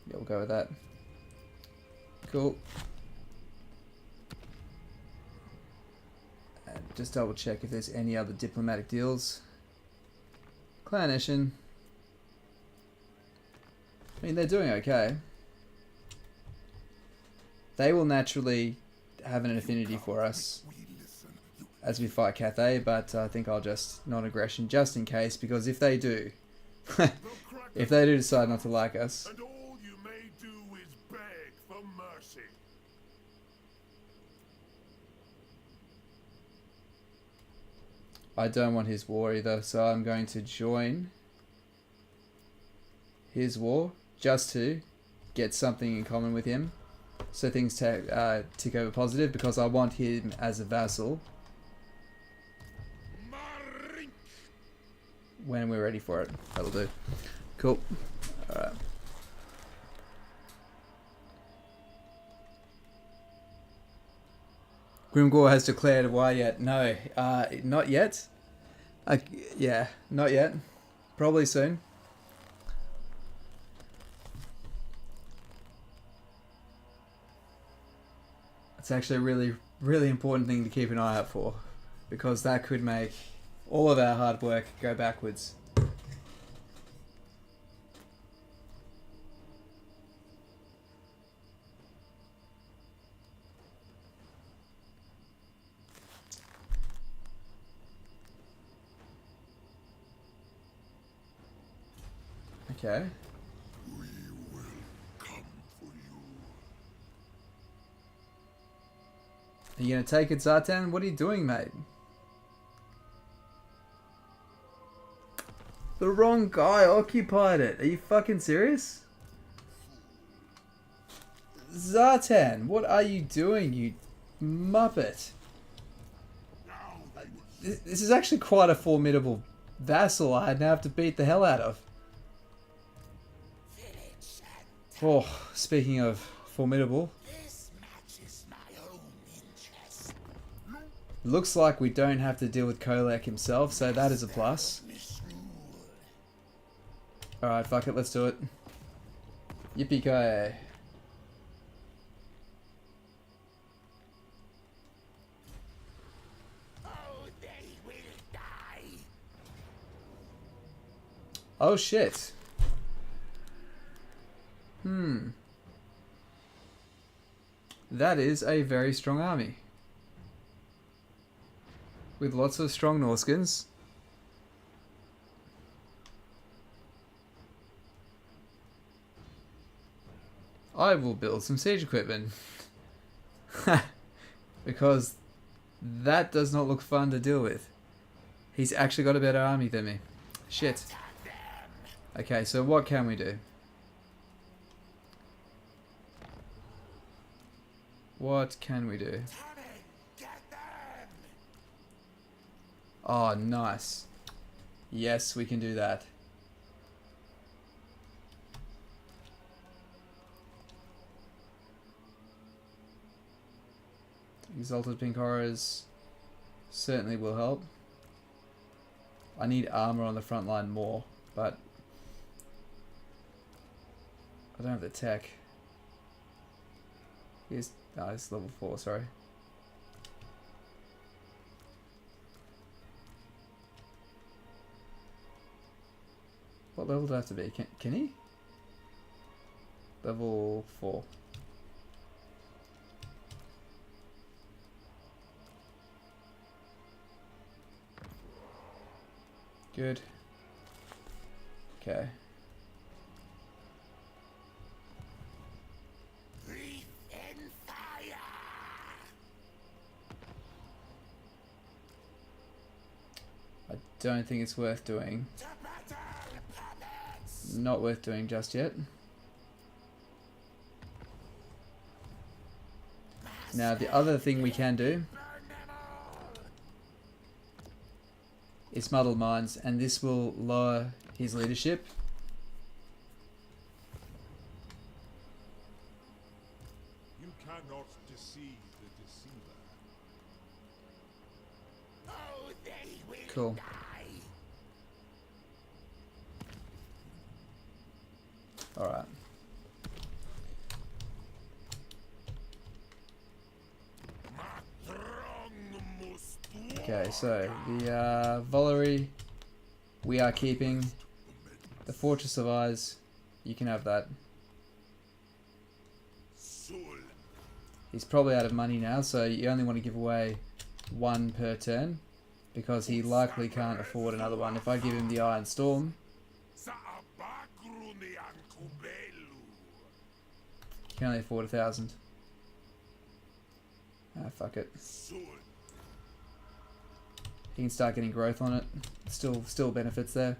yeah, we'll go with that. Cool. And just double check if there's any other diplomatic deals. Clanation. I mean, they're doing okay. They will naturally have an affinity for us as we fight Cathay, but I think I'll just non-aggression just in case, because if they do, if they do decide not to like us, and all you may do is beg for mercy. I don't want his war either, so I'm going to join his war just to get something in common with him, so things tick over positive, because I want him as a vassal when we're ready for it. That'll do. Cool. Alright. Grimgor has declared war yet? No, not yet. Yeah, not yet. Probably soon. It's actually a really, really important thing to keep an eye out for, because that could make all of our hard work go backwards. Okay. We will come for you. Are you gonna take it, Zartan? What are you doing, mate? The wrong guy occupied it. Are you fucking serious? Zartan, what are you doing, you muppet? This is actually quite a formidable vassal I'd now have to beat the hell out of. Oh, speaking of formidable. This matches my own interest. Looks like we don't have to deal with Kolek himself, so that is a plus. Alright, fuck it, let's do it. Yippee-ki-yay. Oh, they will die. Oh shit. That is a very strong army. With lots of strong Norskins. I will build some siege equipment. Because that does not look fun to deal with. He's actually got a better army than me. Shit. Okay, so what can we do? What can we do? Oh, nice. Yes, we can do that. Exalted Pink Horrors certainly will help. I need armor on the front line more, but I don't have the tech. Here's, oh, it's level 4, sorry. What level do I have to be? Can he? Level 4. Good. Okay. Breathe in fire. I don't think it's worth doing. To battle, puppets. Not worth doing just yet. Now the other thing we can do Burn them all. is muddle mines, and this will lower his leadership. You cannot deceive the deceiver. Oh, they will Cool. die. Alright. Okay, so the Valerie we are keeping. The Fortress of Eyes, you can have that. He's probably out of money now, so you only want to give away one per turn, because he likely can't afford another one. If I give him the Iron Storm, he can only afford 1,000. Ah, fuck it. He can start getting growth on it. Still benefits there.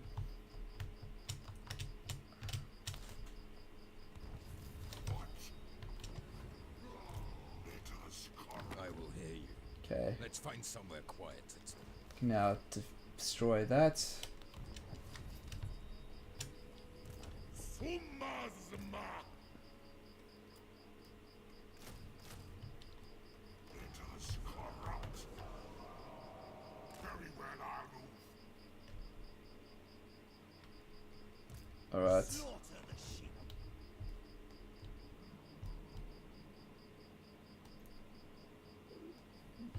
I will hear you. Okay. Let's find somewhere quiet. Now destroy that. Alright. Slaughter the sheep.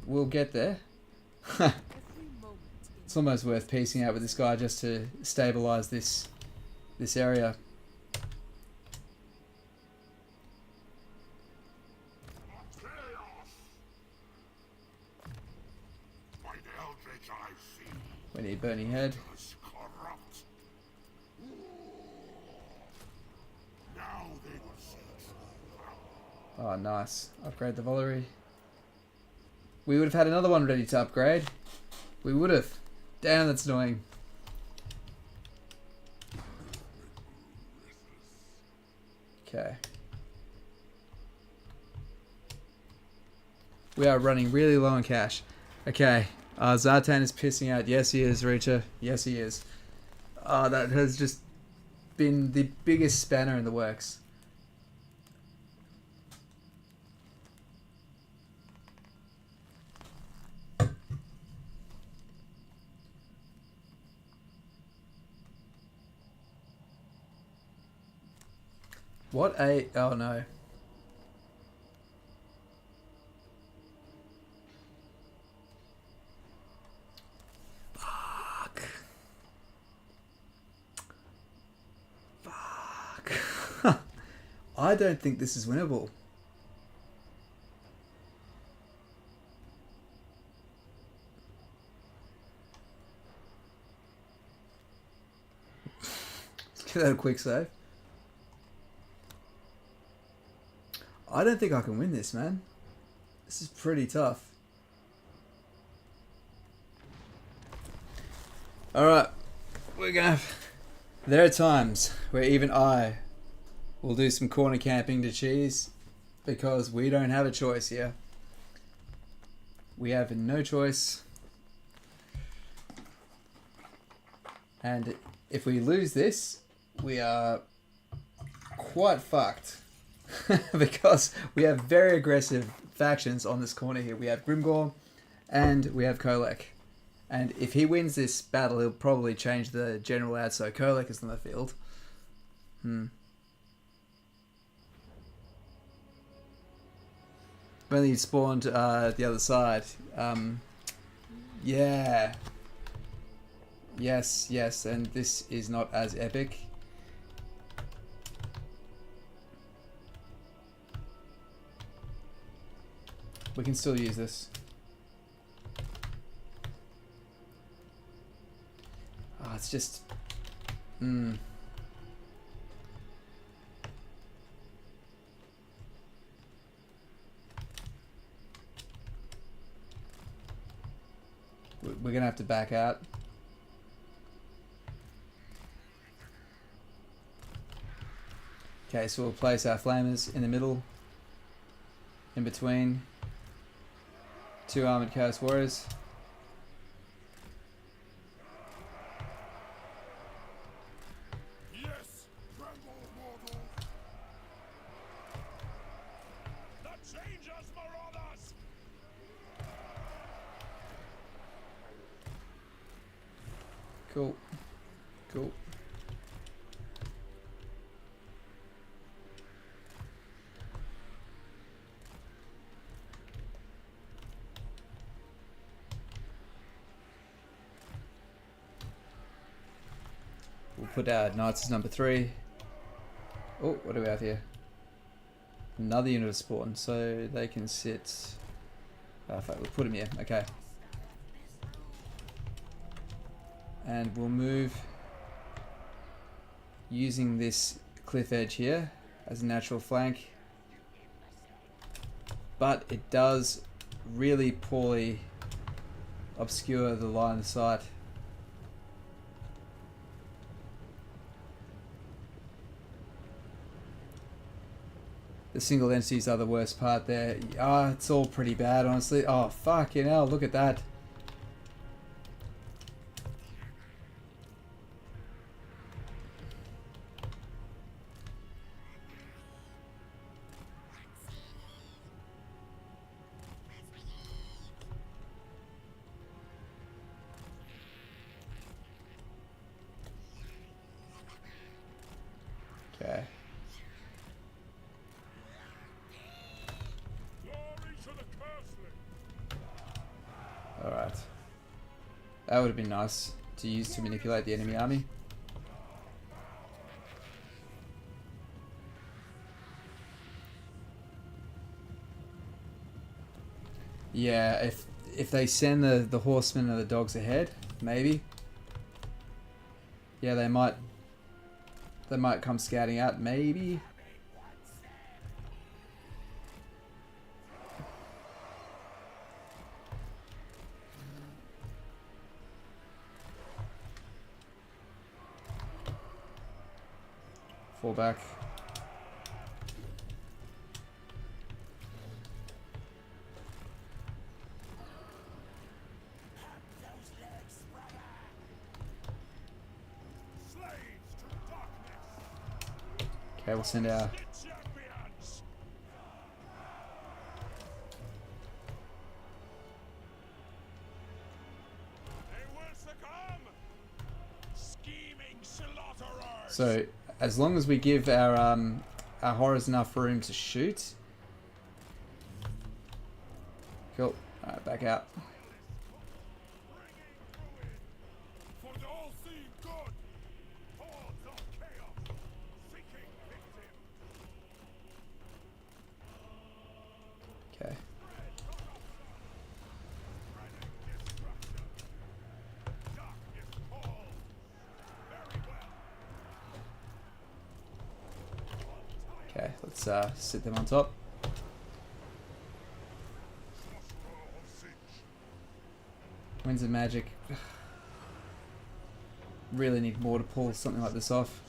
We'll get there. It's almost worth piecing out with this guy just to stabilize this area. We need Burning Head. Oh, nice. Upgrade the Valerie. We would have had another one ready to upgrade. We would have. Damn, that's annoying. Okay. We are running really low on cash. Okay. Zartan is pissing out. Yes, he is, Reacher. Yes, he is. That has just been the biggest spanner in the works. What a... Oh no. Fuck. Fuck. I don't think this is winnable. Let's get that a quick save. I don't think I can win this, man. This is pretty tough. Alright, we're gonna... There are times where even I will do some corner camping to cheese because we don't have a choice here. We have no choice. And if we lose this, we are quite fucked. Because we have very aggressive factions on this corner here. We have Grimgor and we have Kolek. And if he wins this battle, he'll probably change the general out so Kolek is on the field. When he spawned the other side. Yeah. Yes, and this is not as epic. We can still use this. Oh, it's just... We're gonna have to back out. Okay, so we'll place our flamers in the middle, in between two armored chaos warriors. Yes, tremble, mortal. The changers, marauders. Cool. We'll put our knights as number 3. Oh, what do we have here? Another unit of spawn, so they can sit... Oh, fuck, we'll put them here, okay. And we'll move using this cliff edge here as a natural flank. But it does really poorly obscure the line of sight. The single entities are the worst part there. Ah, it's all pretty bad, honestly. Oh, fucking hell, look at that. Okay. Alright. That would have been nice to use to manipulate the enemy army. Yeah, if they send the horsemen or the dogs ahead, maybe. Yeah, they might come scouting out, maybe. Fall back. Okay, we'll send our... So, as long as we give our our horrors enough room to shoot. Cool. Alright, back out. For the all-seeing God! Hordes of chaos! Seeking victim! Okay. Okay, let's sit them on top. Winds of Magic. Really need more to pull something like this off.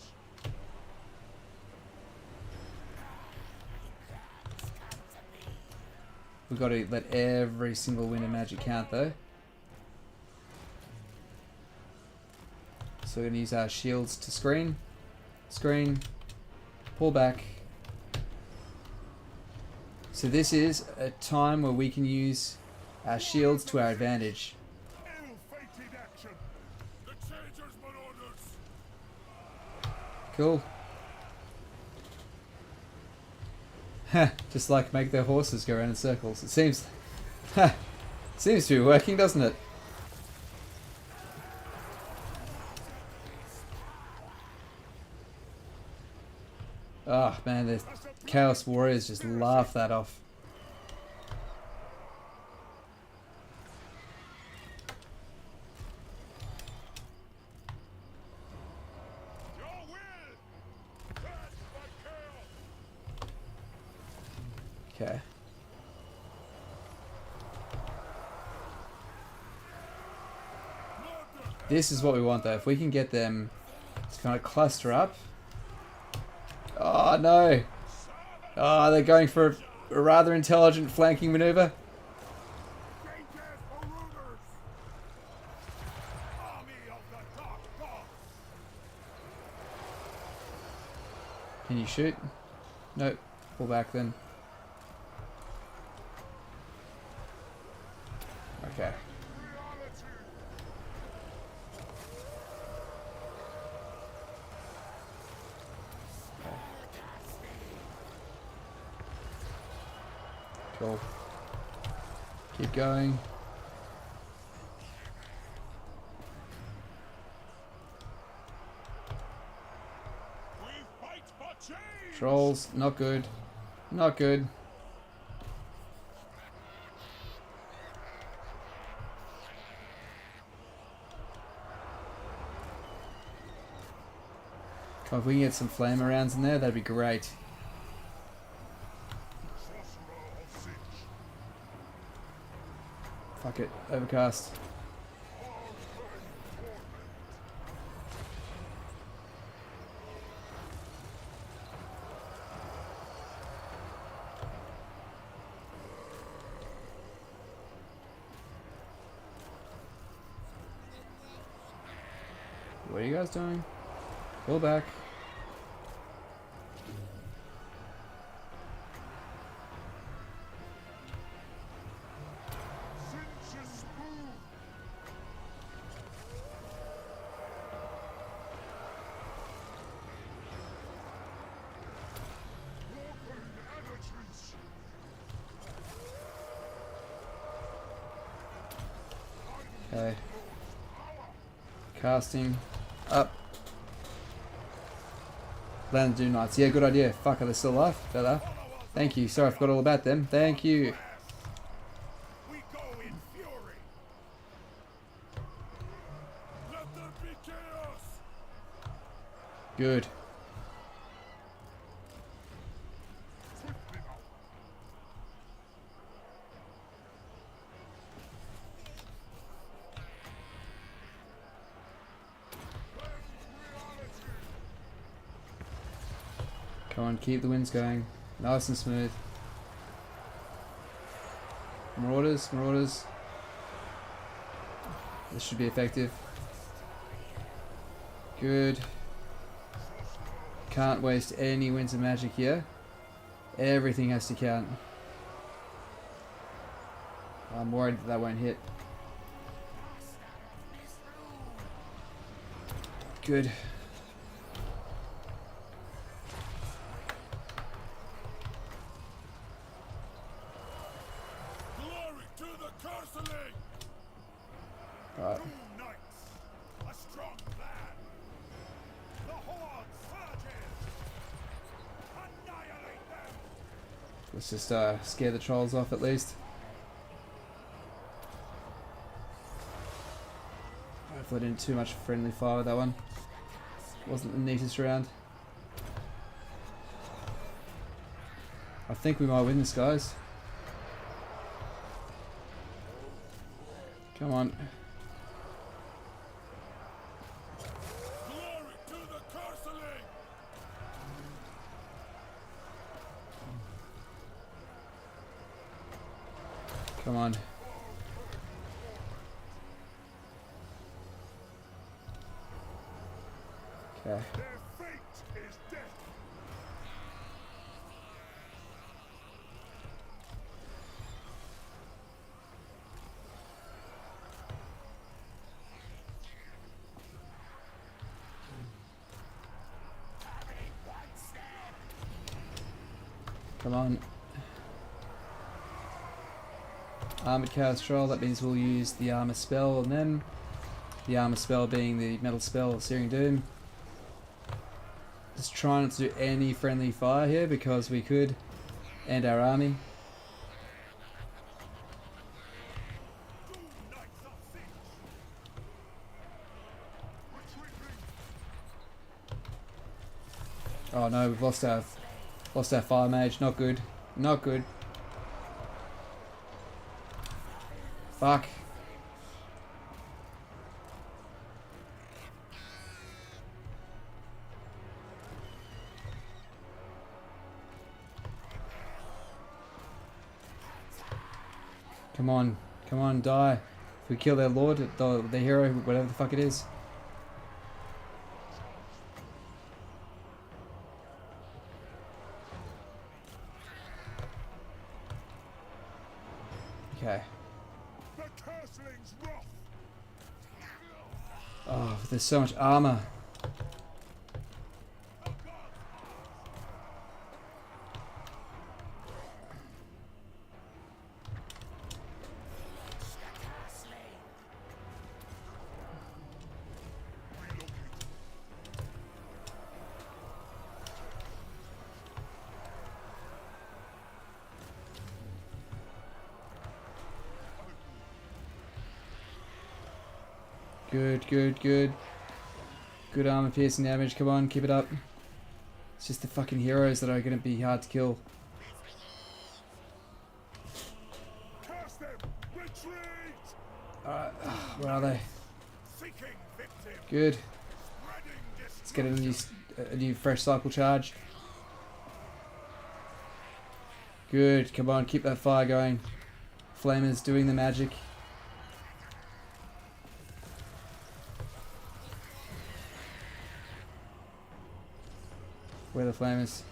We've got to let every single Wind of Magic count though. So we're going to use our shields to screen, pull back. So this is a time where we can use our shields to our advantage. Ill-fated action! The changers my orders! Cool. Ha! Just like make their horses go around in circles. It seems, seems to be working, doesn't it? Oh man, the Chaos Warriors just laugh that off. Your will! That's my chaos! Okay. This is what we want though. If we can get them to kind of cluster up. Oh no! Oh, they're going for a rather intelligent flanking maneuver. Rangers for rulers! Army of the Dark Gods! Can you shoot? Nope. Pull back then. Okay. Cool. Keep going. We fight for change! Trolls, not good. Not good. If we can get some flame rounds in there, that'd be great. Fuck it, overcast. What are you guys doing? Pull back. Okay. Casting up. Land do knights. Yeah, good idea. Fuck, are they still alive? Fella. Thank you. Sorry, I forgot all about them. Thank you. We go in fury! Let there be chaos! Good. Come on, keep the winds going. Nice and smooth. Marauders, marauders. This should be effective. Good. Can't waste any winds of magic here. Everything has to count. I'm worried that that won't hit. Let's just scare the trolls off at least. Hopefully I didn't too much friendly fire with that one. Wasn't the neatest round. I think we might win this, guys. Come on. Glory to the Castling! Come on. Okay. Their fate is death. Come on. Armored Chaos Troll, that means we'll use the armor spell, and then the armor spell being the metal spell, Searing Doom. Just trying not to do any friendly fire here because we could end our army. Oh no, we've lost our fire mage. Not good. Not good. Fuck. Come on. Come on, die. If we kill their lord, the hero, whatever the fuck it is. Okay. The Castling's wrath. Oh, there's so much armor. Good, good, good. Good armor piercing damage. Come on, keep it up. It's just the fucking heroes that are going to be hard to kill. Cast them. Retreat. Alright, where are they? Seeking victim. Good. Spreading Let's get a new fresh cycle charge. Good, come on, keep that fire going. Flamers doing the magic. Where are the flamers?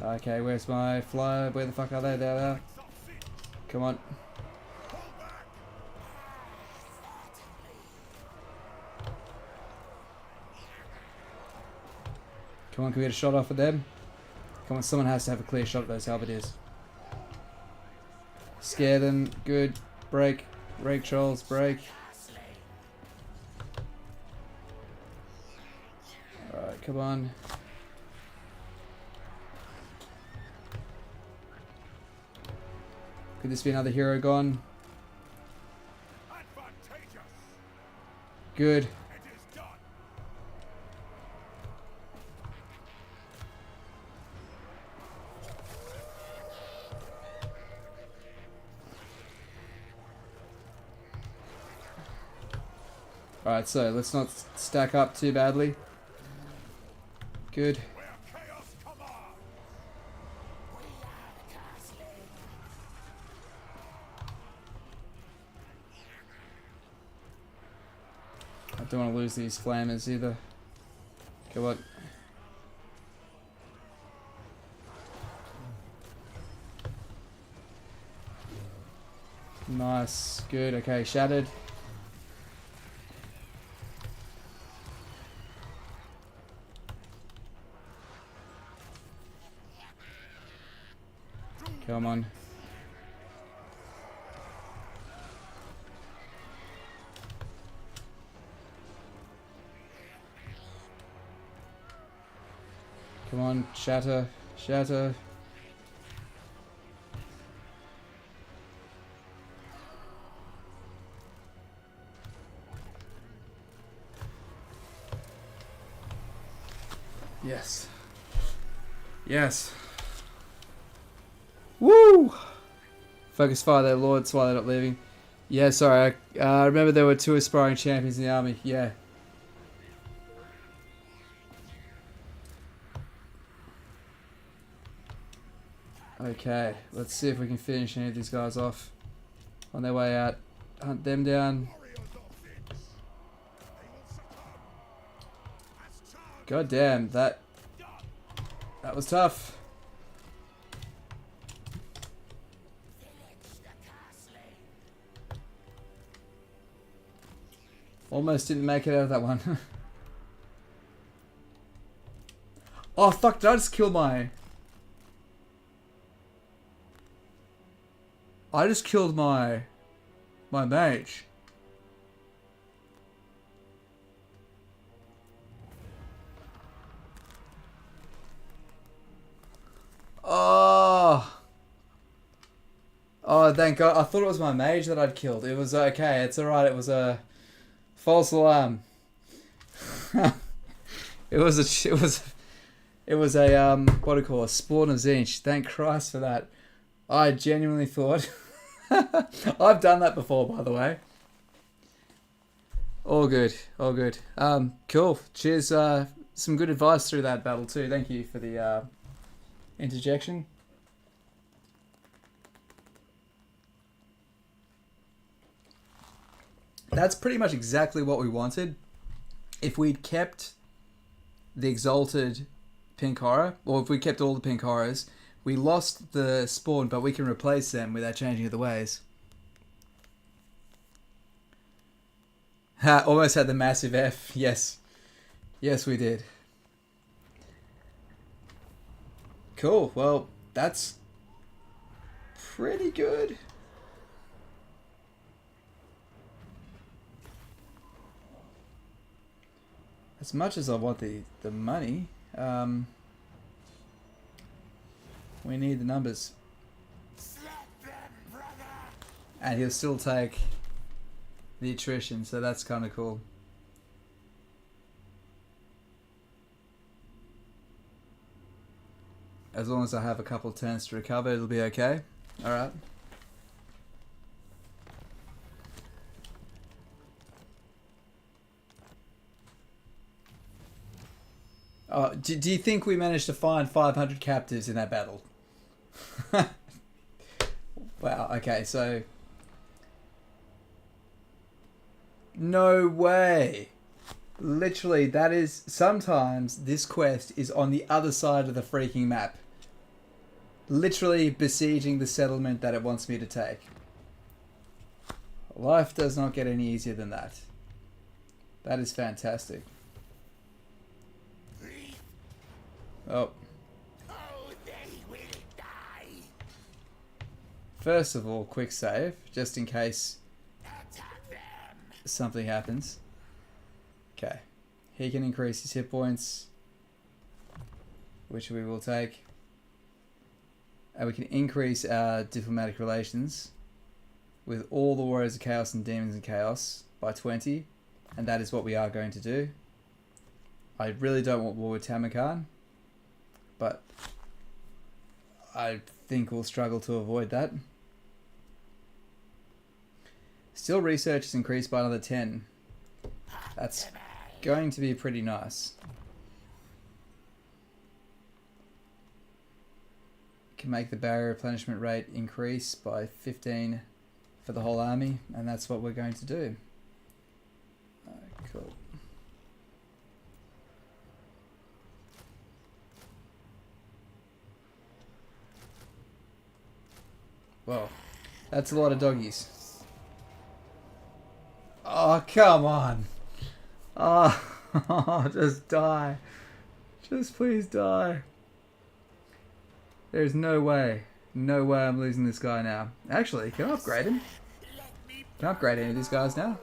Okay, where's my flyer? Where the fuck are they? There they are. Come on. Come on, can we get a shot off of them? Come on, someone has to have a clear shot at those halberdiers. Scare them. Good. Break. Break, trolls. Break. Alright, come on. Could this be another hero gone? Good. Alright, so let's not stack up too badly. Good. I don't want to lose these flamers either. Come on. Nice. Good. Okay, shattered. Come on. Come on, shatter, shatter. Yes. Yes. Woo! Focus fire there, Lord. That's why they're not leaving. Yeah, sorry. I remember there were 2 aspiring champions in the army. Yeah. Okay, let's see if we can finish any of these guys off on their way out. Hunt them down. God damn, that was tough. Almost didn't make it out of that one. Oh fuck, did I just kill my... I just killed my mage. Oh. Oh, thank God. I thought it was my mage that I'd killed. It was okay. It's alright. It was a false alarm. It was a what do you call it? A spawn of Zinch. Thank Christ for that. I genuinely thought... I've done that before, by the way. All good. All good. Cool. Cheers. Some good advice through that battle too. Thank you for the interjection. That's pretty much exactly what we wanted. If we'd kept the Exalted Pink Horror, or if we kept all the Pink Horrors, we lost the spawn, but we can replace them without changing the ways. Ha, almost had the massive F. Yes. Yes, we did. Cool. Well, that's pretty good. As much as I want the money, we need the numbers. And he'll still take the attrition, so that's kind of cool. As long as I have a couple of turns to recover, it'll be okay. Alright. Oh, do you think we managed to find 500 captives in that battle? Wow, okay, so... No way! Literally, that is... Sometimes this quest is on the other side of the freaking map. Literally besieging the settlement that it wants me to take. Life does not get any easier than that. That is fantastic. Oh. First of all, quick save, just in case something happens. Okay. He can increase his hit points, which we will take. And we can increase our diplomatic relations with all the Warriors of Chaos and Demons of Chaos by 20. And that is what we are going to do. I really don't want war with Tamarkan, but I think we'll struggle to avoid that. Still, research is increased by another 10. That's going to be pretty nice. Can make the barrier replenishment rate increase by 15 for the whole army, and that's what we're going to do. Cool. Well, that's a lot of doggies. Oh, come on. Oh, just die. Just please die. There's no way. No way I'm losing this guy now. Actually, can I upgrade him? Can I upgrade any of these guys now?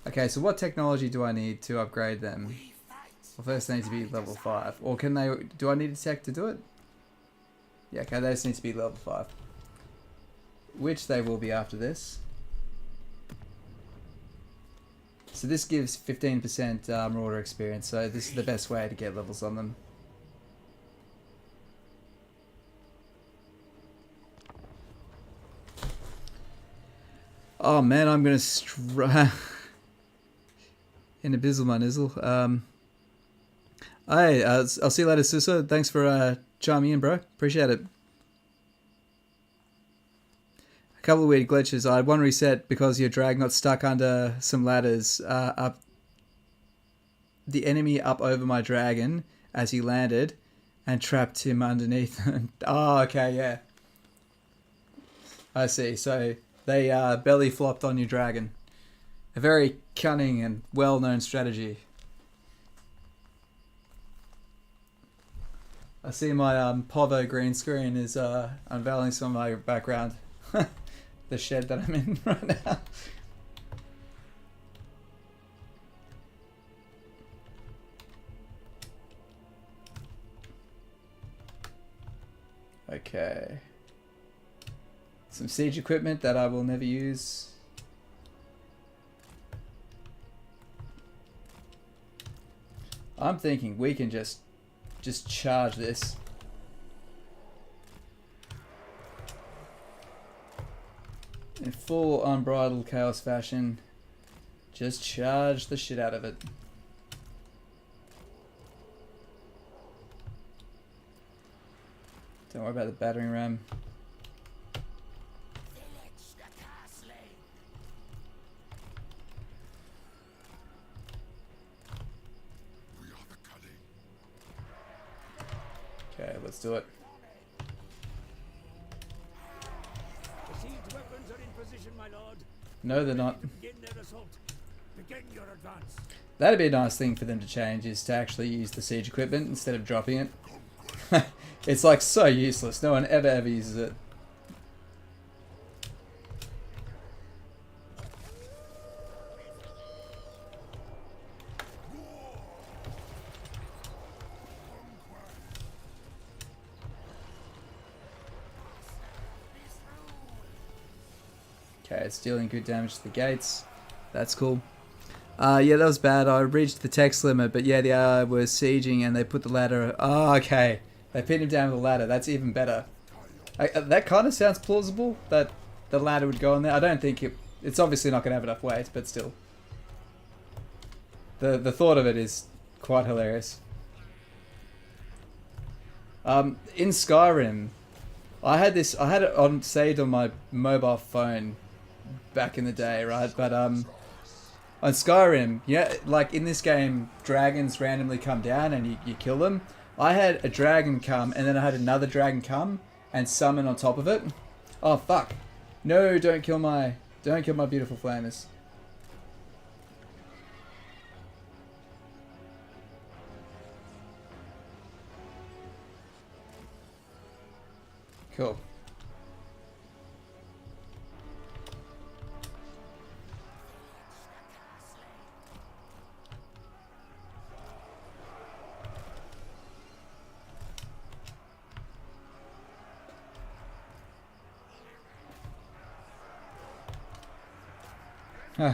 Okay, so what technology do I need to upgrade them? We fight. Well, first they need to be level 5. Or can they... Do I need a tech to do it? Yeah, okay, they just need to be level 5. Which they will be after this. So this gives 15% Marauder experience, so this is the best way to get levels on them. Oh man, I'm gonna in a bizzle, my nizzle. Hey, I'll see you later, Suso. Thanks for chiming in, bro. Appreciate it. A couple of weird glitches. I had one reset because your drag got stuck under some ladders up. The enemy up over my dragon as he landed and trapped him underneath. Oh, okay, yeah. I see. So they belly flopped on your dragon. A very cunning and well-known strategy. I see my Povo green screen is unveiling some of my background. The shed that I'm in right now. Okay. Some siege equipment that I will never use. I'm thinking we can just charge this. In full unbridled chaos fashion. Just charge the shit out of it. Don't worry about the battering ram. Vilitch the castle. We are the cunning. Okay, let's do it. The siege weapons are in position, my lord. No, they're not. Begin their assault. Begin your advance. That'd be a nice thing for them to change, is to actually use the siege equipment instead of dropping it. It's like so useless. No one ever uses it. Okay, it's dealing good damage to the gates. That's cool. Yeah, that was bad. I reached the text limit, but yeah, they were sieging and they put the ladder... Oh, okay. They pinned him down with the ladder. That's even better. That kind of sounds plausible, that the ladder would go on there. I don't think it's obviously not going to have enough weight, but still. The thought of it is quite hilarious. In Skyrim, I had it on saved on my mobile phone back in the day, right? But on Skyrim, yeah, like in this game, dragons randomly come down and you kill them. I had a dragon come, and then I had another dragon come and summon on top of it. Oh fuck! No, don't kill my beautiful flamers. Cool. Huh.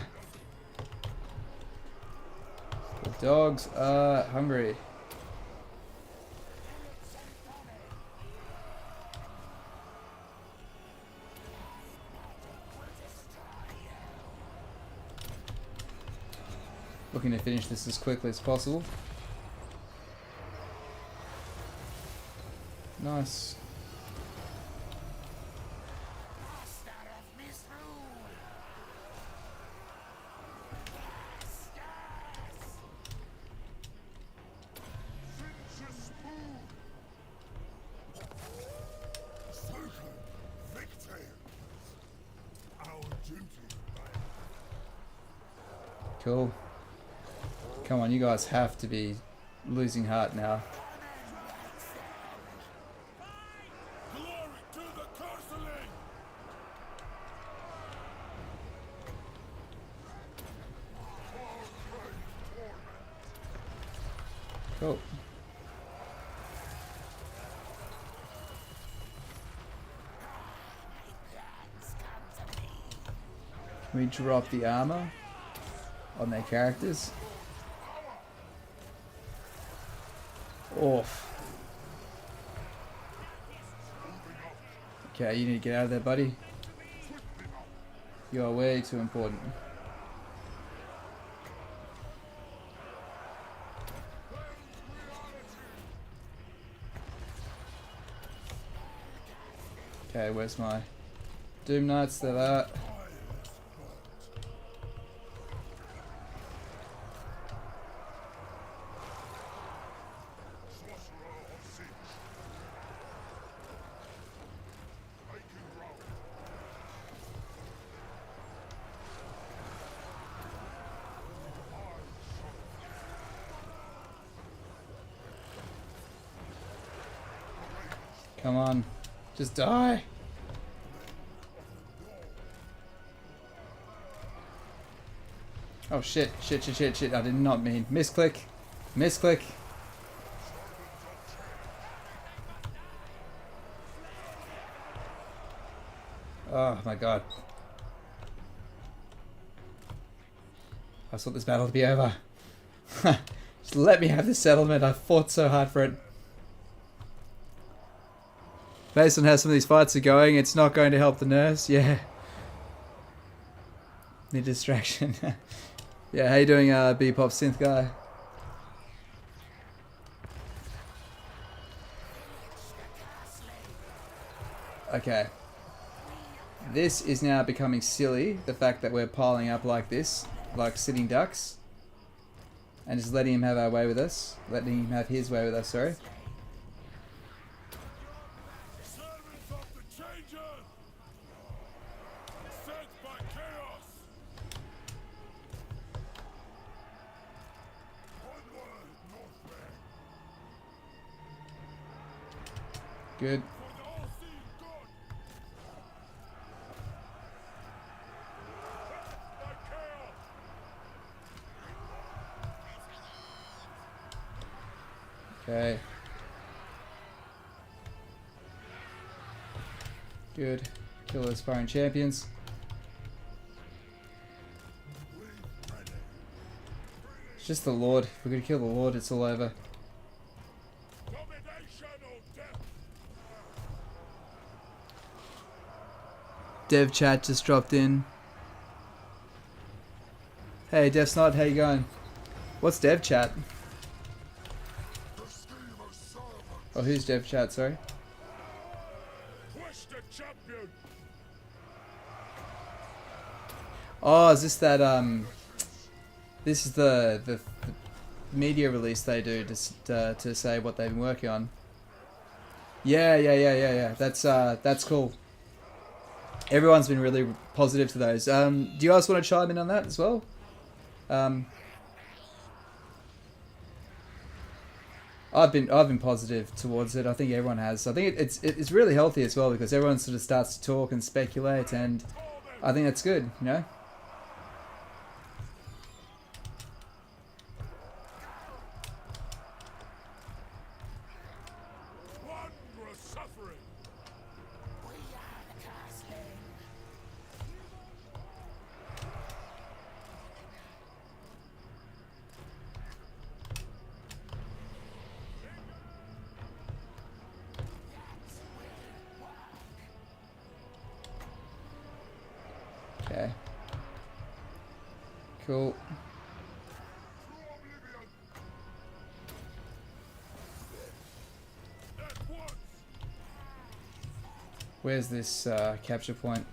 The dogs are hungry. Looking to finish this as quickly as possible. Nice. Cool. Come on, you guys have to be losing heart now. Glory to the Curseling! Cool. Can we drop the armor on their characters? Off. Okay, you need to get out of there, buddy. You are way too important. Okay, where's my Doom Knights? They're that. Come on, just die. Oh shit, shit. I did not mean. Misclick. Misclick. Oh my god. I just want this battle to be over. Just let me have this settlement. I fought so hard for it. Based on how some of these fights are going, it's not going to help the nurse. Yeah. The distraction. Yeah, how you doing, Bebop Synth guy? Okay. This is now becoming silly, the fact that we're piling up like this, like sitting ducks. And just letting him have our way with us. Letting him have his way with us, sorry. Good. Okay. Good. Kill those aspiring champions. It's just the Lord. If we're gonna kill the Lord, it's all over. Dev chat just dropped in. Hey Dev Snot, how you going? What's Dev chat? Oh, who's Dev chat, sorry? Oh, is this that this is the media release they do to say what they've been working on. Yeah. That's cool. Everyone's been really positive to those. Do you guys want to chime in on that as well? I've been positive towards it. I think everyone has. I think it's really healthy as well because everyone sort of starts to talk and speculate, and I think that's good. You know. Okay. Cool. Where's this capture point?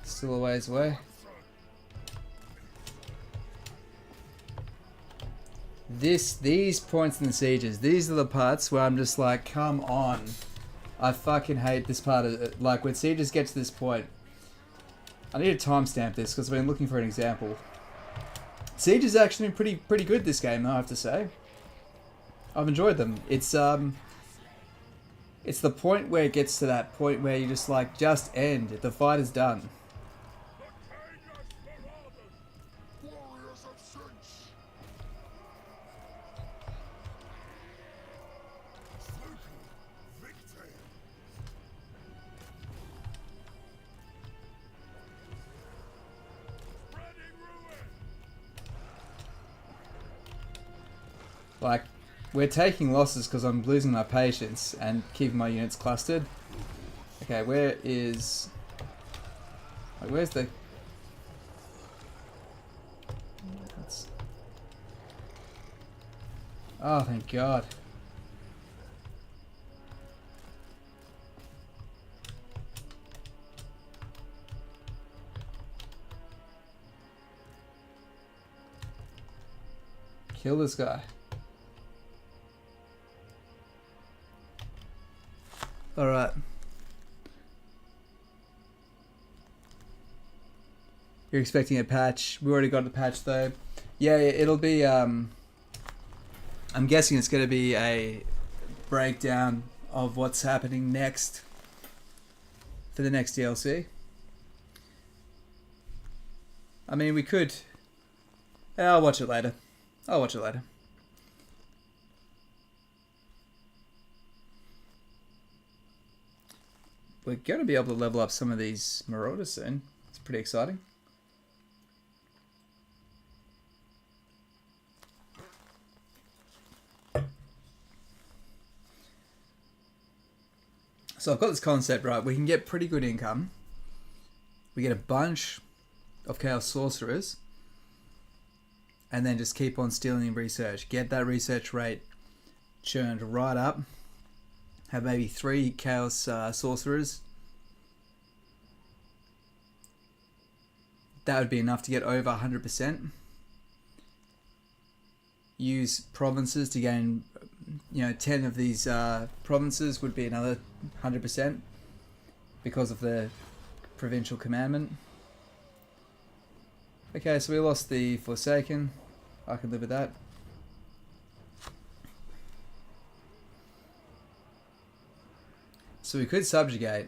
Still a ways away. These points in the sieges, these are the parts where I'm just like, come on. I fucking hate this part of it. Like, when sieges get to this point, I need to timestamp this because I've been looking for an example. Siege has actually been pretty good this game, though, I have to say. I've enjoyed them. It's the point where it gets to that point where you just like, just end. The fight is done. Like, we're taking losses because I'm losing my patience and keeping my units clustered. Okay, where is... Like, where's the... That's... Oh, thank God. Kill this guy. Alright. You're expecting a patch. We already got the patch though. Yeah, it'll be I'm guessing it's gonna be a breakdown of what's happening next for the next DLC. I mean, we could... I'll watch it later. I'll watch it later. We're going to be able to level up some of these Marauders soon. It's pretty exciting. So I've got this concept, right? We can get pretty good income. We get a bunch of Chaos Sorcerers. And then just keep on stealing research. Get that research rate churned right up. Have maybe 3 Chaos Sorcerers. That would be enough to get over 100%. Use provinces to gain, 10 of these provinces would be another 100% because of the provincial commandment. Okay, so we lost the Forsaken. I can live with that. So we could subjugate.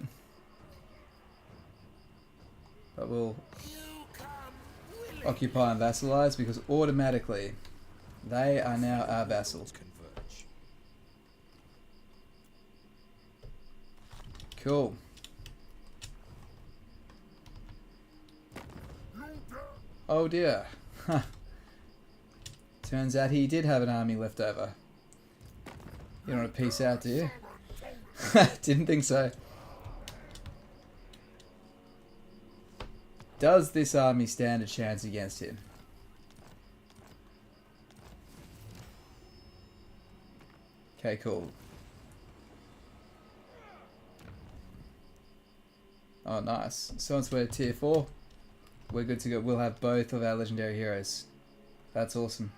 But we'll occupy and vassalize because automatically they are now our vassals. Cool. Oh dear. Turns out he did have an army left over. You don't want to peace out, do you? Didn't think so. Does this army stand a chance against him? Okay, cool. Oh, nice. So once we're tier 4, we're good to go. We'll have both of our legendary heroes. That's awesome.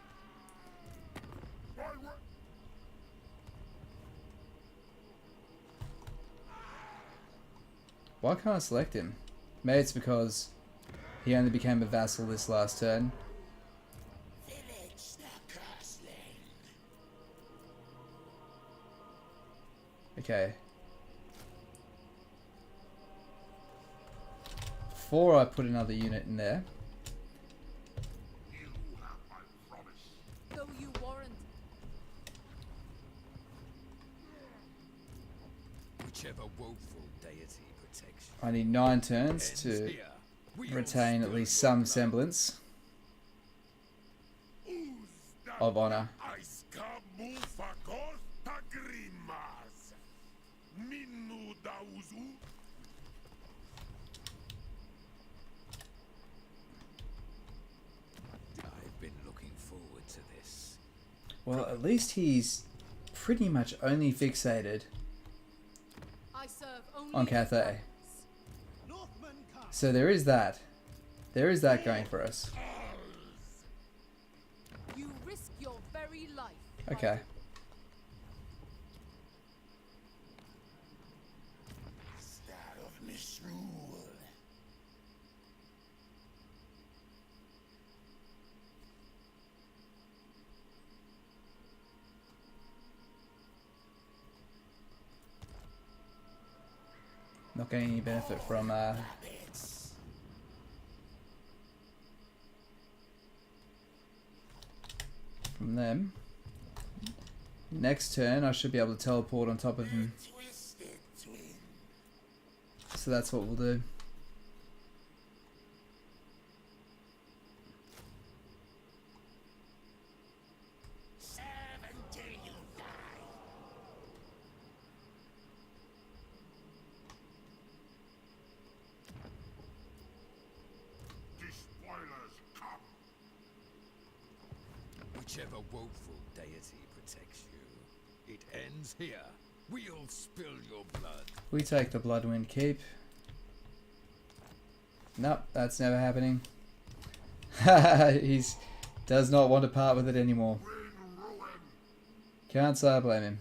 Why can't I select him? Maybe it's because he only became a vassal this last turn. Vilitch the Cursling. Okay. Before I put another unit in there. You have my promise. Though you warrant. Whichever woeful deity protects you. I need 9 turns to retain at least some semblance of honor. I've been looking forward to this. Well, at least he's pretty much only fixated I serve only on Cathay. So there is that. There is that going for us. You risk your very life. Okay. Start of misrule. Not getting any benefit from them. Next turn I should be able to teleport on top of him. Twisted twin. So that's what we'll do. Whichever woeful deity protects you. It ends here. We'll spill your blood. We take the Bloodwind Keep. Nope, that's never happening. He does not want to part with it anymore. Can't say I blame him.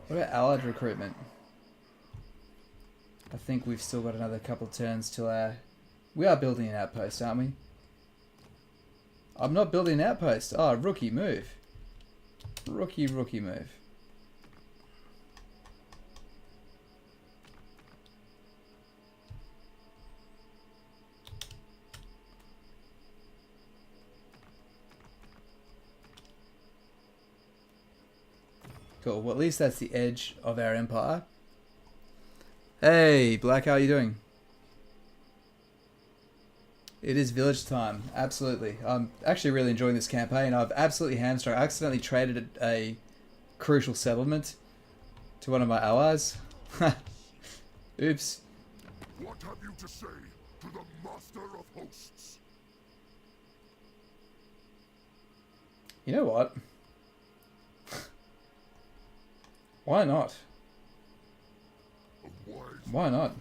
What about allied recruitment? I think we've still got another couple turns till our... We are building an outpost, aren't we? I'm not building an outpost. Oh, rookie move. Rookie move. Cool. Well, at least that's the edge of our empire. Hey, Black, how are you doing? It is village time. Absolutely. I'm actually really enjoying this campaign. I've absolutely hamstrung. I accidentally traded a crucial settlement to one of my allies. Oops. What have you to say to the Master of Hosts? You know what? Why not? Why not?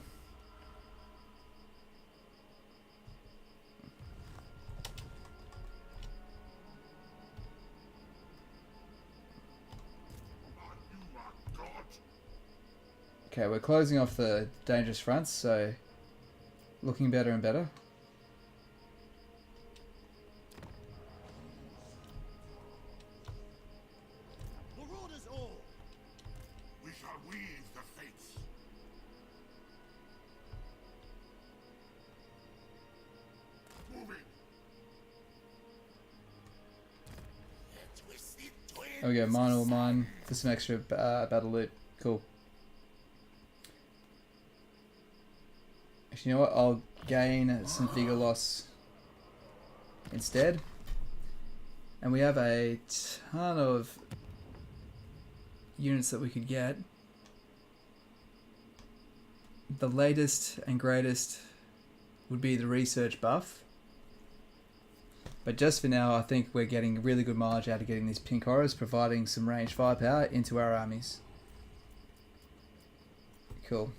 Okay, we're closing off the dangerous fronts, so looking better and better. Marauders all! We shall weave the fates. Moving. There we go, mine or mine for some extra battle loot. Cool. Actually, you know what? I'll gain some vigor loss instead. And we have a ton of units that we could get. The latest and greatest would be the research buff. But just for now, I think we're getting really good mileage out of getting these pink horrors, providing some ranged firepower into our armies. Cool.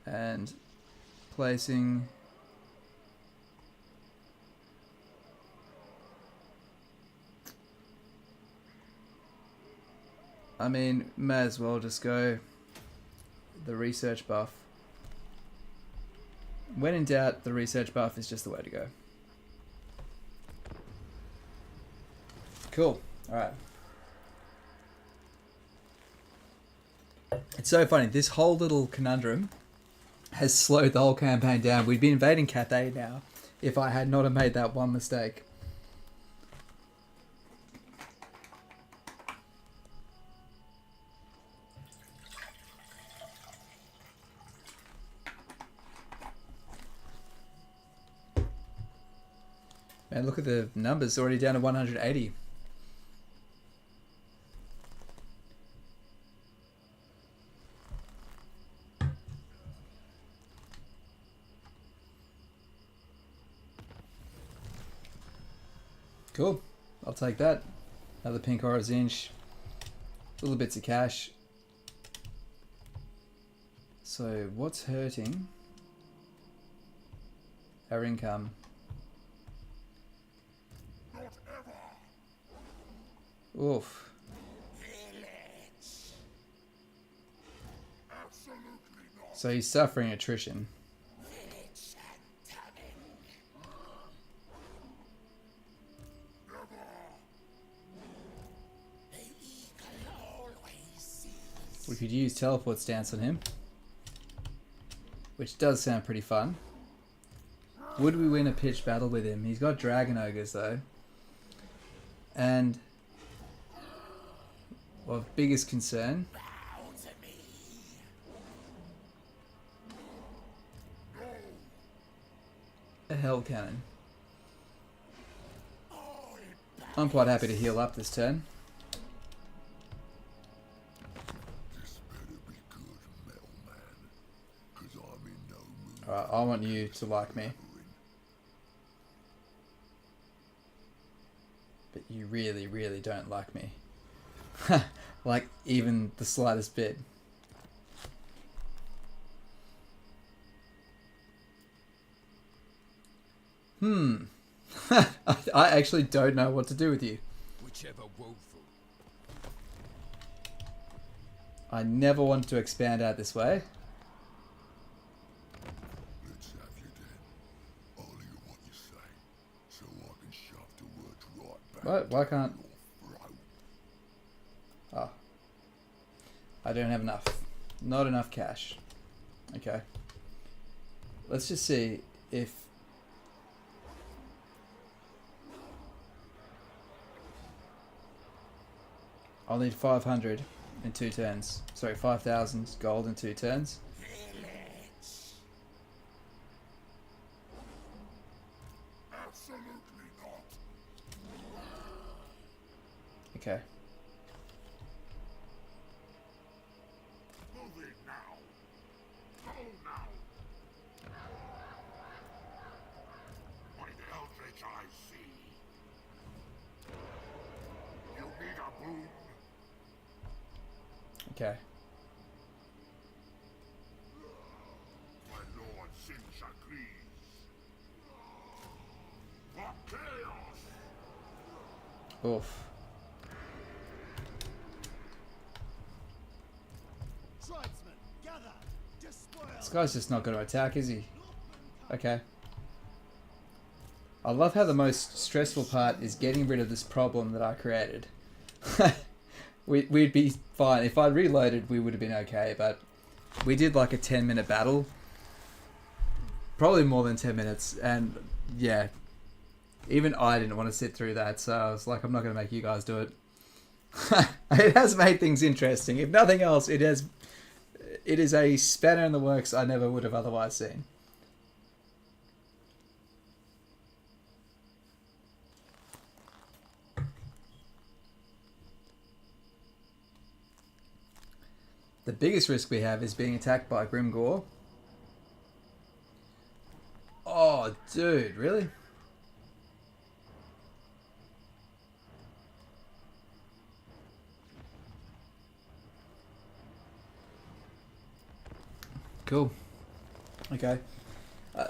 And placing I mean, may as well just go the research buff. When in doubt, the research buff is just the way to go. Cool. Alright. It's so funny, this whole little conundrum has slowed the whole campaign down. We'd be invading Cathay now if I had not have made that one mistake. Man, look at the numbers, already down to 180. Cool. I'll take that. Another pink horrors inch. Little bits of cash. So what's hurting our income? Oof. So he's suffering attrition. We could use teleport stance on him, which does sound pretty fun. Would we win a pitched battle with him? He's got dragon ogres though, and of biggest concern, a hell cannon. I'm quite happy to heal up this turn. I want you to like me. But you really, really don't like me. Like, even the slightest bit. I actually don't know what to do with you. Whichever woeful. I never wanted to expand out this way. Let's have you then. I'll hear what you say, so I can shove the words right back. What? Why can't... Your throat. Oh. I don't have enough. Not enough cash. Okay. Let's just see if... I'll need 500 in 2 turns. Sorry, 5,000 gold in 2 turns. Vilitch. Absolutely not. Okay. Move it now. Go now. By the eldritch I see. You need a boon. Okay. My lord sings agrees. For chaos. Oof. Tribesmen, gather! Despoil! This guy's just not going to attack, is he? Okay. I love how the most stressful part is getting rid of this problem that I created. We'd be fine. If I'd reloaded, we would have been okay, but we did like a 10-minute battle. Probably more than 10 minutes, and yeah. Even I didn't want to sit through that, so I was like, I'm not going to make you guys do it. It has made things interesting. If nothing else, it is a spanner in the works I never would have otherwise seen. The biggest risk we have is being attacked by Grimgore. Oh, dude, really? Cool. Okay.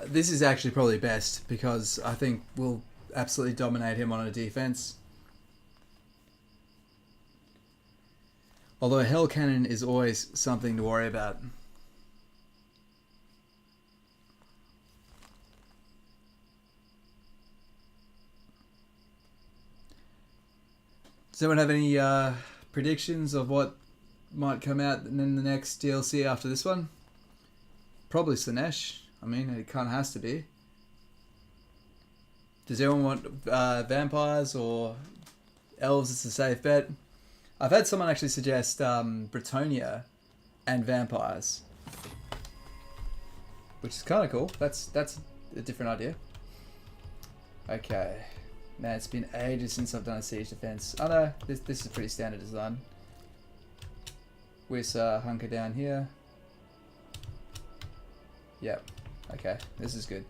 This is actually probably best because I think we'll absolutely dominate him on a defense. Although Hell Cannon is always something to worry about. Does anyone have any predictions of what might come out in the next DLC after this one? Probably Slanesh. I mean, it kind of has to be. Does anyone want vampires or elves as a safe bet? I've had someone actually suggest Bretonia and vampires, which is kind of cool. That's a different idea. Okay, man, it's been ages since I've done a siege defense. Oh no, this is pretty standard design. We'll hunker down here. Yep. Okay, this is good.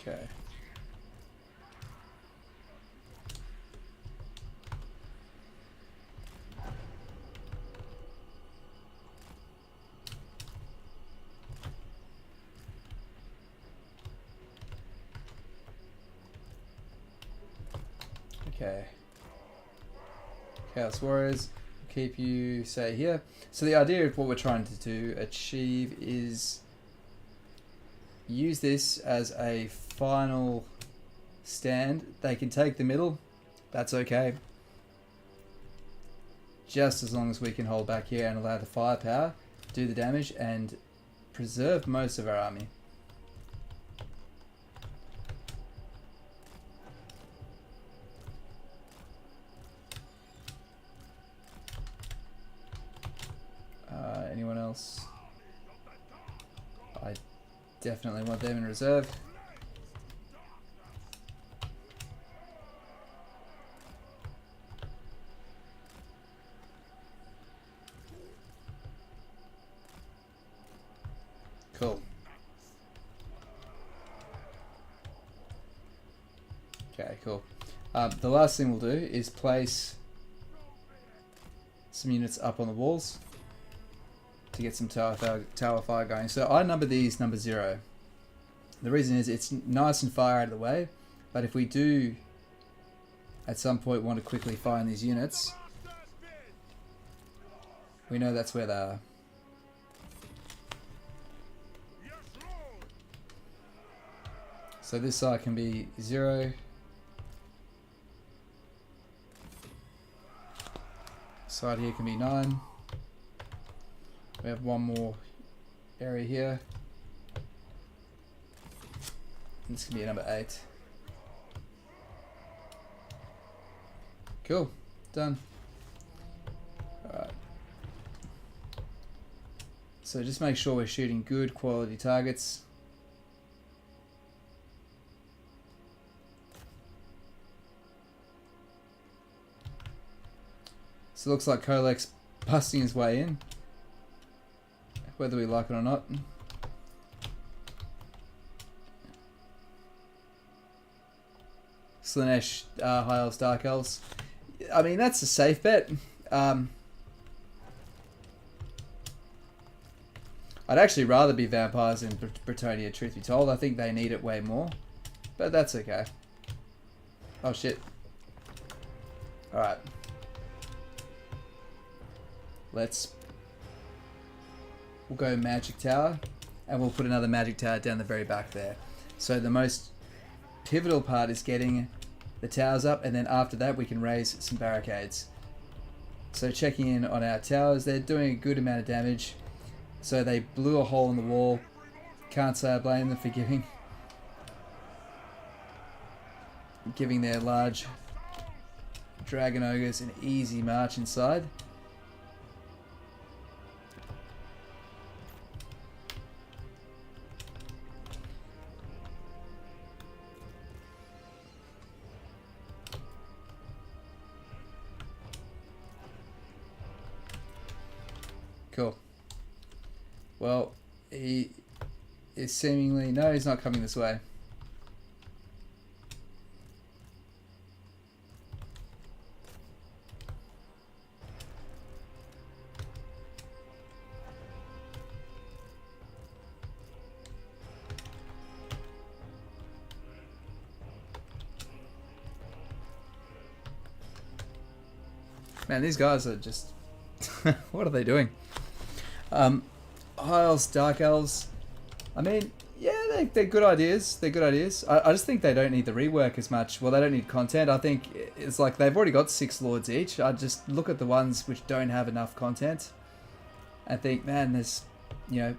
Okay. Okay. Chaos Warriors, keep you, say, here. So the idea of what we're trying to achieve is use this as a final stand. They can take the middle, that's okay. Just as long as we can hold back here and allow the firepower, do the damage, and preserve most of our army. Anyone else? Definitely want them in reserve. Cool. Okay, cool. The last thing we'll do is place some units up on the walls to get some tower fire going. So I number these number 0. The reason is it's nice and far out of the way, but if we do at some point want to quickly find these units, we know that's where they are. So this side can be 0. Side here can be 9. We have one more area here. This can be a number 8. Cool. Done. Alright. So just make sure we're shooting good quality targets. So it looks like Kolek's busting his way in, whether we like it or not. Slaanesh, High Elves, Dark Elves. I mean, that's a safe bet. I'd actually rather be vampires in Bretonnia, truth be told. I think they need it way more. But that's okay. Oh shit. Alright. We'll go Magic Tower, and we'll put another Magic Tower down the very back there. So the most pivotal part is getting the towers up, and then after that we can raise some barricades. So checking in on our towers, they're doing a good amount of damage. So they blew a hole in the wall. Can't say I blame them for giving their large dragon ogres an easy march inside. Cool. Well, he is seemingly... No, he's not coming this way. Man, these guys are just... what are they doing? High Elves, Dark Elves. I mean, yeah, they're good ideas. They're good ideas. I just think they don't need the rework as much. Well, they don't need content. I think it's like they've already got 6 lords each. I just look at the ones which don't have enough content and think, man, there's, you know...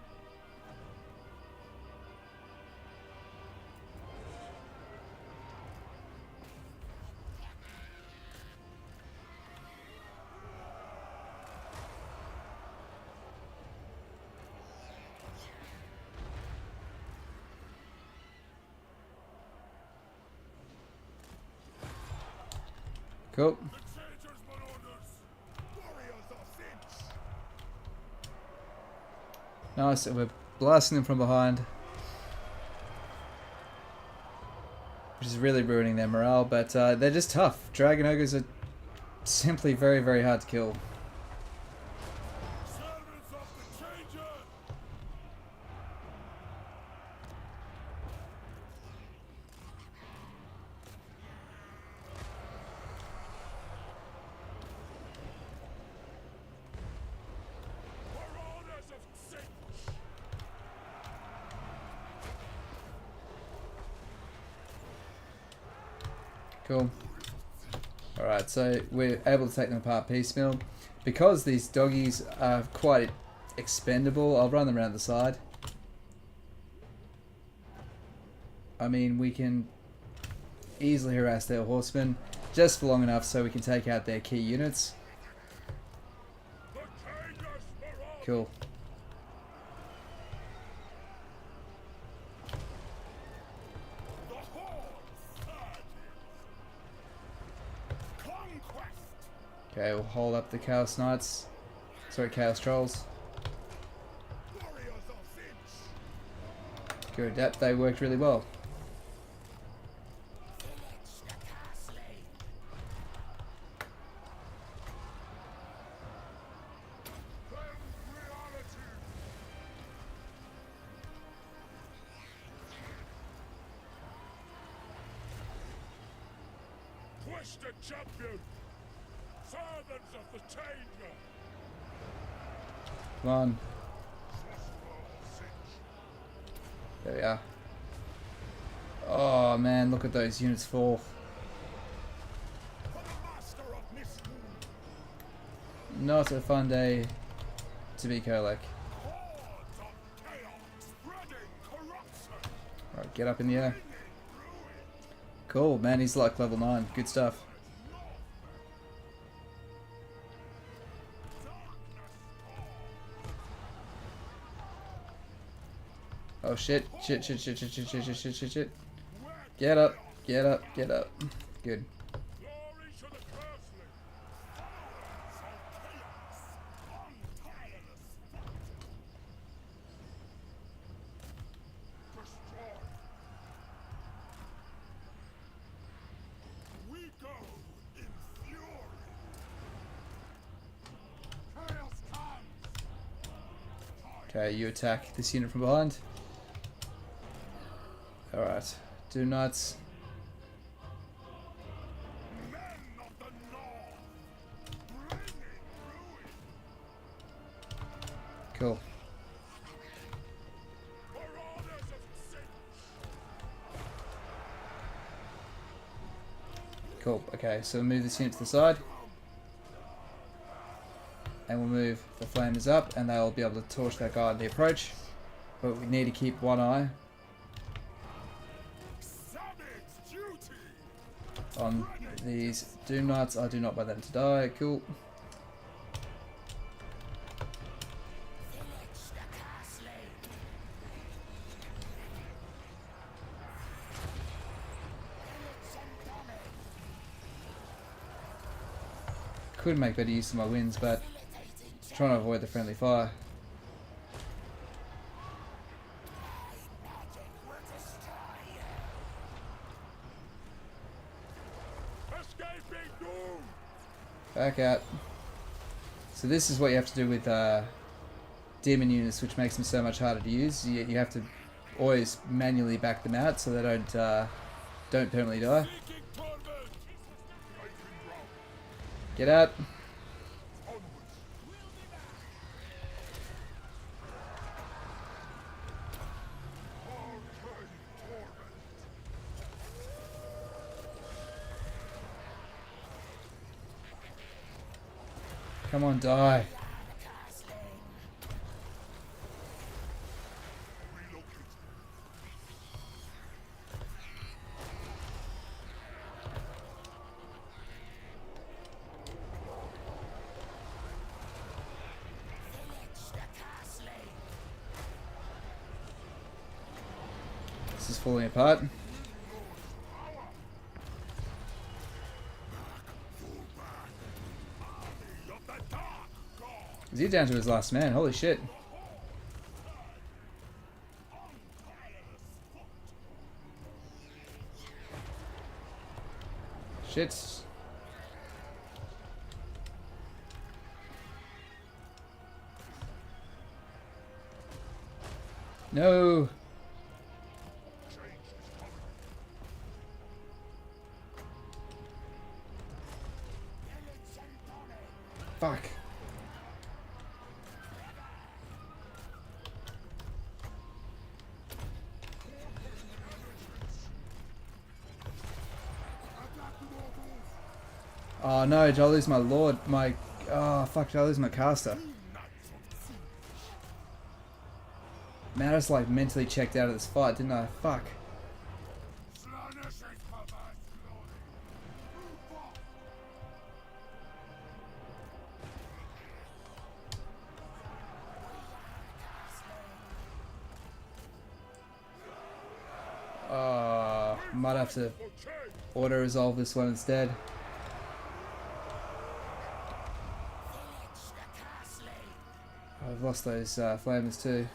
Cool. Nice, and we're blasting them from behind, which is really ruining their morale, but they're just tough. Dragon ogres are simply very, very hard to kill. Cool. Alright, so we're able to take them apart piecemeal. Because these doggies are quite expendable, I'll run them around the side. I mean, we can easily harass their horsemen just for long enough so we can take out their key units. Cool. Okay, we'll hold up the Chaos Knights. Sorry, Chaos Trolls. Warriors of Vilitch. Good, that they worked really well. Vilitch the castle. Reality. Push the champion. Servants of the Changer. Come on. There we are. Oh man, look at those units fall. For the master of misrule. Not a fun day to be Kolek. Hordes of chaos. Spreading corruption. Alright, get up in the air. Bringing ruin. Cool, man, he's like level 9. Good stuff. Oh shit, shit. Get up, get up, get up. Good. Glory to the Curseling. Hordes of chaos. Untireless. Destroy. We go in fury. Chaos comes. Okay, you attack this unit from behind. Alright, do nuts. Men of the North. Bringing ruin. Cool. Marauders of sin. Cool. Okay, so we'll move this unit to the side. And we'll move the flamers up and they'll be able to torch that guy at the approach. But we need to keep one eye Savage duty. on these Doom Knights. I do not want them to die. Cool. Vilitch the castle. Vilitch and Tommy. Could make better use of my winds, but Facilitating trying to avoid the friendly fire. magic will destroy you. Escaping doom. Back out. So this is what you have to do with demon units, which makes them so much harder to use. You have to always manually back them out so they don't permanently die. Seeking torment. Get out. Onwards. Arcane torment. Come on, die. This is falling apart. Is he down to his last man? Holy shit. Shit. No. Fuck. Oh no, did I lose my lord? Oh fuck, did I lose my caster? Man, I just like mentally checked out of this fight, didn't I? Fuck. Might have to auto resolve this one instead. I've lost those flamers too.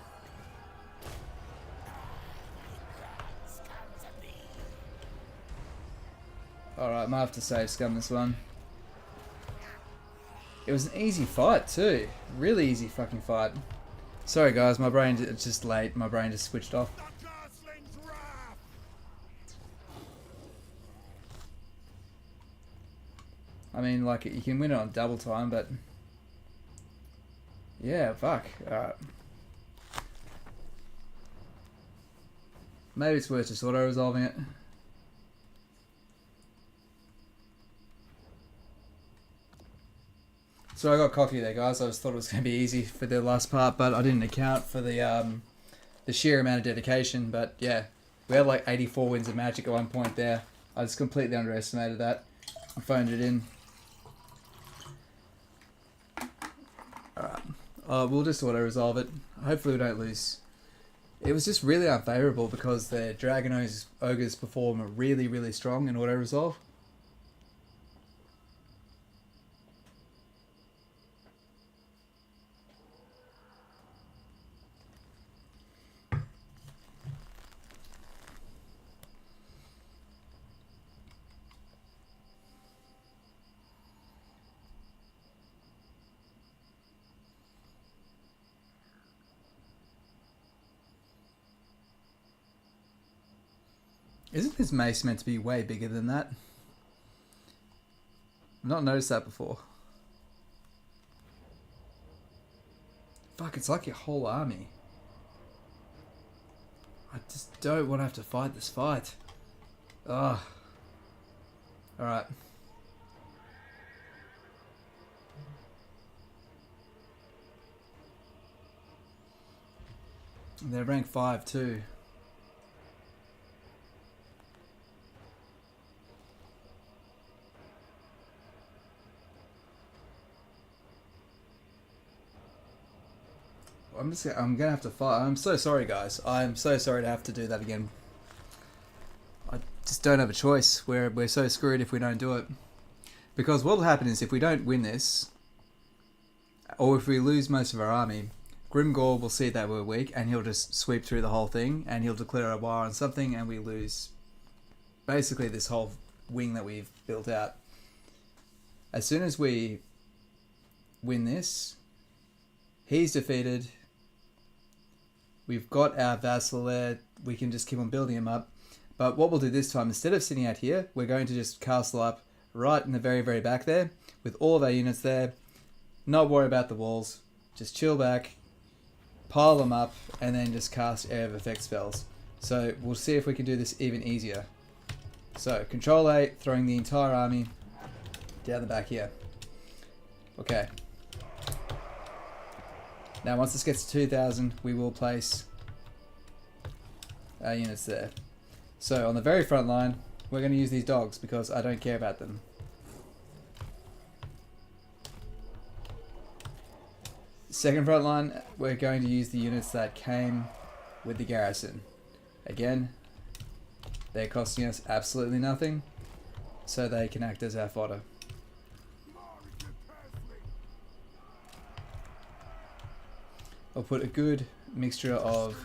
Alright, I might have to save scum this one. It was an easy fight too. Really easy fucking fight. Sorry guys, my brain, it's just late. My brain just switched off. I mean, like, you can win it on double time, but... yeah, fuck. Alright. Maybe it's worth just auto-resolving it. So I got cocky there, guys. I just thought it was going to be easy for the last part, but I didn't account for the sheer amount of dedication. But yeah, we had like 84 wins of Magic at one point there. I just completely underestimated that. I phoned it in. Alright. We'll just auto-resolve it. Hopefully we don't lose. It was just really unfavourable because the Dragon Ogres perform really, really strong in auto-resolve. Isn't his mace meant to be way bigger than that? I've not noticed that before. Fuck, it's like your whole army. I just don't want to have to fight this fight. Ugh. Alright. They're rank 5 too. I'm gonna have to fight. I'm so sorry, guys. I'm so sorry to have to do that again. I just don't have a choice. We're so screwed if we don't do it. Because what will happen is if we don't win this, or if we lose most of our army, Grimgor will see that we're weak, and he'll just sweep through the whole thing, and he'll declare a war on something, and we lose basically this whole wing that we've built out. As soon as we win this, he's defeated. We've got our Vassal there. We can just keep on building him up. But what we'll do this time, instead of sitting out here, we're going to just castle up right in the very, very back there, with all of our units there. Not worry about the walls. Just chill back, pile them up, and then just cast area of effect spells. So we'll see if we can do this even easier. So Control A, throwing the entire army down the back here. Okay. Now once this gets to 2,000, we will place our units there. So on the very front line, we're going to use these dogs because I don't care about them. Second front line, we're going to use the units that came with the garrison. Again, they're costing us absolutely nothing, so they can act as our fodder. I'll put a good mixture of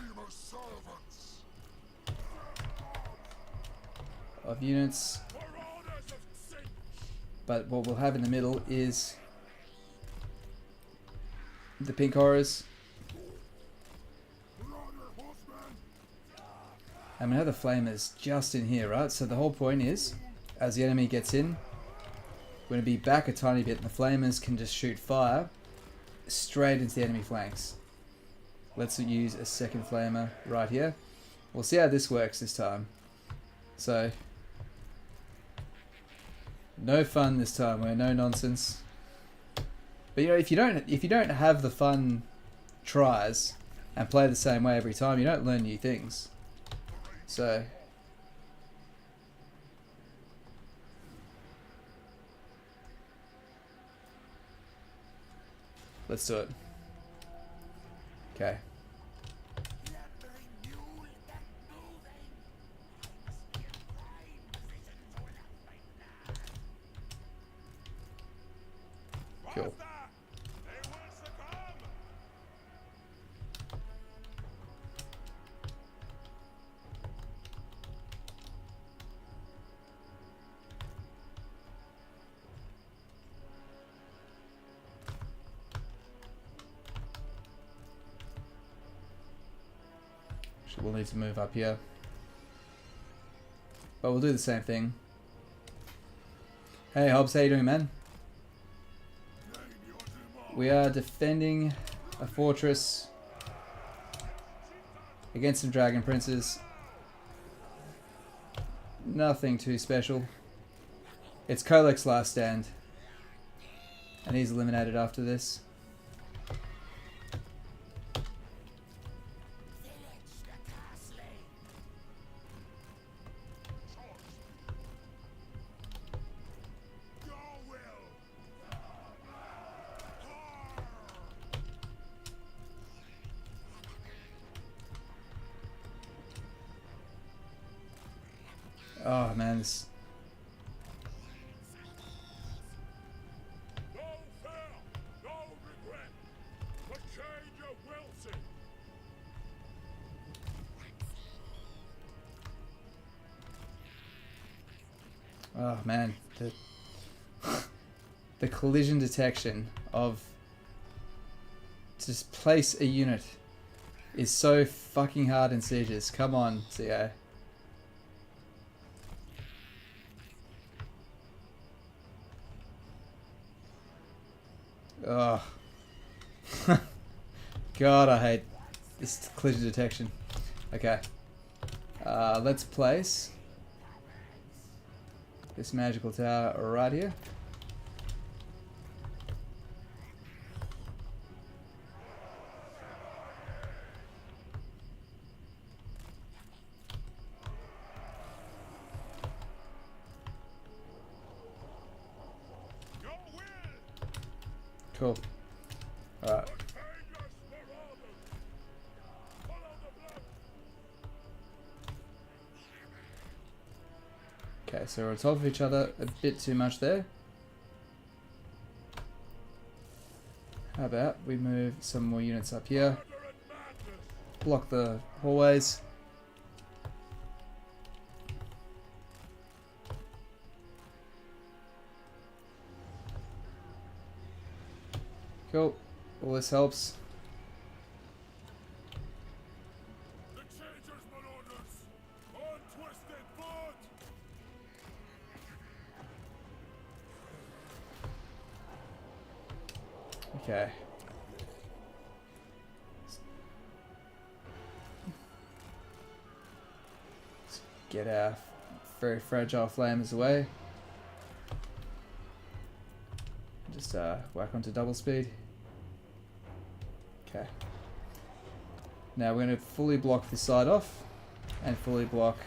units, but what we'll have in the middle is the pink horrors. And we have the flamers just in here, right? So the whole point is, as the enemy gets in, we're going to be back a tiny bit, and the flamers can just shoot fire straight into the enemy flanks. Let's use a second flamer right here. We'll see how this works this time. So, no fun this time. We're no nonsense. But you know, if you don't have the fun tries and play the same way every time, you don't learn new things. So, let's do it. Okay. Cool. So we'll need to move up here. But we'll do the same thing. Hey Hobbs, how you doing, man? We are defending a fortress against some dragon princes. Nothing too special. It's Kolek's last stand. And he's eliminated after this. Vilitch the castle. Your will. Oh man, this... No fear, no regret. The change of Wilson. Oh man, the collision detection of just place a unit is so fucking hard in sieges. Come on, CA. Oh. God, I hate this collision detection. Okay. Let's place this magical tower right here. Your will. Cool. Alright. Fingers for orders. Follow the blood. Okay, so we're on top of each other a bit too much there. How about we move some more units up here, Murder and madness. block the hallways. Cool, all this helps. The changers, marauders. Untwisted blood. Okay. Let's get our very fragile flames away. Just whack onto double speed. Okay. Now we're going to fully block this side off and fully block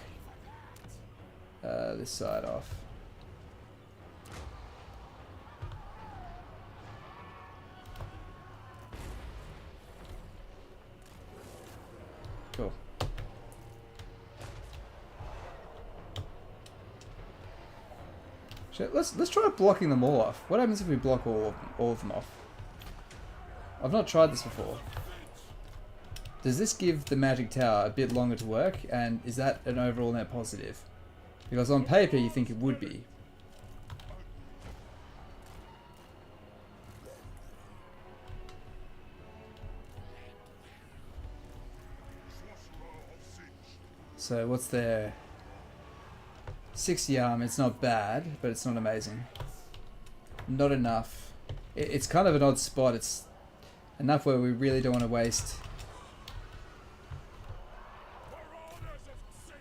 this side off. Cool. Shit, let's try blocking them all off. What happens if we block all of them off? I've not tried this before. Does this give the magic tower a bit longer to work, and is that an overall net positive? Because on paper you think it would be. So what's their 60 arm? It's not bad, but it's not amazing. Not enough. It's kind of an odd spot. It's enough where we really don't want to waste. Marauders of sin.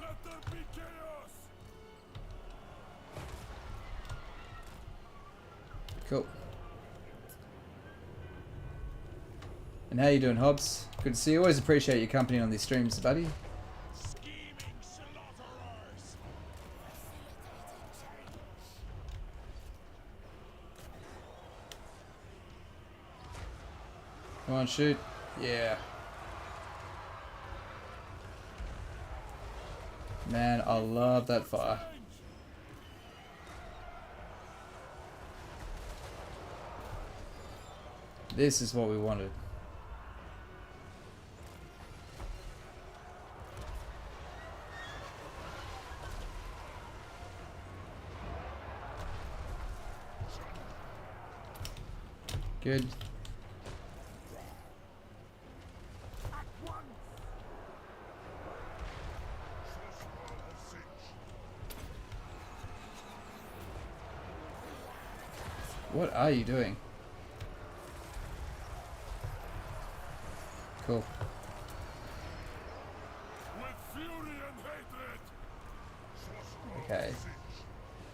Let there be chaos. Cool. And how you doing, Hobbs? Good to see you. Always appreciate your company on these streams, buddy. Scheming slaughterers. Come on, shoot. Yeah. Man, I love that fire. This is what we wanted. Good. What are you doing? Cool. With fury and hatred. Okay.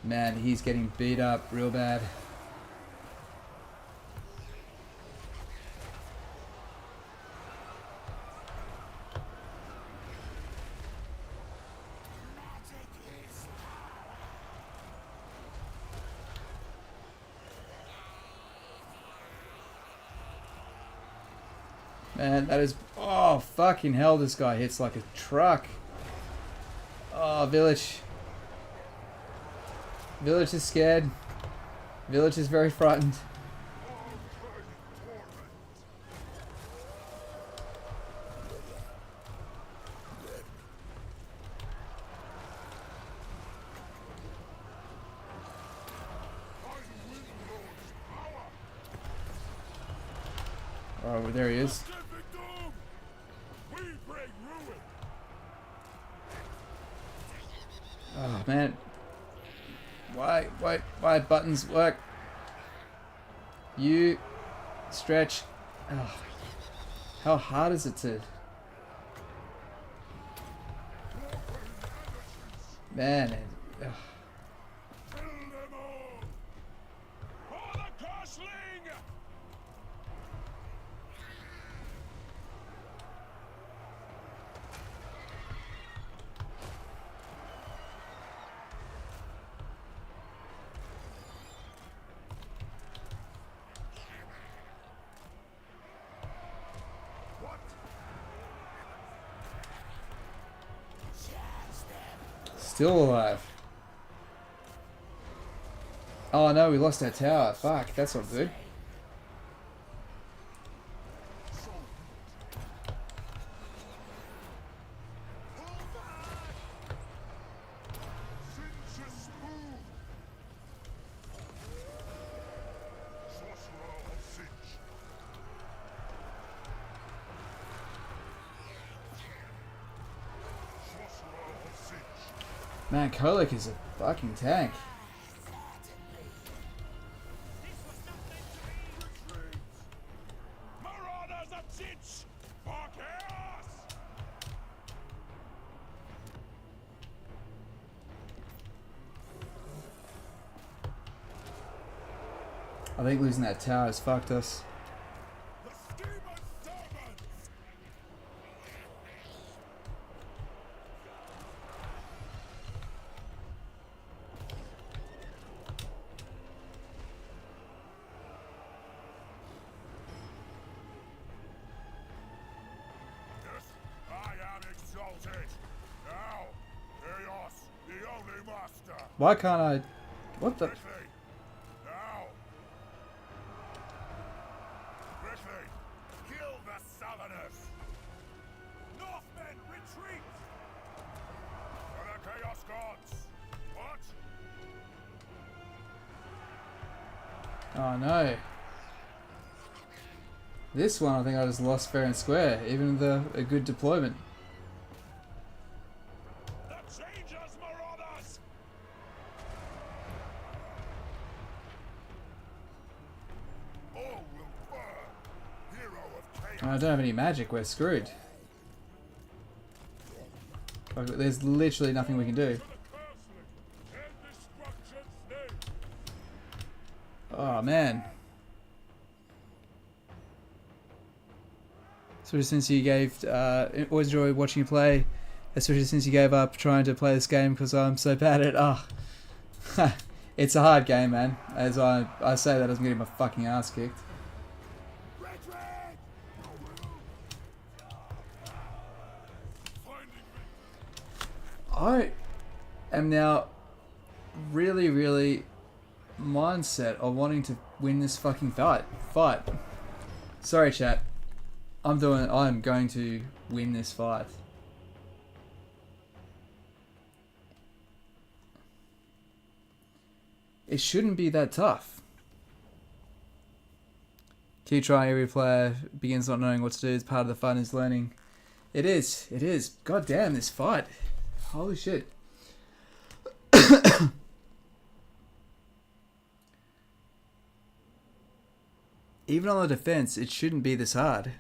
Man, he's getting beat up real bad. Man, that is... Oh, fucking hell, this guy hits like a truck. Oh, Vilitch. Vilitch is scared. Vilitch is very frightened. Oh, there he is. Oh, man. Why buttons work? You stretch. Oh. How hard is it to... Man. Ugh. Still alive. Oh no, we lost our tower. Fuck, that's not good. Man, Kolek is a fucking tank. I think losing that tower has fucked us. Why can't I... What the... Kill the Southerners! Northmen, retreat! For the Chaos Gods! What? Oh no. This one I think I just lost fair and square, even with a good deployment. I don't have any magic, we're screwed. There's literally nothing we can do. Oh man. Especially since you gave, always enjoy watching you play, especially since you gave up trying to play this game because I'm so bad at it. Oh. It's a hard game, man. As I say that, I'm getting my fucking ass kicked. I am now really mindset of wanting to win this fucking fight. Sorry chat. I'm going to win this fight. It shouldn't be that tough. Keep trying, every player begins not knowing what to do. It's part of the fun is learning. It is. God damn, this fight. Holy shit. even on the defense, it shouldn't be this hard.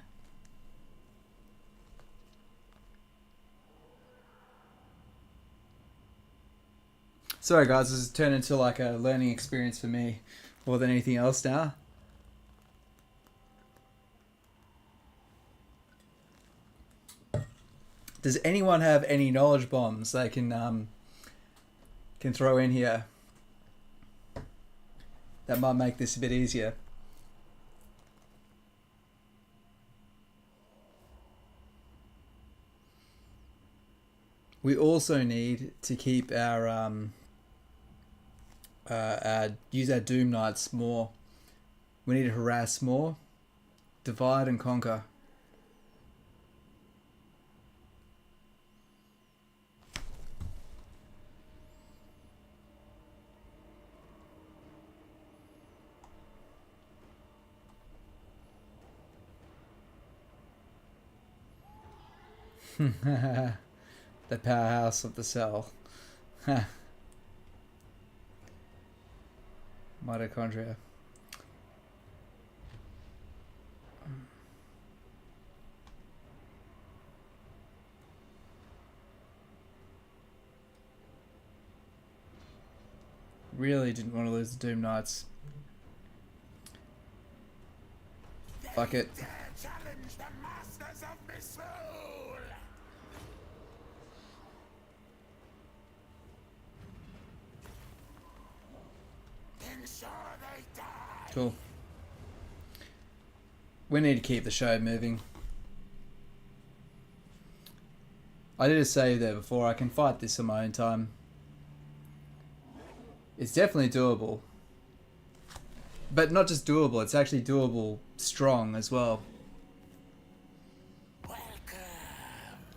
Sorry guys, this has turned into like a learning experience for me more than anything else now. Does anyone have any knowledge bombs they can throw in here that might make this a bit easier? We also need to keep our use our Doom Knights more. We need to harass more, divide and conquer. The powerhouse of the cell. Mitochondria. Really didn't want to lose the Doom Knights. Fuck it. Challenge the masters of Vassal. Ensure they die. Cool. We need to keep the show moving. I did a save there before. I can fight this on my own time. It's definitely doable. But not just doable, it's actually doable strong as well. Welcome.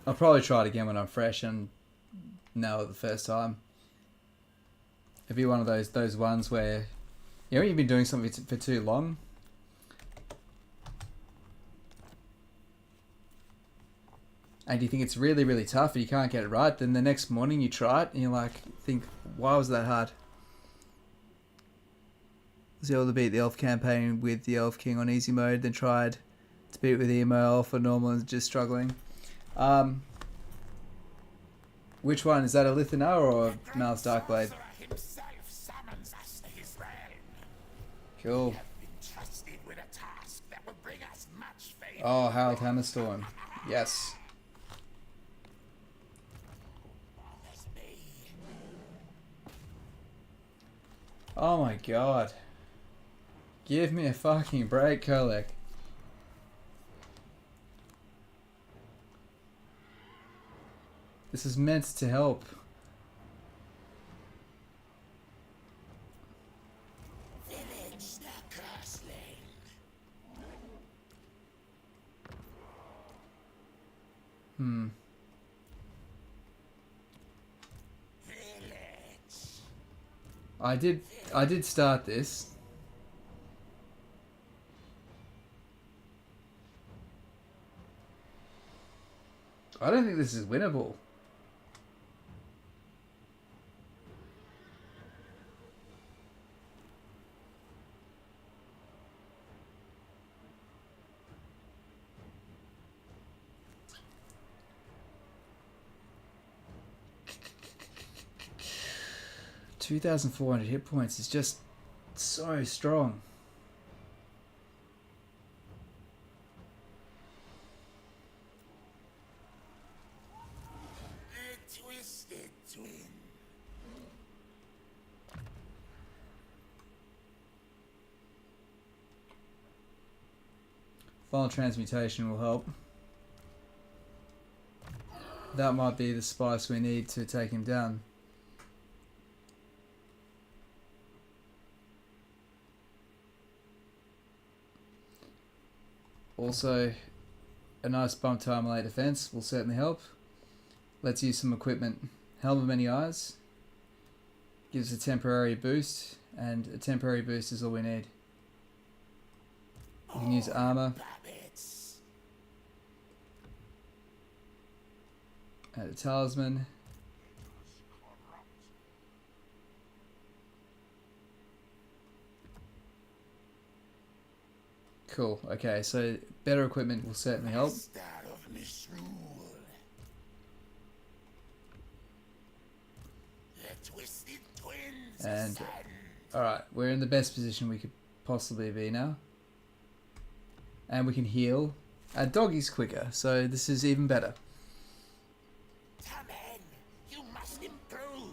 I'll probably try it again when I'm fresh and nail it the first time. It'd be one of those ones where, you know, when you've been doing something for too long, and you think it's really, really tough and you can't get it right, then the next morning you try it and you're like, think, why was that hard? Was able to beat the Elf campaign with the Elf King on easy mode, then tried to beat it with Emo Elf or normal and just struggling. Which one? Is that a Lithanar or a Mal's Darkblade? Sorcerer himself summons us to his realm. Cool. We have been trusted with a task that will bring us much favor. Oh, Harold Hammerstorm. Yes. There's me. Oh my god. Give me a fucking break, Kolek. This is meant to help. Vilitch the Curseling. Vilitch. I did start this. I don't think this is winnable. $2,400 hit points is just so strong. A twisted twin. Final transmutation will help. That might be the spice we need to take him down. Also, a nice bump to armor late defense will certainly help. Let's use some equipment. Helm of Many Eyes gives a temporary boost, and a temporary boost is all we need. You can use armor. Rabbits. Add a talisman. Cool. Okay, so better equipment will certainly help. Start of misrule. The twisted twins. And son. alright, we're in the best position we could possibly be now. And we can heal. Our doggy's quicker, so this is even better. Come in. You must improve.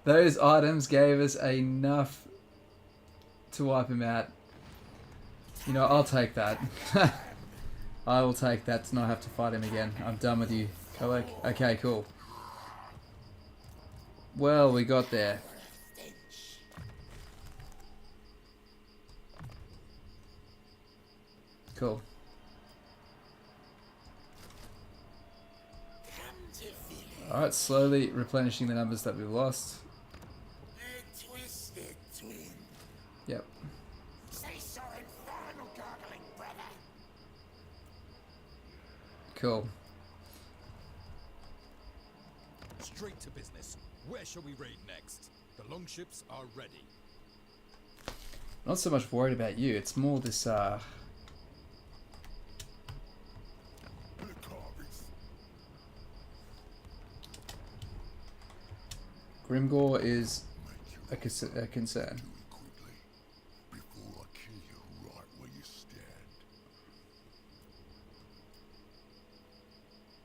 Those items gave us enough to wipe him out. You know, I'll take that. I will take that to not have to fight him again. I'm done with you, Kolek. Okay, cool. Well, we got there. Cool. Alright, slowly replenishing the numbers that we've lost. The twisted twin. Yep. Say so infernal gargling, brother. Cool. Straight to business. Where shall we raid next? The longships are ready. Not so much worried about you, it's more this Grimgore is a concern.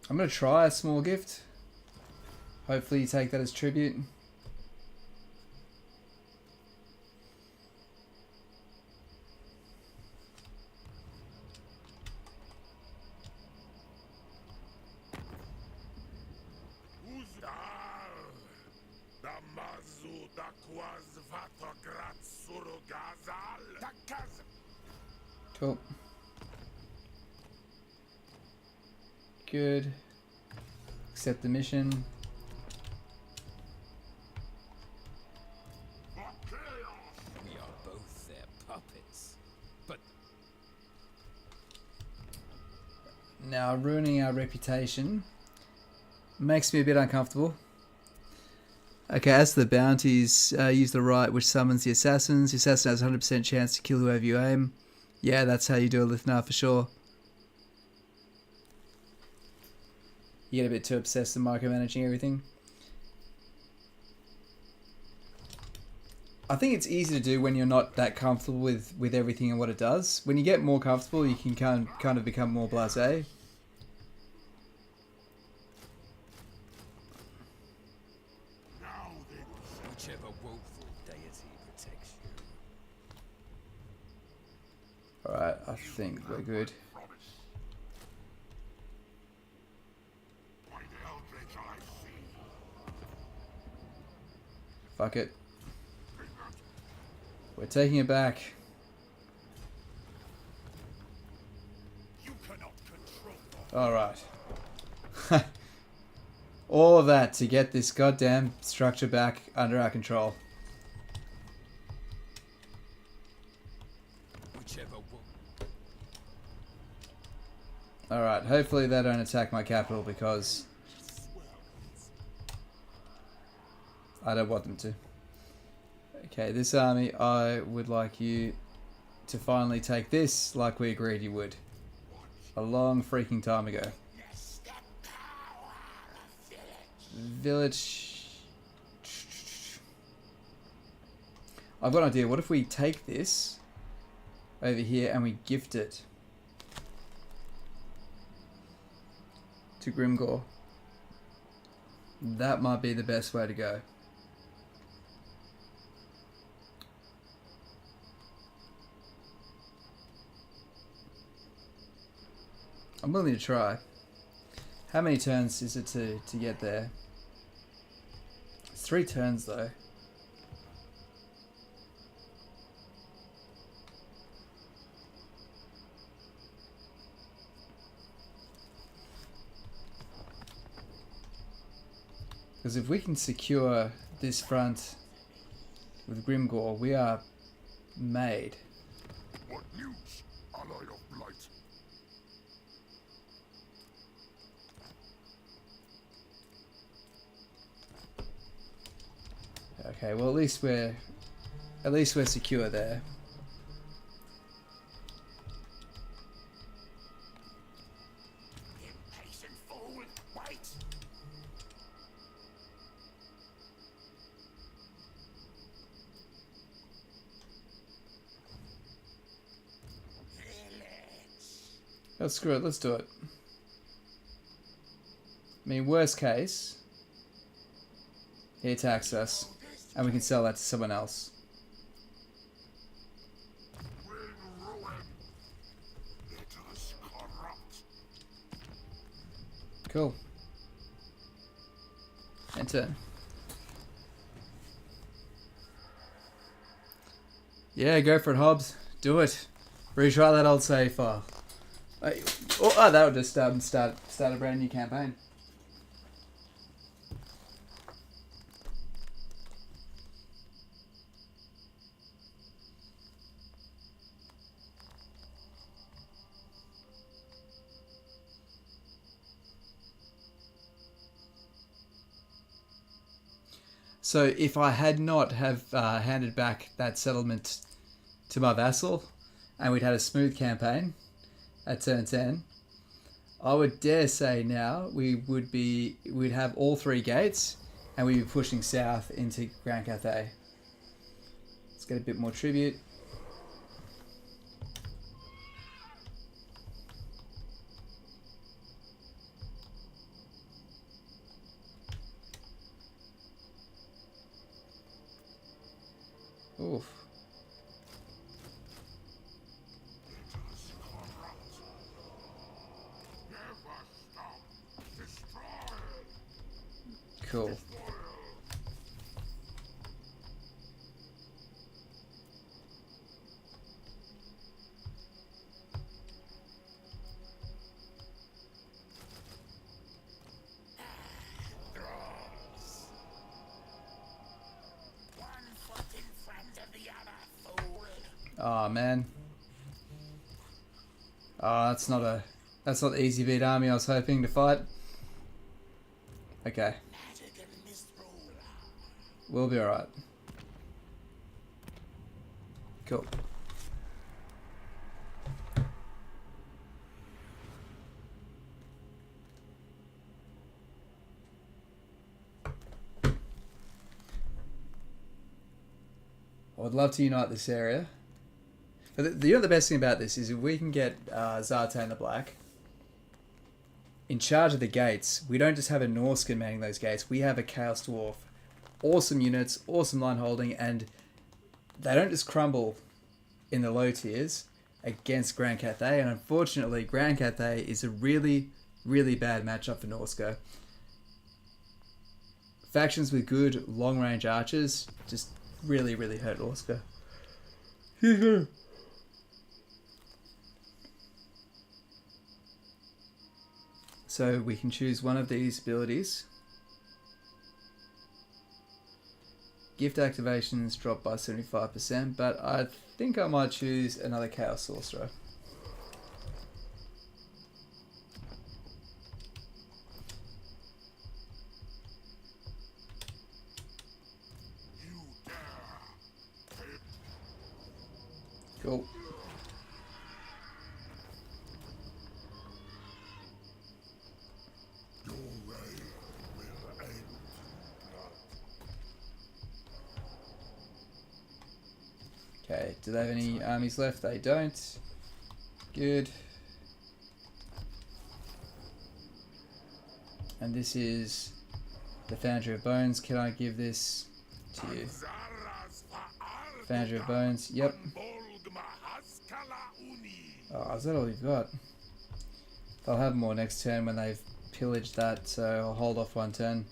I'm going to try a small gift. Hopefully you take that as tribute. Cool. Good. Accept the mission. We are both their puppets. But Now, ruining our reputation makes me a bit uncomfortable. Okay, as for the bounties, use the right which summons the assassins. The assassin has a 100% chance to kill whoever you aim. Yeah, that's how you do a Lithnar for sure. You get a bit too obsessed with micromanaging everything. I think it's easy to do when you're not that comfortable with everything and what it does. When you get more comfortable, you can kind of become more blasé. whichever woeful deity protects you. Alright, I think we're good. Fuck it. We're taking it back. Alright. All of that to get this goddamn structure back under our control. Alright, hopefully they don't attack my capital because I don't want them to. Okay, this army, I would like you to finally take this like we agreed you would. A long freaking time ago. Vilitch. I've got an idea. What if we take this over here and we gift it to Grimgore? That might be the best way to go. I'm willing to try. How many turns is it to get there? It's 3 turns though. Because if we can secure this front with Grimgore, we are made. What news, ally of light? Okay, well at least we're At least we're secure there. Impatient fool! Wait! Vilitch! Oh, screw it. Let's do it. I mean, worst case, he attacks us, and we can sell that to someone else. Bring ruin! Let us corrupt! Cool. And turn. Yeah, go for it, Hobbs. Do it. Retry that old save file. Oh, that would just start a brand new campaign. So if I had not have handed back that settlement to my vassal, and we'd had a smooth campaign at turn 10, I would dare say now we'd have all 3 gates, and we'd be pushing south into Grand Cathay. Let's get a bit more tribute. Oof. Cool. Oh man. Oh, that's not the easy beat army I was hoping to fight. Okay. We'll be alright. Cool. I would love to unite this area. But the best thing about this is if we can get Zartan the Black in charge of the gates, we don't just have a Norscan manning those gates, we have a Chaos Dwarf. Awesome units, awesome line holding, and they don't just crumble in the low tiers against Grand Cathay, and unfortunately Grand Cathay is a really, really bad matchup for Norsca. Factions with good long-range archers just really, really hurt Norsca. So we can choose one of these abilities. Gift activations drop by 75%, but I think I might choose another Chaos Sorcerer. Cool. Okay, do they have any armies left? They don't. Good. And this is the Foundry of Bones. Can I give this to you? Foundry of Bones, yep. Oh, is that all you've got? They'll have more next turn when they've pillaged that, so I'll hold off one turn.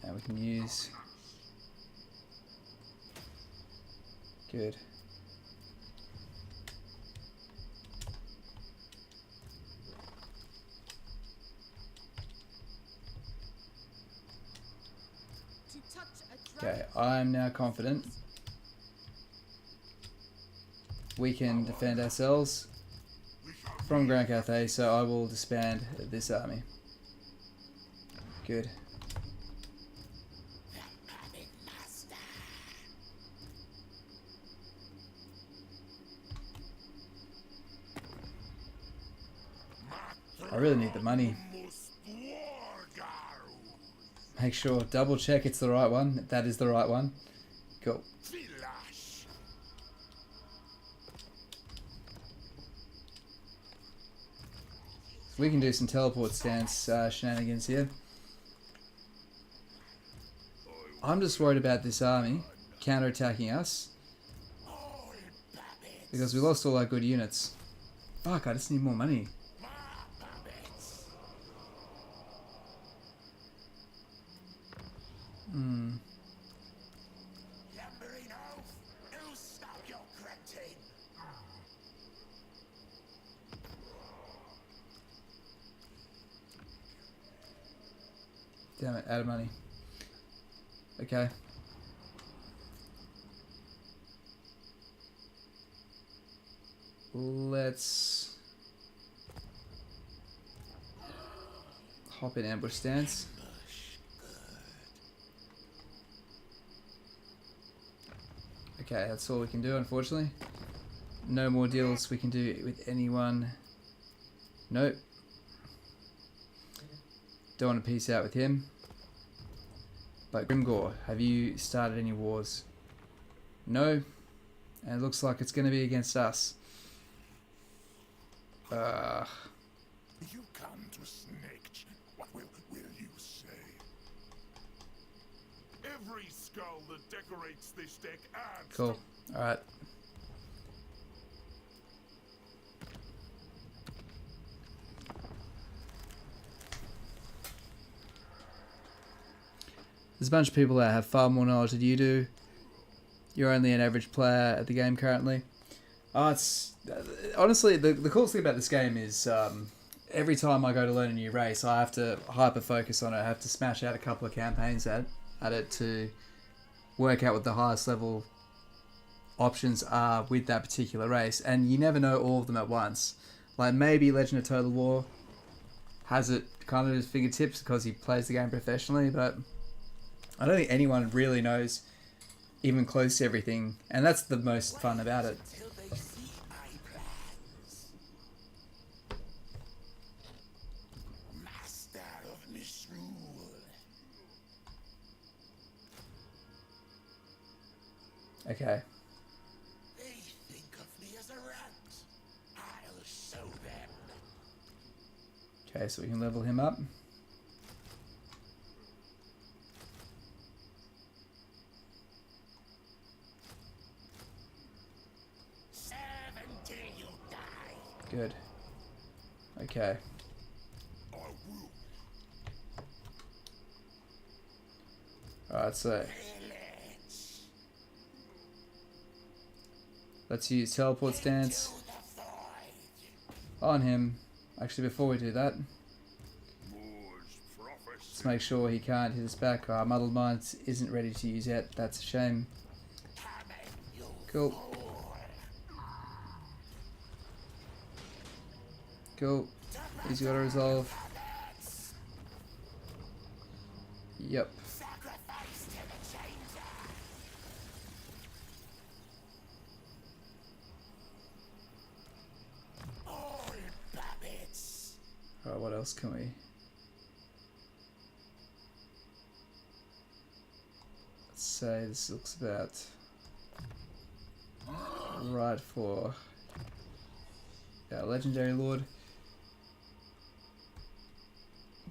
And we can use... Good. Okay, I'm now confident we can defend ourselves from Grand Cathay, so I will disband this army. Good. I really need the money. Make sure, double check it's the right one. That is the right one. Cool. We can do some teleport stance shenanigans here. I'm just worried about this army counter-attacking us because we lost all our good units. Fuck, I just need more money. Damn it, out of money. Okay. Let's hop in ambush stance. Okay, that's all we can do, unfortunately. No more deals we can do with anyone. Nope. Don't want to peace out with him. But Grimgor, have you started any wars? No. And it looks like it's going to be against us. You come to snake. What will you say? Every skull that decorates this deck adds. Cool. Alright. There's a bunch of people that have far more knowledge than you do. You're only an average player at the game currently. It's honestly the coolest thing about this game is every time I go to learn a new race, I have to hyper focus on it. I have to smash out a couple of campaigns at it to work out what the highest level options are with that particular race, and you never know all of them at once. Like maybe Legend of Total War has it kind of at his fingertips because he plays the game professionally, but I don't think anyone really knows even close to everything, and that's the most fun about it. Till they see my plans. Master of misrule. Okay. They think of me as a rat. I'll show them. Okay, so we can level him up. Good. Okay. Alright, so let's use teleport stance on him. Actually, before we do that, let's make sure he can't hit us back. Our Muddled Minds isn't ready to use yet. That's a shame. Cool. Cool. He's got to resolve. Yep. Alright, what else can we? Let's say this looks about right for our Legendary Lord.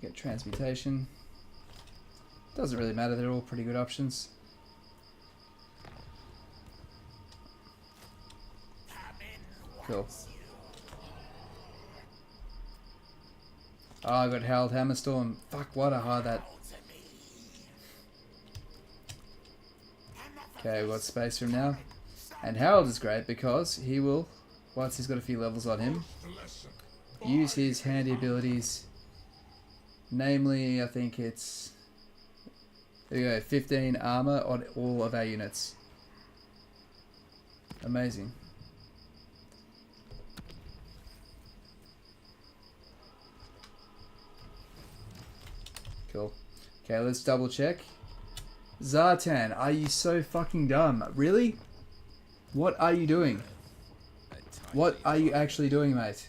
Get Transmutation. Doesn't really matter, they're all pretty good options. Cool. Oh, I got Harold Hammerstorm. Fuck, what a hard that. Okay, we've got space for him now. And Harold is great because he will, once he's got a few levels on him, use his handy abilities. Namely, I think it's, there we go, 15 armor on all of our units. Amazing. Cool. Okay, let's double check. Zartan, are you so fucking dumb? Really? What are you doing? What are you actually doing, mate?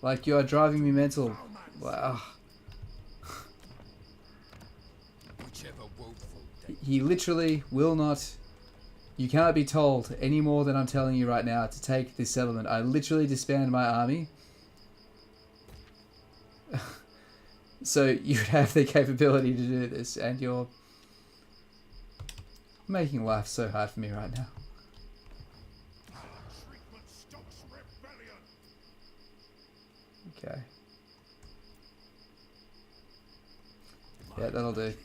Like, you are driving me mental. Wow. Whichever woeful day. He literally will not... You cannot be told any more than I'm telling you right now to take this settlement. I literally disband my army. So you have the capability to do this, and you're making life so hard for me right now. Treatment stops rebellion. Okay. Yeah, that'll do. Is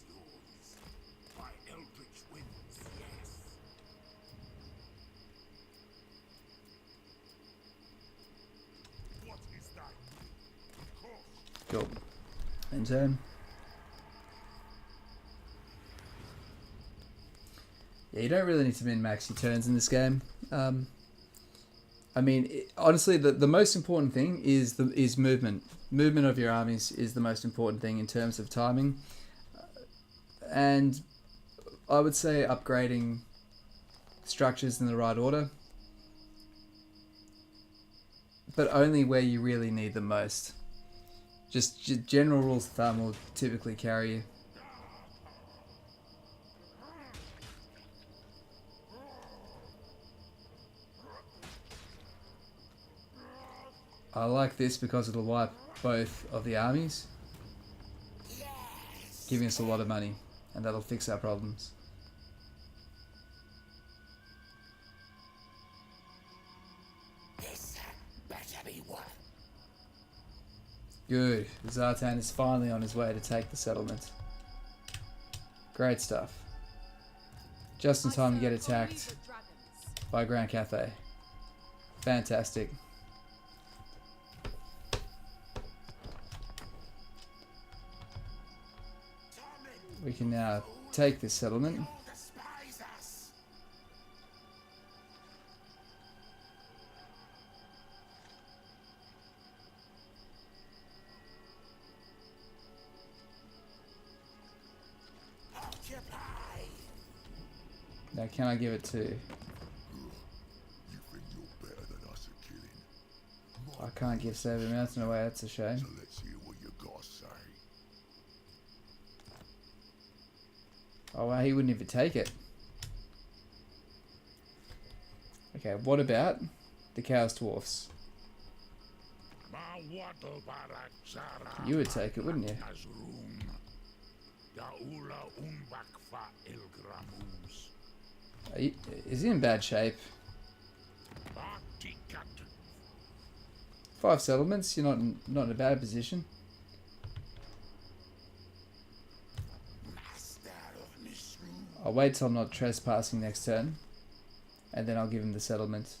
yours. My eldritch winds, yes. What is that? Course. Cool. And turn. Yeah, you don't really need to min-max your turns in this game. I mean, honestly, the most important thing is movement. Movement of your armies is the most important thing in terms of timing. And I would say upgrading structures in the right order. But only where you really need them most. Just general rules of thumb will typically carry you. I like this because it'll wipe both of the armies, giving us a lot of money, and that'll fix our problems. This better be one. Good. Zartan is finally on his way to take the settlement. Great stuff. Just in time to get attacked by Grand Cathay. Fantastic. We can now take this settlement. All despise us. Occupy. Now, can I give it to... You think you're better than us at killing? I can't give Saber Mountain away, that's a shame. So let's hear what you got to say. Oh, well, he wouldn't even take it. Okay, what about the Chaos Dwarfs? You would take it, wouldn't you? Is he in bad shape? 5 settlements, you're not in a bad position. I'll wait till I'm not trespassing next turn, and then I'll give him the settlement.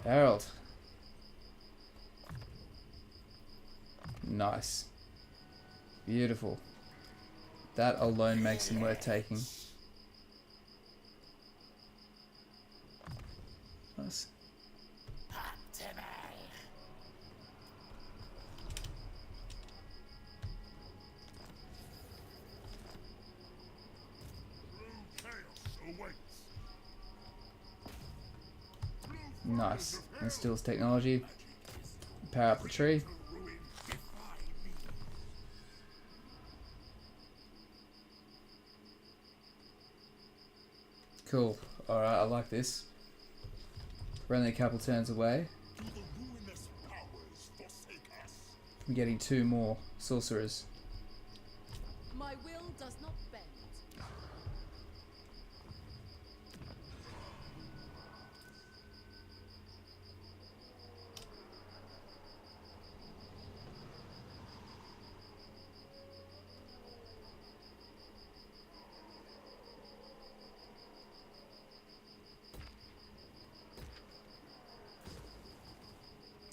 Harold. Nice. Beautiful. That alone makes him worth taking. Nice. Nice. Instills technology. Power up the tree. Cool. Alright, I like this. We're only a couple turns away from getting 2 more sorcerers. My will does not bend.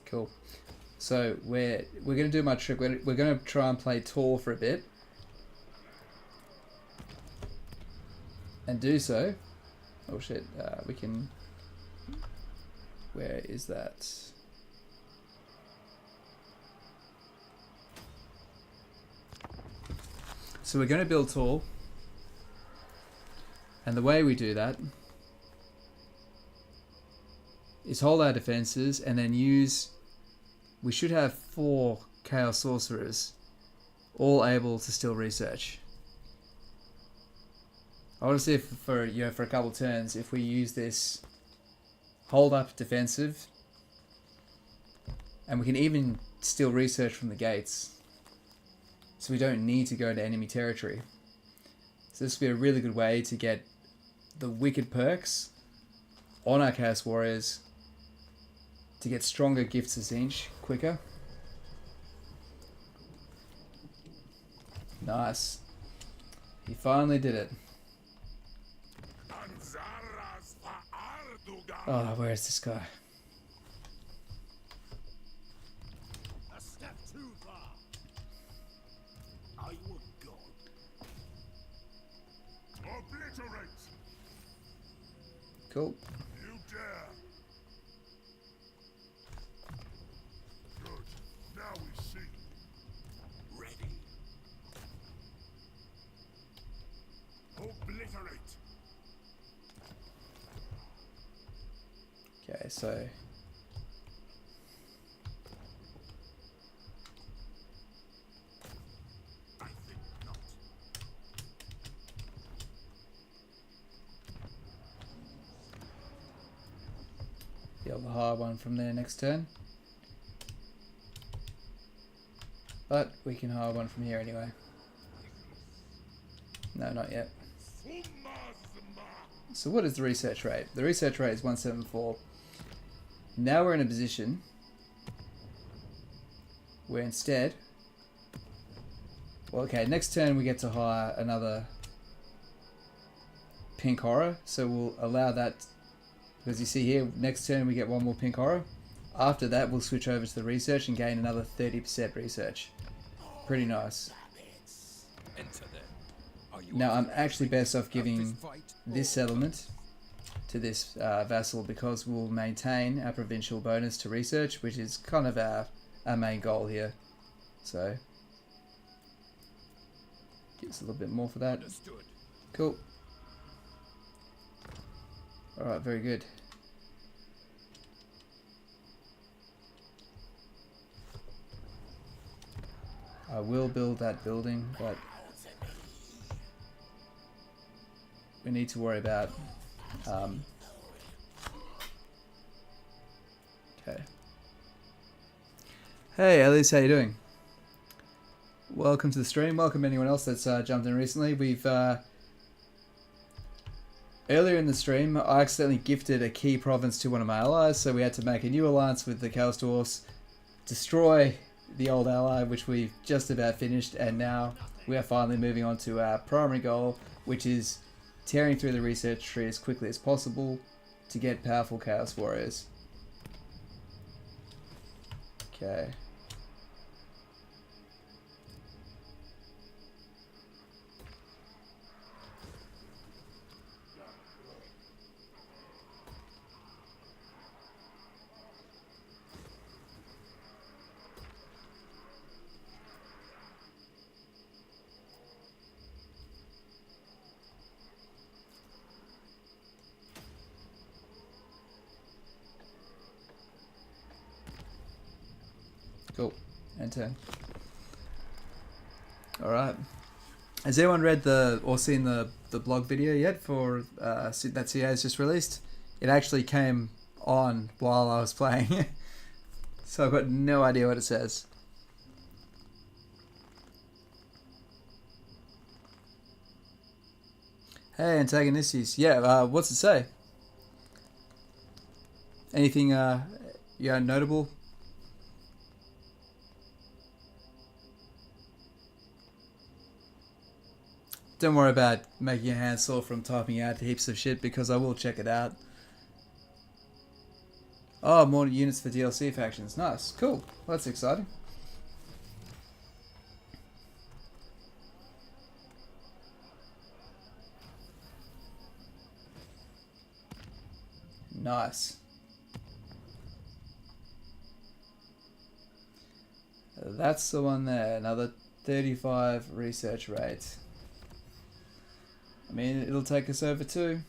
Cool. So we're gonna do my trick. We're gonna try and play tall for a bit, and do so. Oh shit! We can. Where is that? So we're going to build tall. And the way we do that is hold our defenses and then use... We should have 4 Chaos Sorcerers, all able to still research. I want to see if for a couple turns, if we use this hold up defensive, and we can even still research from the gates, so we don't need to go into enemy territory. So this would be a really good way to get the wicked perks on our Chaos Warriors to get stronger gifts of Zinch quicker. Nice. He finally did it. Oh, where is this guy? A step too far. Are you a god? Obliterate. Cool. You dare. Good. Now we see. Ready. Obliterate. Okay, so I think not. be able to hire one from there next turn. But we can hire one from here anyway. No, not yet. So what is the research rate? The research rate is 174. Now we're in a position where instead... Well, okay, next turn we get to hire another Pink Horror. So we'll allow that... Because you see here, next turn we get one more Pink Horror. After that, we'll switch over to the research and gain another 30% research. Pretty nice. Now, I'm actually best off giving this settlement to this vassal because we'll maintain our provincial bonus to research, which is kind of our main goal here. So, gives a little bit more for that. Cool. Alright, very good. I will build that building, but we need to worry about okay. Hey Elise, how you doing? Welcome to the stream. Welcome anyone else that's jumped in recently. We've earlier in the stream I accidentally gifted a key province to one of my allies, so we had to make a new alliance with the Chaos Dwarfs, destroy the old ally, which we've just about finished, and now we are finally moving on to our primary goal, which is tearing through the research tree as quickly as possible to get powerful Chaos Warriors. Okay. Cool. And 10. Alright. Has anyone read or seen the blog video yet for that CA has just released? It actually came on while I was playing. So I've got no idea what it says. Hey, Antagonistes. Yeah, what's it say? Anything notable? Don't worry about making your hands sore from typing out heaps of shit because I will check it out. Oh, more units for DLC factions. Nice. Cool. Well, that's exciting. Nice. That's the one there. Another 35 research rate. I mean, it'll take us over too.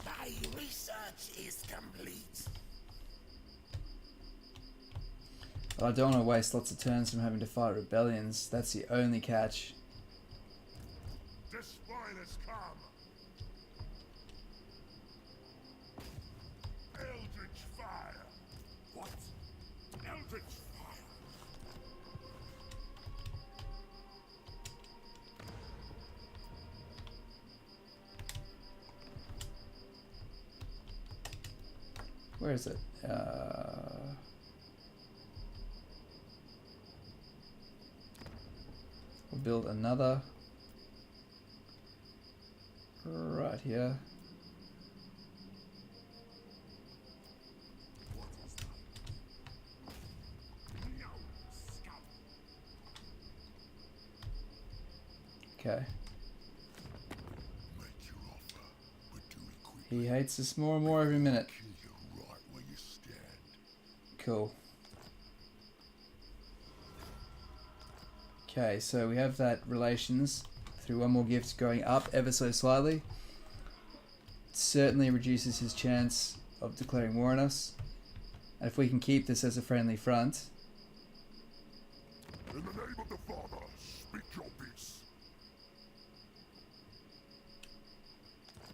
My research is complete. But I don't want to waste lots of turns from having to fight rebellions. That's the only catch. The spoilers come. Eldritch fire. What? Eldritch fire. Where is it? We'll build another right here. Okay. Make your offer, but do it quick. He hates us more and more every minute. Kill you right where you stand. Cool. Okay, so we have that relations through one more gift going up ever so slightly. Certainly reduces his chance of declaring war on us. And if we can keep this as a friendly front, In the name of the Father, speak your peace.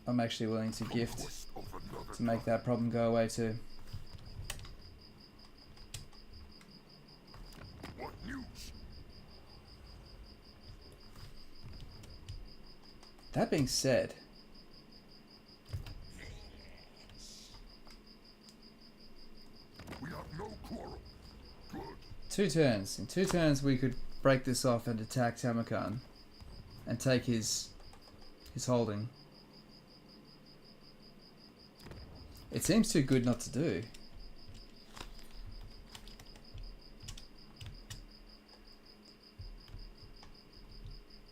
I'm actually willing to gift Conquest of another to make that problem go away too. What news? That being said, We have no quarrel. Good. 2 turns. In 2 turns we could break this off and attack Tamarkan and take his holding. It seems too good not to do.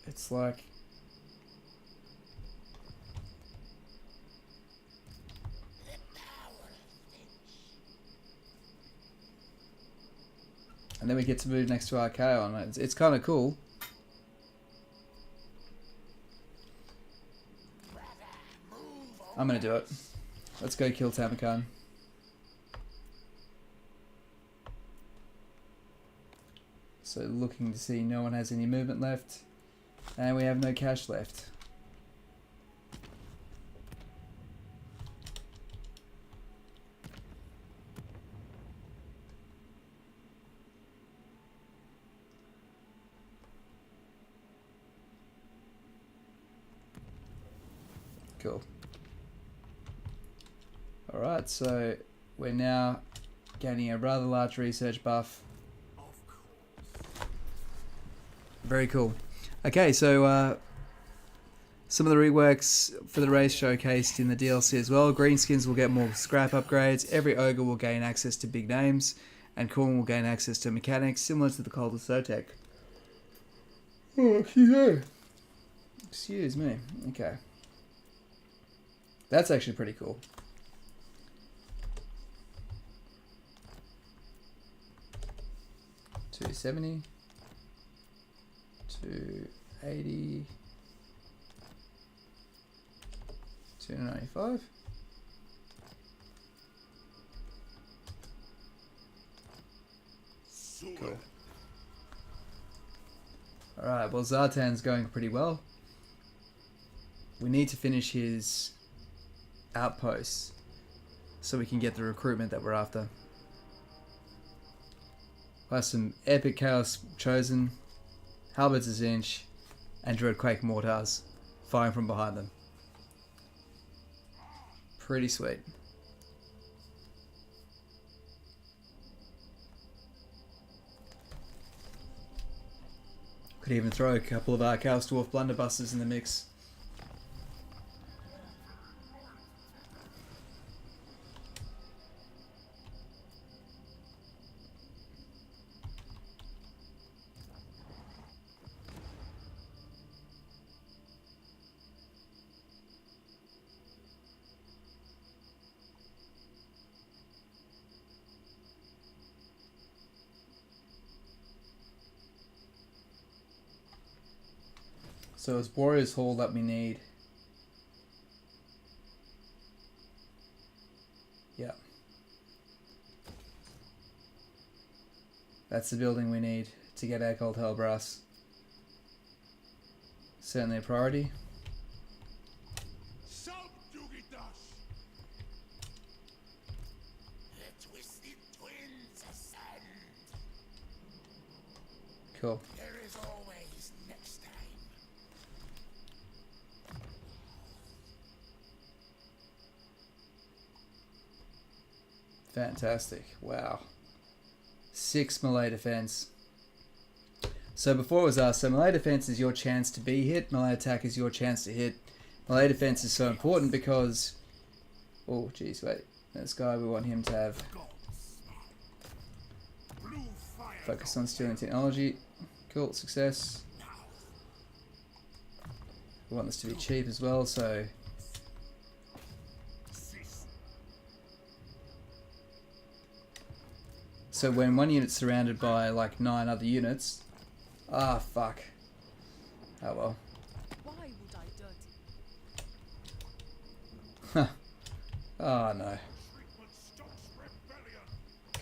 It's like and then we get to move next to Archaon. It's kind of cool. I'm gonna do it. Let's go kill Tamarkan. So looking to see no one has any movement left. And we have no cash left. Cool. Alright, so we're now gaining a rather large research buff. Very cool. Okay, so some of the reworks for the race showcased in the DLC as well. Greenskins will get more scrap upgrades. Every ogre will gain access to big names. And Crone will gain access to mechanics similar to the Cult of Sotek. Oh, yeah. Excuse me. Okay. That's actually pretty cool. $270, $280, $295. Cool. Alright, well Zartan's going pretty well. We need to finish his outposts so we can get the recruitment that we're after. We'll have some epic chaos chosen, halberds a zinch, and Dreadquake mortars firing from behind them. Pretty sweet. Could even throw a couple of our Chaos Dwarf blunderbusters in the mix. So it's Warriors Hall that we need. Yeah. That's the building we need to get our Gold Hellbrass. Certainly a priority. The twisted twins ascend. Cool. There is always next time. Fantastic. Wow. 6 melee defense. So before it was us, so melee defense is your chance to be hit, melee attack is your chance to hit. Melee defense is so important because... Oh, jeez, wait. This guy, we want him to have... Focus on stealing technology. Cool, success. We want this to be cheap as well, so... So when one unit's surrounded by like 9 other units... Ah, fuck. Oh well. Why would I dirty? Huh. Oh no.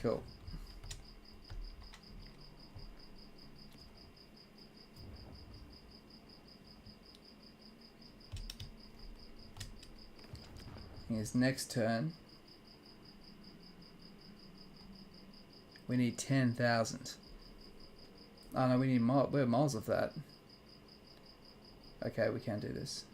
Cool. His next turn, we need 10,000. Oh no, we need more. We're miles of that. Okay, we can do this.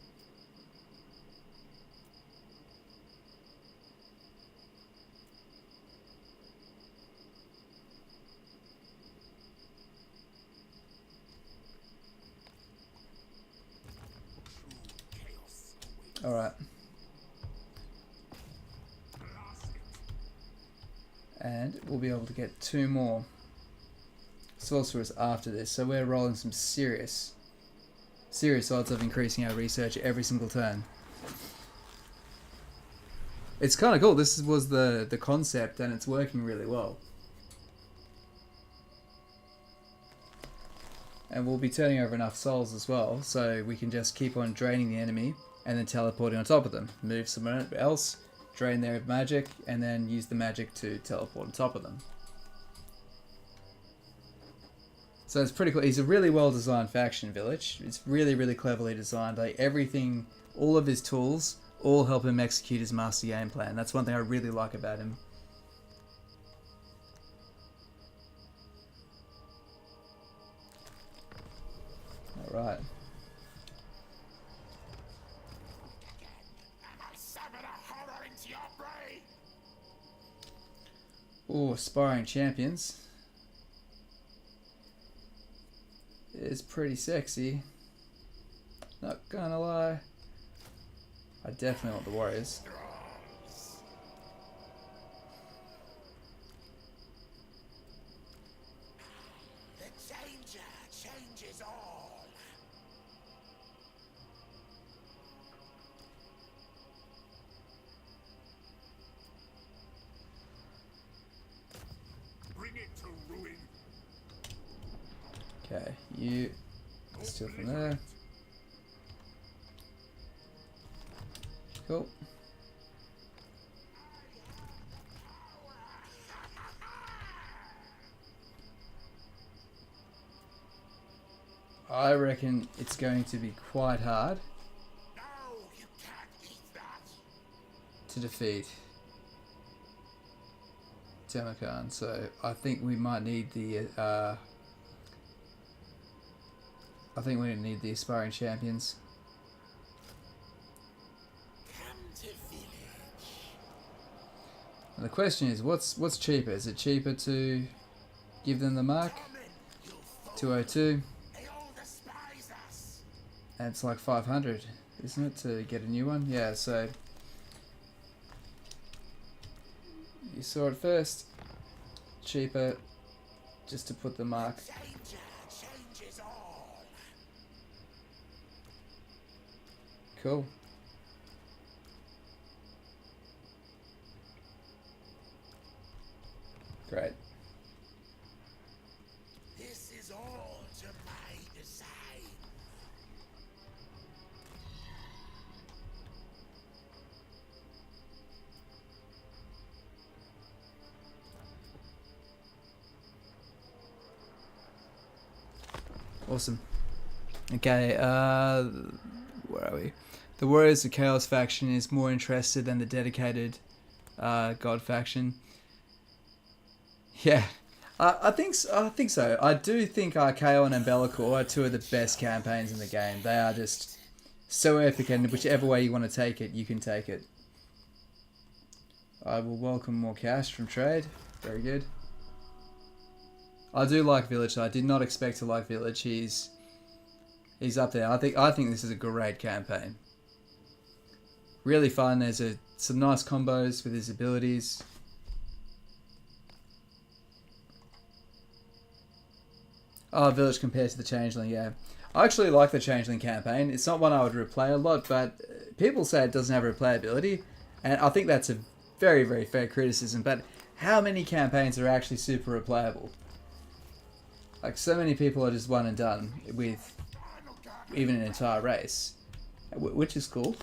All right. And we'll be able to get 2 more sorcerers after this, so we're rolling some serious odds of increasing our research every single turn. It's kind of cool. This was the concept, and it's working really well. And we'll be turning over enough souls as well, so we can just keep on draining the enemy and then teleporting on top of them. Move somewhere else, drain their magic, and then use the magic to teleport on top of them. So it's pretty cool. He's a really well designed faction, Vilitch. It's really, really cleverly designed. Like everything, all of his tools, all help him execute his master game plan. That's one thing I really like about him. Alright. Oh, aspiring champions. Is pretty sexy. Not gonna lie. I definitely want the warriors. The changer changes all. Bring it to ruin. Okay, you steal from there. Cool. I reckon it's going to be quite hard No, you can't eat that. to defeat Temekan, so I think we might need the I think we need the aspiring champions. Come to Vilitch. And the question is, what's cheaper? Is it cheaper to give them the mark? 202, They all despise us. and it's like 500, isn't it, to get a new one? Yeah, so you saw it first. Cheaper just to put the mark. Changer changes all. Cool. Great. This is all to my design. Awesome. Okay, where are we? The Warriors of Chaos faction is more interested than the dedicated God faction. Yeah, I think so. I do think Archaeo and Umbelicor are two of the best campaigns in the game. They are just so epic, and whichever way you want to take it, you can take it. I will welcome more cash from trade. Very good. I do like Vilitch. I did not expect to like Vilitch. He's up there. I think this is a great campaign. Really fun. There's some nice combos with his abilities. Oh, Village compared to the Changeling, yeah. I actually like the Changeling campaign. It's not one I would replay a lot, but people say it doesn't have replayability, and I think that's a very, very fair criticism. But how many campaigns are actually super replayable? Like, so many people are just one and done with even an entire race, which is cool.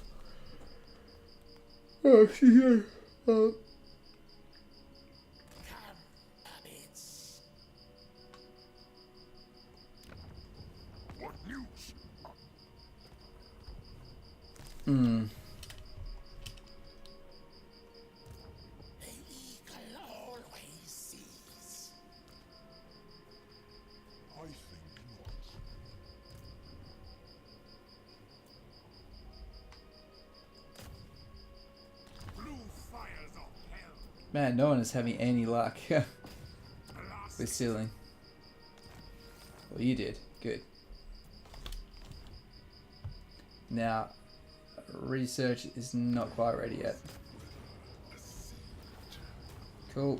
Oh, yeah. What news? The eagle always sees. I think not. Blue fires of hell. Man, no one is having any luck Alas, with sealing. Well, you did. Good. Now, research is not quite ready yet. Cool.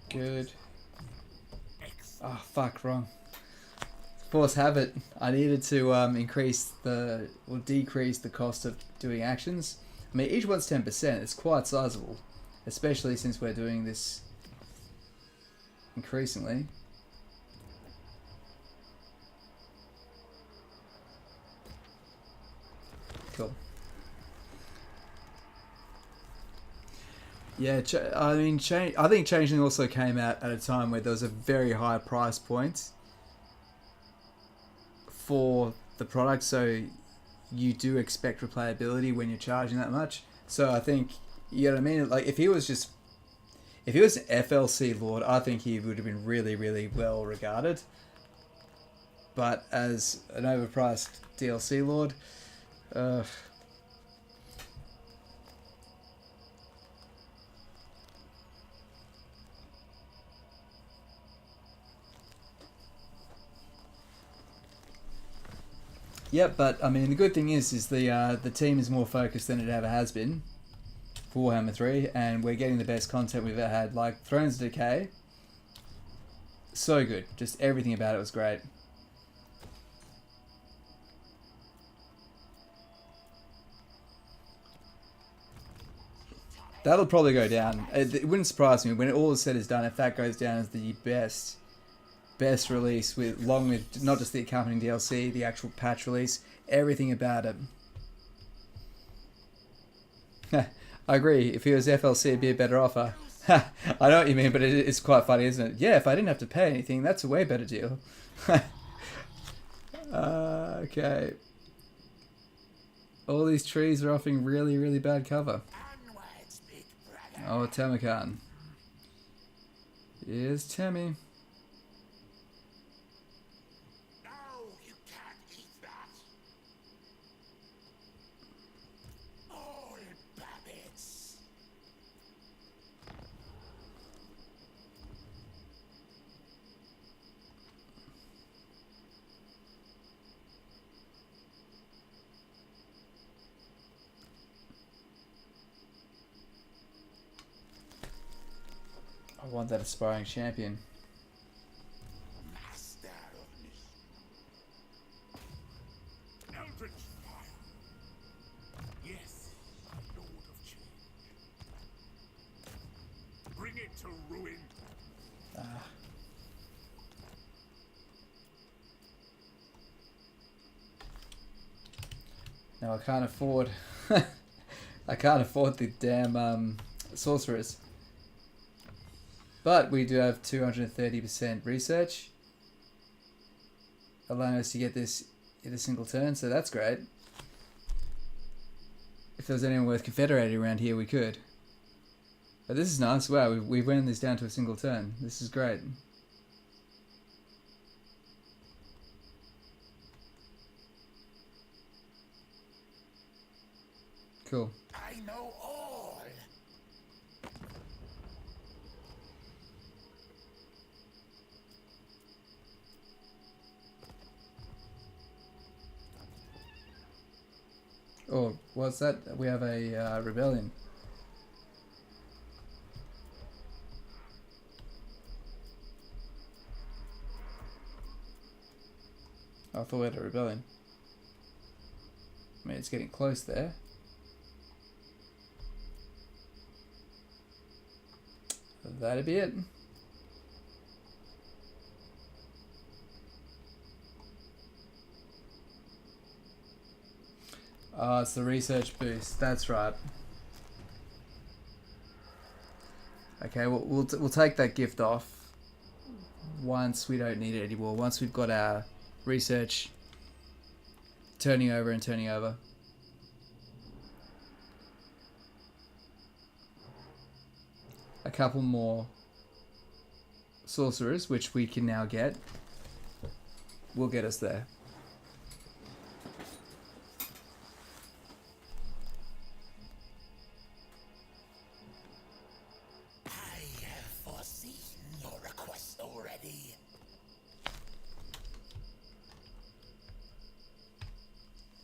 Good. Oh, fuck, wrong. Force habit. I needed to decrease the cost of doing actions. I mean, each one's 10%. It's quite sizable, especially since we're doing this increasingly. Cool. Yeah, I think Changeling also came out at a time where there was a very high price point for the product, so you do expect replayability when you're charging that much. So I think, you know what I mean? Like, if he was an FLC Lord, I think he would have been really, really well regarded. But as an overpriced DLC Lord, yep, but I mean the good thing is the team is more focused than it ever has been for Warhammer 3, and we're getting the best content we've ever had. Like Thrones of Decay, so good. Just everything about it was great. That'll probably go down. It wouldn't surprise me when it all is said is done if that goes down as the best release, along with not just the accompanying DLC, the actual patch release, everything about it. I agree. If it was FLC, it'd be a better offer. I know what you mean, but it's quite funny, isn't it? Yeah, if I didn't have to pay anything, that's a way better deal. Okay. All these trees are offering really, really bad cover. Onwards, big brother. Oh, Tamakan. Here's Tammy. No, you can't eat that. All babbits. I want that aspiring champion. Master of mission. Eldritch fire. Yes, Lord of Change. Bring it to ruin. No, I can't afford. I can't afford the damn sorcerers. But we do have 230% research, allowing us to get this in a single turn, so that's great. If there was anyone worth confederating around here, we could. But this is nice. Wow, we've wound this down to a single turn. This is great. Cool. I know all. Oh, what's that? We have a rebellion. I thought we had a rebellion. I mean, it's getting close there. That'd be it. Oh, it's the research boost. That's right. Okay, we'll take that gift off once we don't need it anymore. Once we've got our research turning over and turning over. A couple more sorcerers, which we can now get, will get us there. I have foreseen your request already.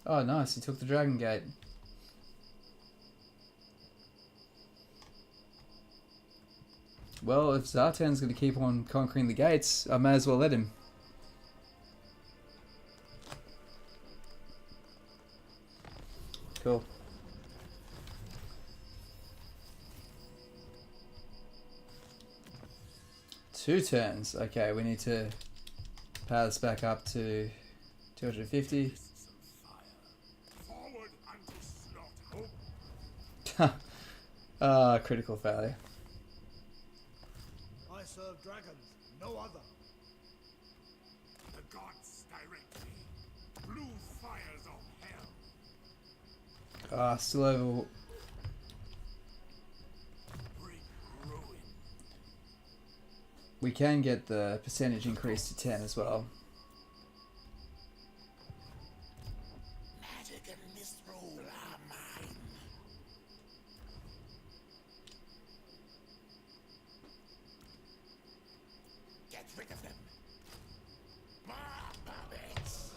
Oh, nice. He took the Dragon Gate. Well, if Zartan's going to keep on conquering the gates, I may as well let him. Cool. Two turns. Okay, we need to power this back up to 250. Forward unto slaughter. Critical failure. I serve dragons, no other. The gods direct me. Blue fires of hell. Still over. Bring ruin. We can get the percentage increased to 10 as well. Magic and misrule are mine. Get rid of them. More puppets.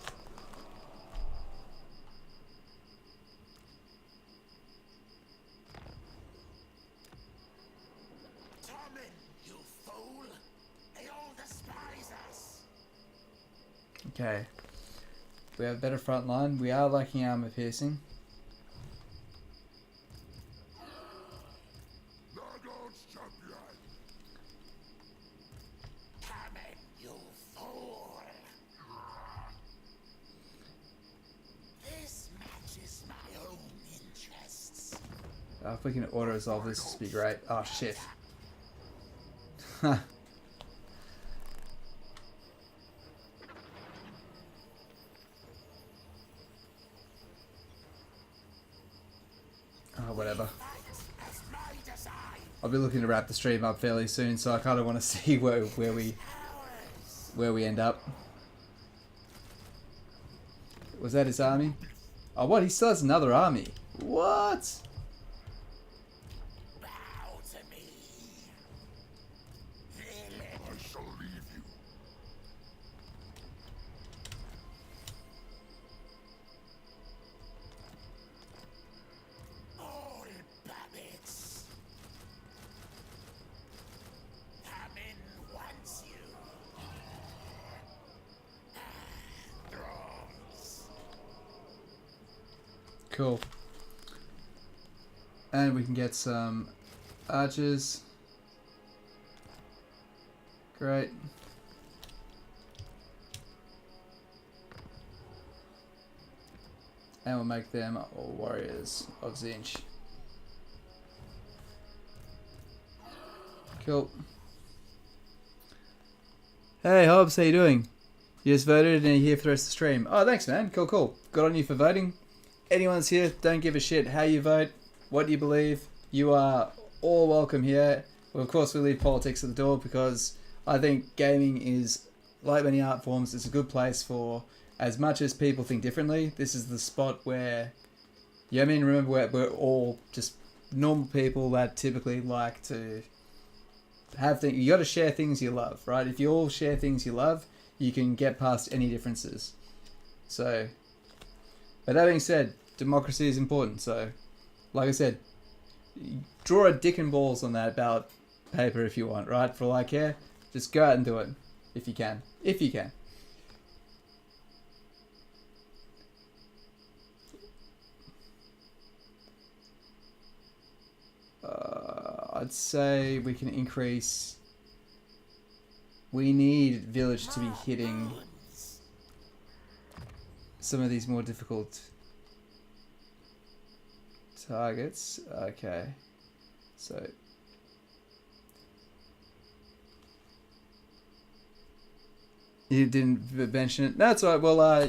Torment, you fool! They all despise us. Okay. We have a better front line. We are lacking armor piercing. Lagos champion. Torment, you fool! This matches my own interests. If we can auto resolve this, this would be great. Oh shit. Oh, whatever. As my design. I'll be looking to wrap the stream up fairly soon, so I kind of want to see where we end up. Was that his army? Oh, what? He still has another army. What? Bow to me. I shall leave you. All puppets. Hammond wants you. Drones. Cool. And we can get some archers. Great. And we'll make them all warriors of Zinch. Cool. Hey Hobbs, how you doing? You just voted and you're here for the rest of the stream. Oh, thanks man. Cool, cool. Good on you for voting. Anyone's here, don't give a shit how you vote, what you believe. You are all welcome here. Well, of course, we leave politics at the door because I think gaming is, like many art forms, it's a good place for, as much as people think differently, this is the spot where, yeah, I mean, remember we're all just normal people that typically like to have things. You got to share things you love, right? If you all share things you love, you can get past any differences. So, but that being said, democracy is important. So, like I said, draw a dick and balls on that ballot paper if you want, right? For all I care, just go out and do it if you can. If you can. I'd say we can increase. We need Vilitch to be hitting some of these more difficult targets. Okay, so you didn't mention it. No, that's all right. Well,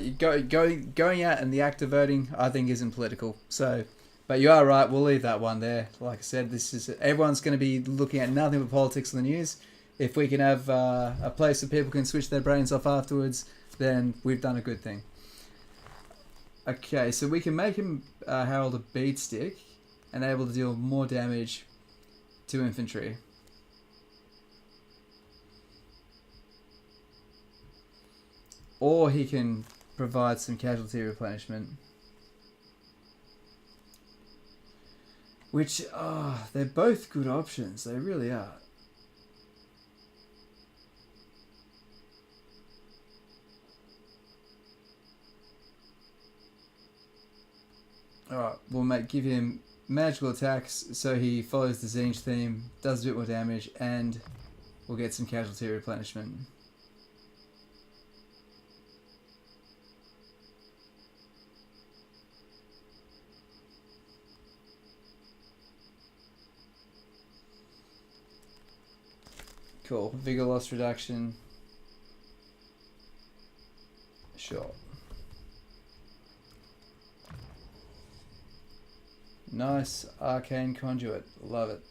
going out and the act of voting, I think, isn't political. So, but you are right. We'll leave that one there. Like I said, this is everyone's going to be looking at nothing but politics in the news. If we can have a place where people can switch their brains off afterwards, then we've done a good thing. Okay, so we can make him Herald a beatstick and able to deal more damage to infantry. Or he can provide some casualty replenishment. Which, they're both good options. They really are. Alright, we'll give him magical attacks so he follows the Zinch theme, does a bit more damage, and we'll get some casualty replenishment. Cool. Vigor loss reduction. Sure. Nice arcane conduit. Love it.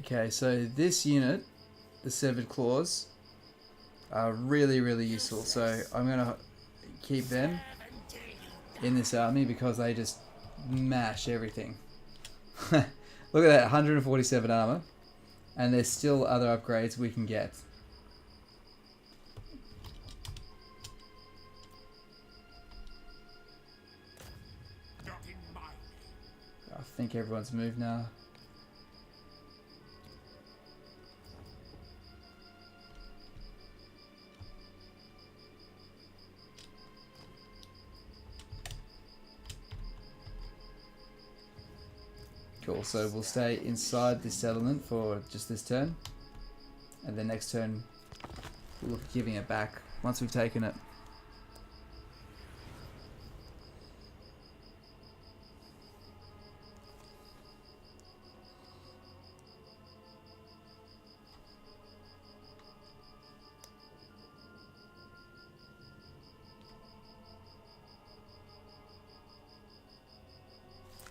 Okay, so this unit, the Severed Claws, are really, really useful. So I'm going to keep them in this army because they just mash everything. Look at that, 147 armor. And there's still other upgrades we can get. I think everyone's moved now. Cool, so we'll stay inside this settlement for just this turn. And the next turn, we'll look at giving it back once we've taken it.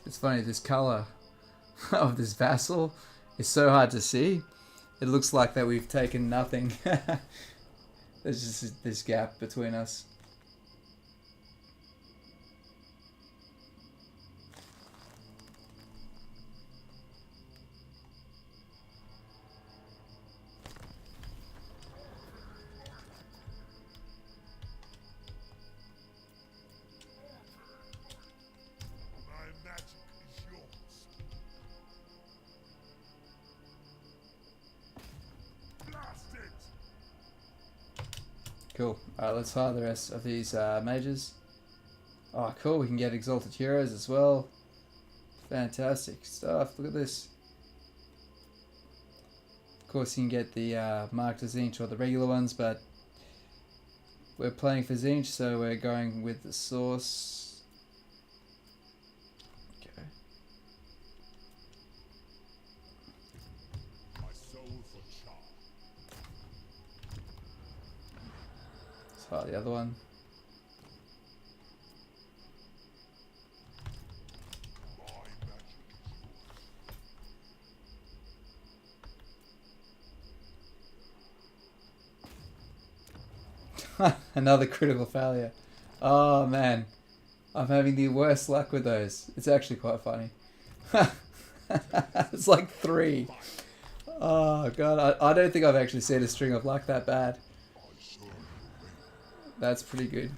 It's funny, this color of this Vassal is so hard to see. It looks like that we've taken nothing. There's just this gap between us. Cool. Alright, let's hire the rest of these mages. Oh, cool. We can get Exalted Heroes as well. Fantastic stuff. Look at this. Of course, you can get the Marked as Zinch or the regular ones, but we're playing for Zinch, so we're going with the source. Okay. My soul for Char. Let's hire the other one. My magic is Another critical failure. Oh man, I'm having the worst luck with those. It's actually quite funny. It's like 3. Oh god, I don't think I've actually seen a string of luck that bad. That's pretty good.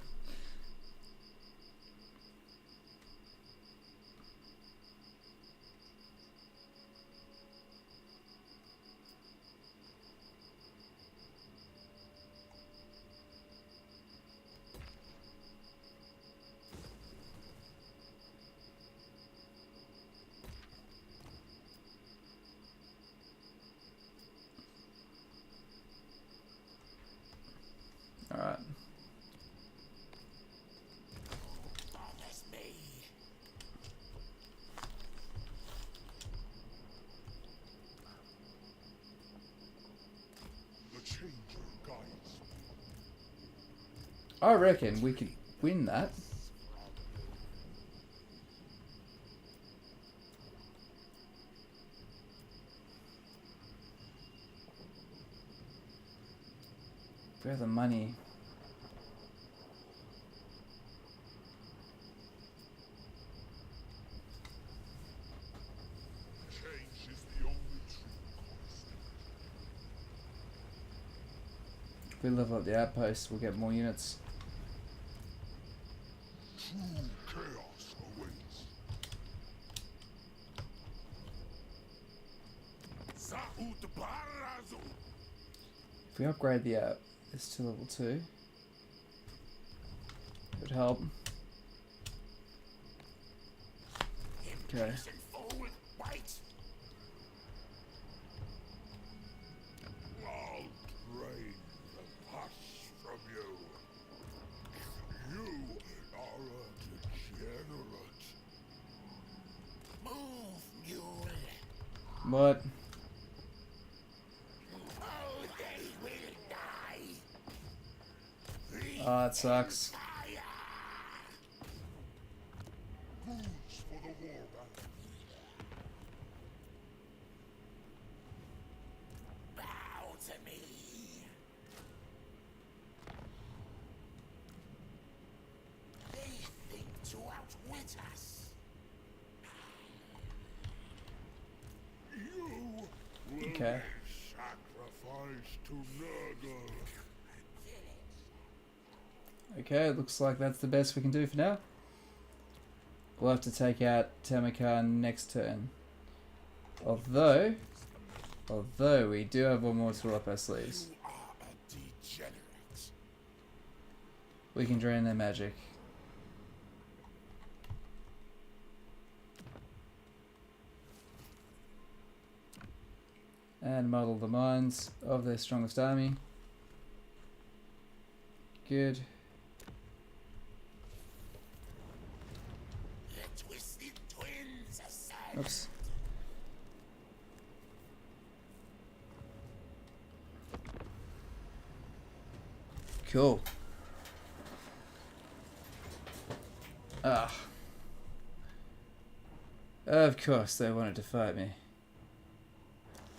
Alright. Bothers me. the changer guides me. I reckon we could win that. We have the money. Change is the only true constant. If we level up the outpost, we'll get more units. True chaos awaits. Sa'ut Barazu. If we upgrade the this to level 2, it would help. Okay. Impatient fool, wait. I'll drain the pus from you. You are a degenerate. Move, mule. What? Oh, they will die. Oh, that sucks. Fire. Goods for the war battle. Bow to me. They think to outwit us. You will Okay. be sacrificed to Nurgle. Okay, it looks like that's the best we can do for now. We'll have to take out Tamakar next turn. Although we do have one more tool up our sleeves. You are a degenerate. We can drain their magic. And model the minds of their strongest army. Good. The twisted twins ascend. Oops. Cool. Ah. Of course they wanted to fight me.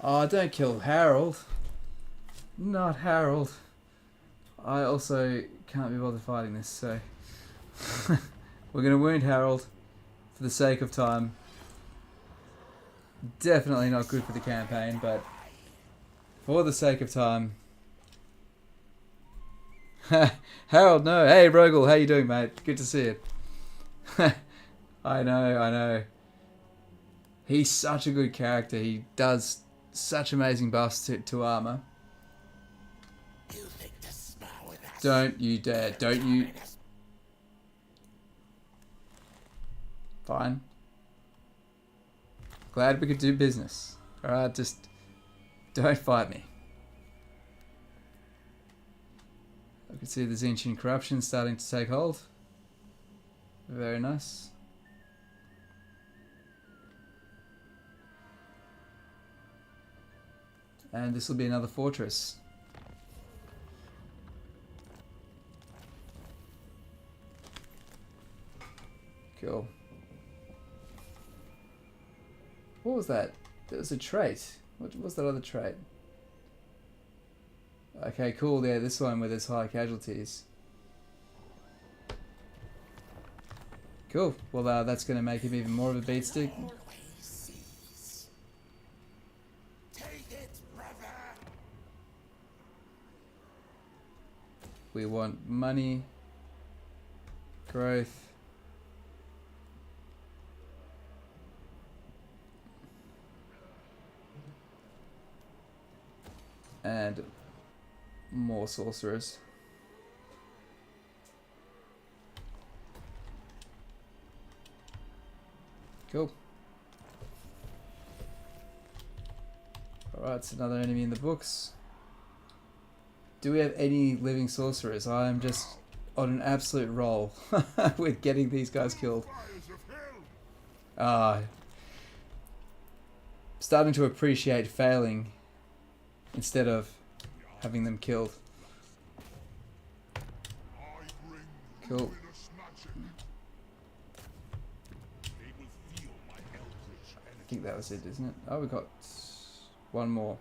Oh, don't kill Harold. Not Harold. I also can't be bothered fighting this, so... We're going to wound Harold for the sake of time. Definitely not good for the campaign, but for the sake of time. Harold, no. Hey, Rogel, how you doing, mate? Good to see you. I know. He's such a good character. He does such amazing buffs to armor. You think to smile with us? Don't you dare. Don't you... Fine. Glad we could do business. Alright, just... Don't fight me. I can see there's ancient corruption starting to take hold. Very nice. And this will be another fortress. Cool. What was that? That was a trait. What was that other trait? Okay, cool. Yeah, this one where there's high casualties. Cool. Well, that's going to make him even more of a beatstick. Take it, brother. We want money, growth, and more sorcerers. Cool. Alright, it's another enemy in the books. Do we have any living sorcerers? I am just on an absolute roll with getting these guys killed. Starting to appreciate failing instead of having them killed. Cool. I think that was it, isn't it? Oh, we got one more.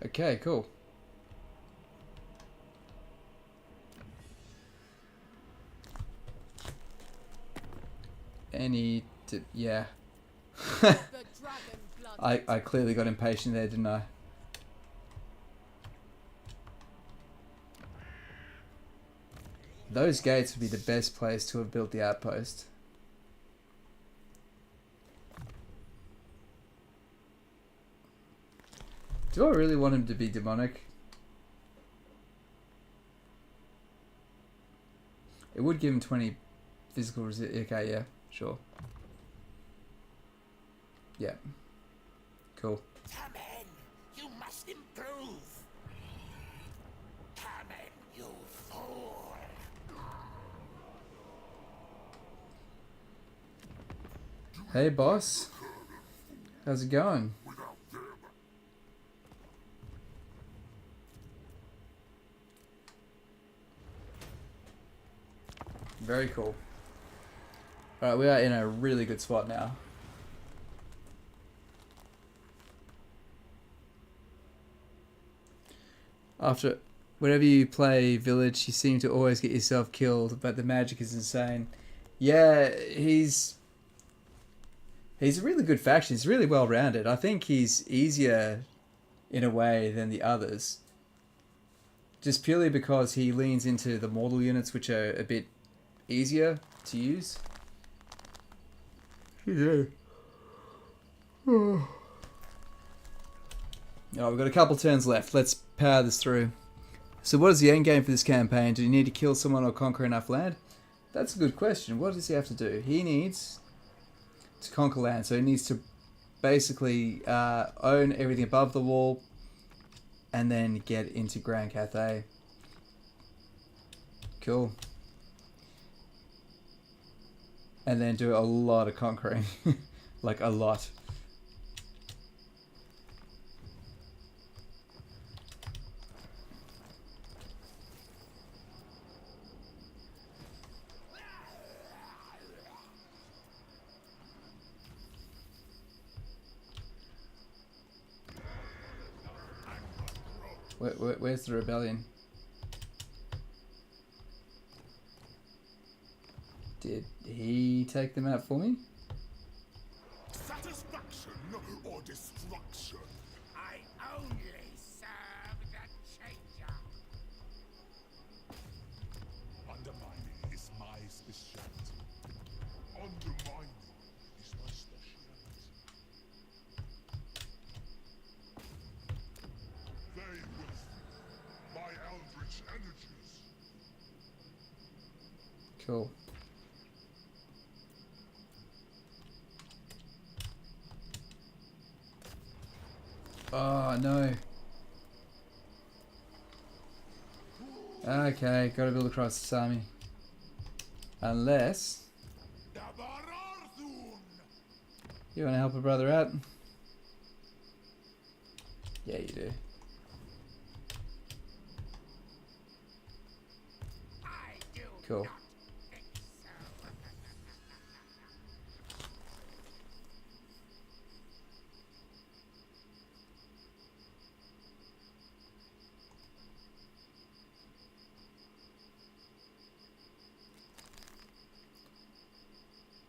Okay, cool. Yeah. I clearly got impatient there, didn't I? Those gates would be the best place to have built the outpost. Do I really want him to be demonic? It would give him 20 physical resist. Okay, yeah, sure. Yeah. Cool. Come in. You must improve. Come in, you fool. Hey, boss. How's it going? Very cool. Alright, we are in a really good spot now. After, whenever you play Vilitch, you seem to always get yourself killed, but the magic is insane. Yeah, he's a really good faction. He's really well rounded. I think he's easier in a way than the others. Just purely because he leans into the mortal units, which are a bit easier to use. Yeah. Oh, we've got a couple turns left. Let's power this through. So what is the end game for this campaign? Do you need to kill someone or conquer enough land? That's a good question. What does he have to do? He needs to conquer land. So he needs to basically own everything above the wall and then get into Grand Cathay. Cool. And then do a lot of conquering. Like a lot. Where's the rebellion? Did he take them out for me? Satisfaction or destruction? I only serve the changer. Undermining is my specialty. Cool. Oh no. Okay, gotta build across this army. Unless you wanna help a brother out? Yeah, you do. Cool.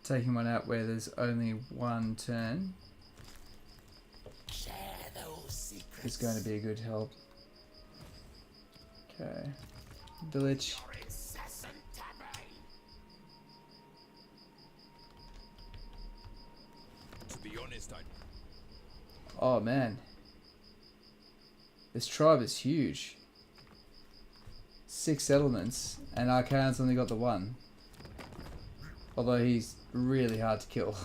Taking one out where there's only one turn Share those secrets. is going to be a good help. Okay. Vilitch. Your incessant tapping. To be honest, I Oh man. This tribe is huge. 6 settlements, and Arcan's only got the 1. Although he's really hard to kill.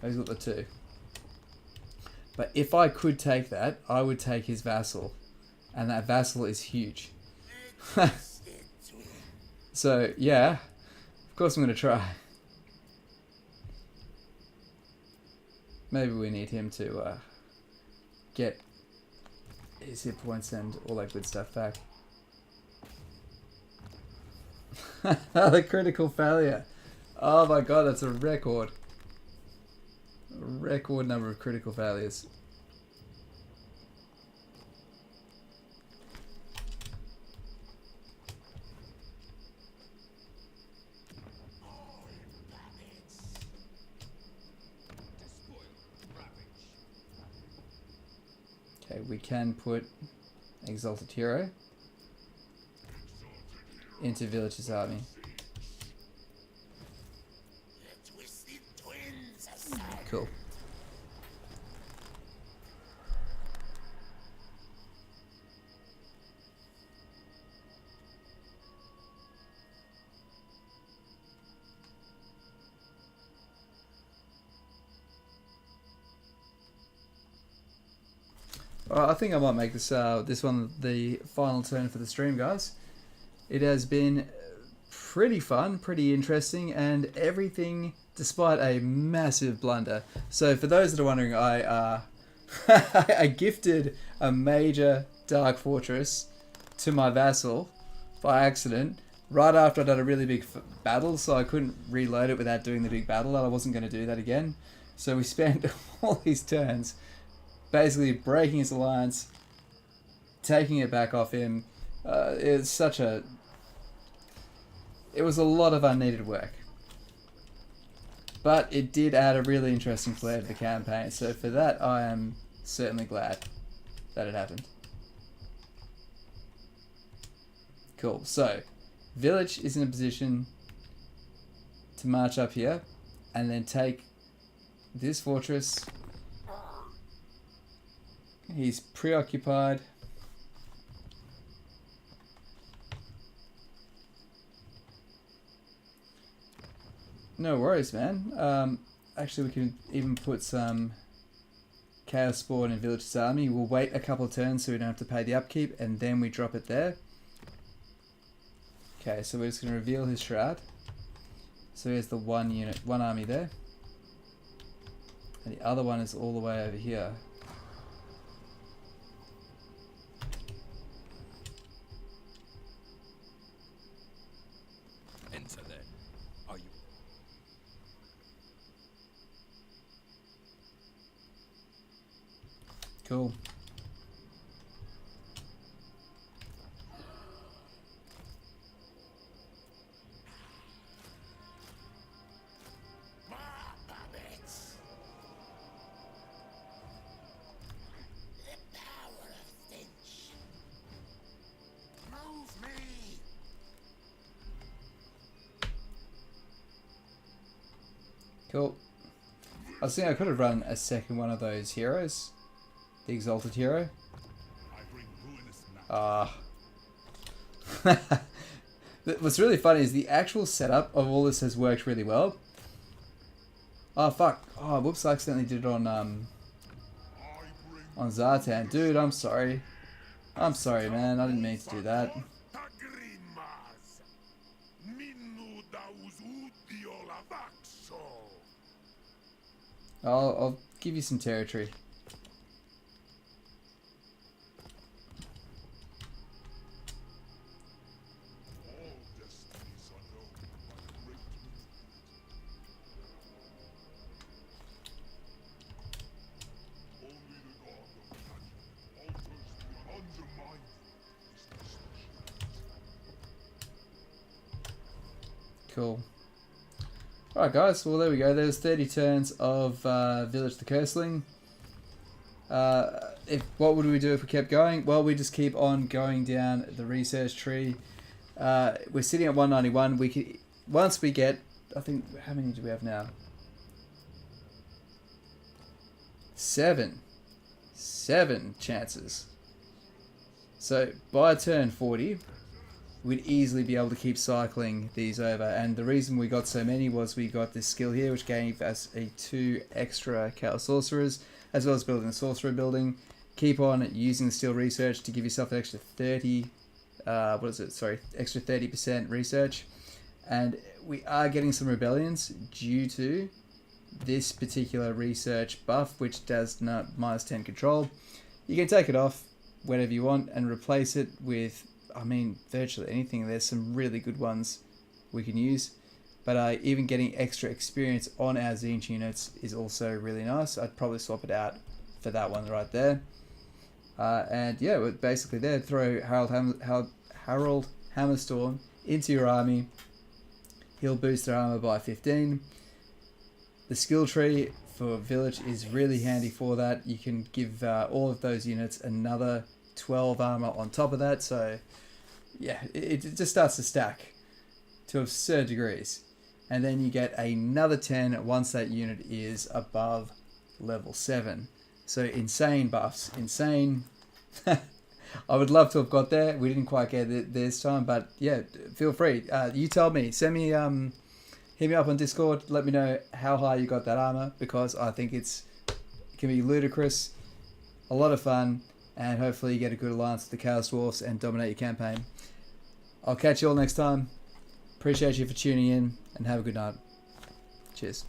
He's got the 2. But if I could take that, I would take his vassal. And that vassal is huge. So, yeah. Of course I'm going to try. Maybe we need him to get his hit points and all that good stuff back. The critical failure. Oh my god, that's a record. A record number of critical failures. Okay, we can put Exalted Hero into Vilitch's army. The twisted twins aside. Cool. Alright, I think I might make this this one the final turn for the stream, guys. It has been pretty fun, pretty interesting, and everything despite a massive blunder. So for those that are wondering, I I gifted a major dark fortress to my vassal by accident right after I'd done a really big battle, so I couldn't reload it without doing the big battle, and I wasn't going to do that again. So we spent all these turns basically breaking his alliance, taking it back off him. It was a lot of unneeded work. But it did add a really interesting flair to the campaign, so for that I am certainly glad that it happened. Cool, so Vilitch is in a position to march up here and then take this fortress. He's preoccupied. No worries, man. Actually, we can even put some Chaos Spawn in Vilitch's army. We'll wait a couple of turns so we don't have to pay the upkeep, and then we drop it there. Okay, so we're just going to reveal his shroud. So here's the one army there. And the other one is all the way over here. enter then. Are you? Cool. Puppets. The power of stench. Move me. Cool. I was thinking I could have run a second one of those heroes. The Exalted Hero. I bring ruinous matter. Ah. What's really funny is the actual setup of all this has worked really well. Oh fuck! Oh, whoops! I accidentally did it on Zartan. Dude, I'm sorry. I'm sorry, man. I didn't mean to do that. I'll give you some territory. Cool. Alright guys, well there we go. There's 30 turns of Vilitch the Curseling. What would we do if we kept going? Well, we just keep on going down the research tree. We're sitting at 191. We can, once we get, I think, how many do we have now? 7 chances. So by turn 40, we'd easily be able to keep cycling these over. And the reason we got so many was we got this skill here, which gave us 2 extra Chaos Sorcerers, as well as building a Sorcerer building. Keep on using the Steel Research to give yourself an extra 30, extra 30% research. And we are getting some rebellions due to this particular research buff, which does not -10 control. You can take it off whenever you want and replace it with, I mean, virtually anything. There's some really good ones we can use, but even getting extra experience on our Tzeentch units is also really nice. I'd probably swap it out for that one right there. And yeah, we're basically there. Throw Harold Hammerstorm into your army. He'll boost their armor by 15. The skill tree for Vilitch is really handy for that. You can give all of those units another 12 armor on top of that. So yeah, it just starts to stack to absurd degrees. And then you get another 10 once that unit is above level 7. So insane buffs, insane. I would love to have got there. We didn't quite get it this time, but yeah, feel free. You tell me. Send me, hit me up on Discord. Let me know how high you got that armor, because I think it can be ludicrous, a lot of fun, and hopefully you get a good alliance with the Chaos Dwarfs and dominate your campaign. I'll catch you all next time. Appreciate you for tuning in, and have a good night. Cheers.